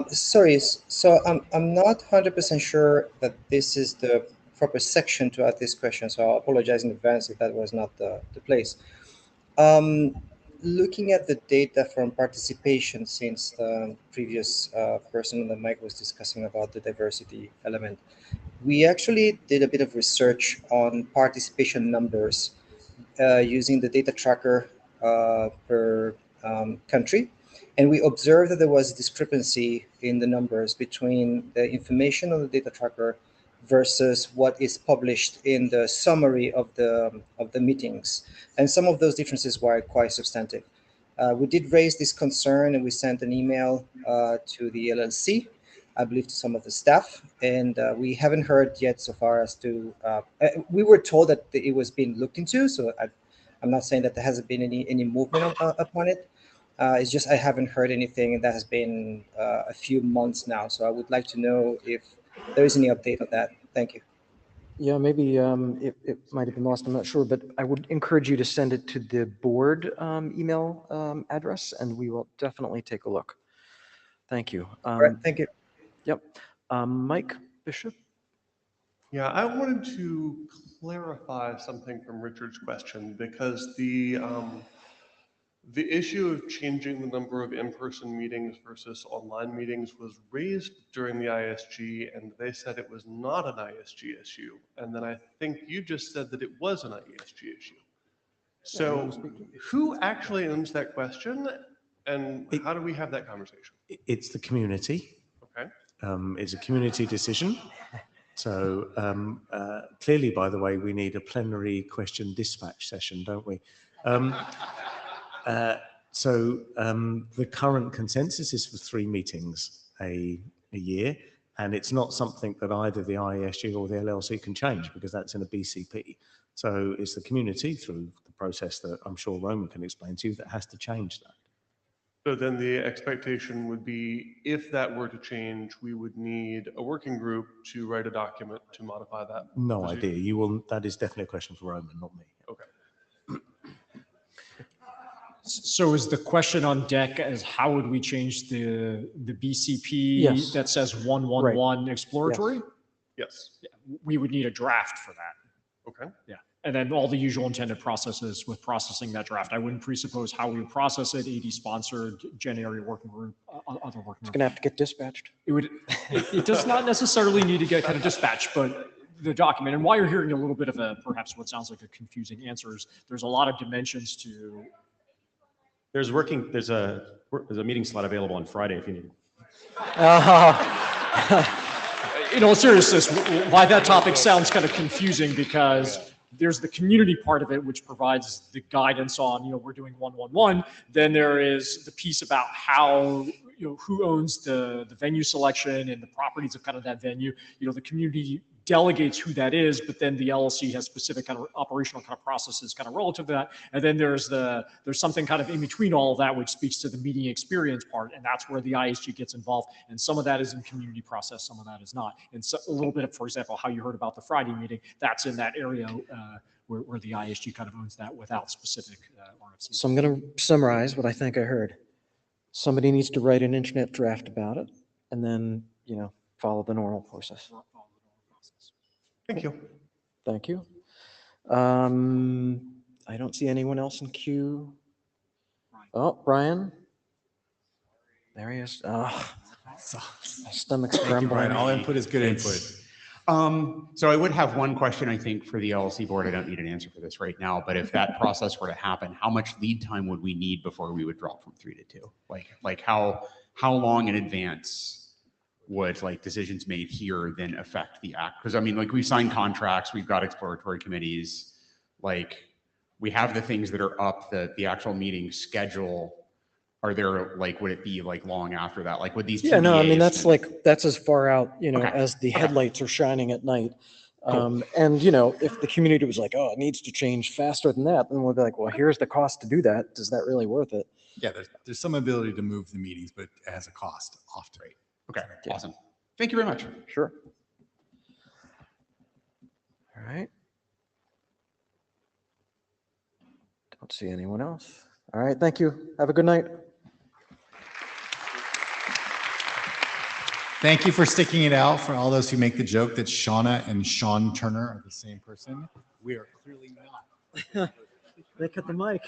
Sorry, so I'm not 100% sure that this is the proper section to ask this question, so I apologize in advance if that was not the place. Looking at the data from participation, since the previous person on the mic was discussing about the diversity element, we actually did a bit of research on participation numbers using the data tracker per country. And we observed that there was a discrepancy in the numbers between the information on the data tracker versus what is published in the summary of the meetings. And some of those differences were quite substantive. We did raise this concern, and we sent an email to the LLC, I believe to some of the staff, and we haven't heard yet so far as to, we were told that it was being looked into, so I'm not saying that there hasn't been any movement upon it. It's just I haven't heard anything, and that has been a few months now. So I would like to know if there is any update on that. Thank you. Yeah, maybe it might have been lost. I'm not sure, but I would encourage you to send it to the board email address, and we will definitely take a look. Thank you. All right, thank you. Yep. Mike Bishop? Yeah, I wanted to clarify something from Richard's question, because the issue of changing the number of in-person meetings versus online meetings was raised during the ISG, and they said it was not an ISG issue. And then I think you just said that it was an ISG issue. So who actually owns that question, and how do we have that conversation? It's the community. Okay. It's a community decision. So clearly, by the way, we need a plenary question dispatch session, don't we? The current consensus is for 3 meetings a year, and it's not something that either the IESG or the LLC can change, because that's in a BCP. So it's the community, through the process that I'm sure Roman can explain to you, that has to change that. So then the expectation would be, if that were to change, we would need a working group to write a document to modify that. No idea. You will. That is definitely a question for Roman, not me. Okay. So is the question on deck as how would we change the BCP that says 111 exploratory? Yes. Yeah, we would need a draft for that. Okay. Yeah. And then all the usual intended processes with processing that draft. I wouldn't presuppose how we would process it, AD sponsored, Gen area working group, other working group. It's going to have to get dispatched. It does not necessarily need to get kind of dispatched, but the document, and why you're hearing a little bit of perhaps what sounds like a confusing answer is there's a lot of dimensions to. There's a meeting slot available on Friday if you need. In all seriousness, why that topic sounds kind of confusing, because there's the community part of it, which provides the guidance on, we're doing 111. Then there is the piece about how, who owns the venue selection and the properties of kind of that venue. The community delegates who that is, but then the LLC has specific kind of operational kind of processes kind of relative to that. And then there's something kind of in between all of that, which speaks to the meeting experience part. And that's where the ISG gets involved. And some of that is in community process, some of that is not. And so a little bit of, for example, how you heard about the Friday meeting, that's in that area where the ISG kind of owns that without specific RFC. So I'm going to summarize what I think I heard. Somebody needs to write an internet draft about it, and then, follow the normal process. Thank you. Thank you. I don't see anyone else in queue. Oh, Brian. There he is. Oh, my stomach's Thank you, grumbling. Brian. All input is good input. So I would have one question, I think, for the LLC board. I don't need an answer for this right now, but if that process were to happen, how much lead time would we need before we would drop from 3 to 2? Like how long in advance would decisions made here then affect the act? Because I mean, we've signed contracts, we've got exploratory committees, we have the things that are up, the actual meeting schedule. Are there would it be long after that? Would these? Yeah, no, I mean, PDAs that's as far out, Okay. as the Okay. headlights are shining at night. Cool. And, if the community was like, oh, it needs to change faster than that, then we'll be like, well, here's the cost to do that. Is that really worth it? Yeah, there's some ability to move the meetings, but it has a cost often. Right. Okay, awesome. Thank you very much. Sure. All right. Don't see anyone else. All right, thank you. Have a good night. Thank you for sticking it out. For all those who make the joke that Shauna and Sean Turner are the same person, we are clearly not. They cut the mic.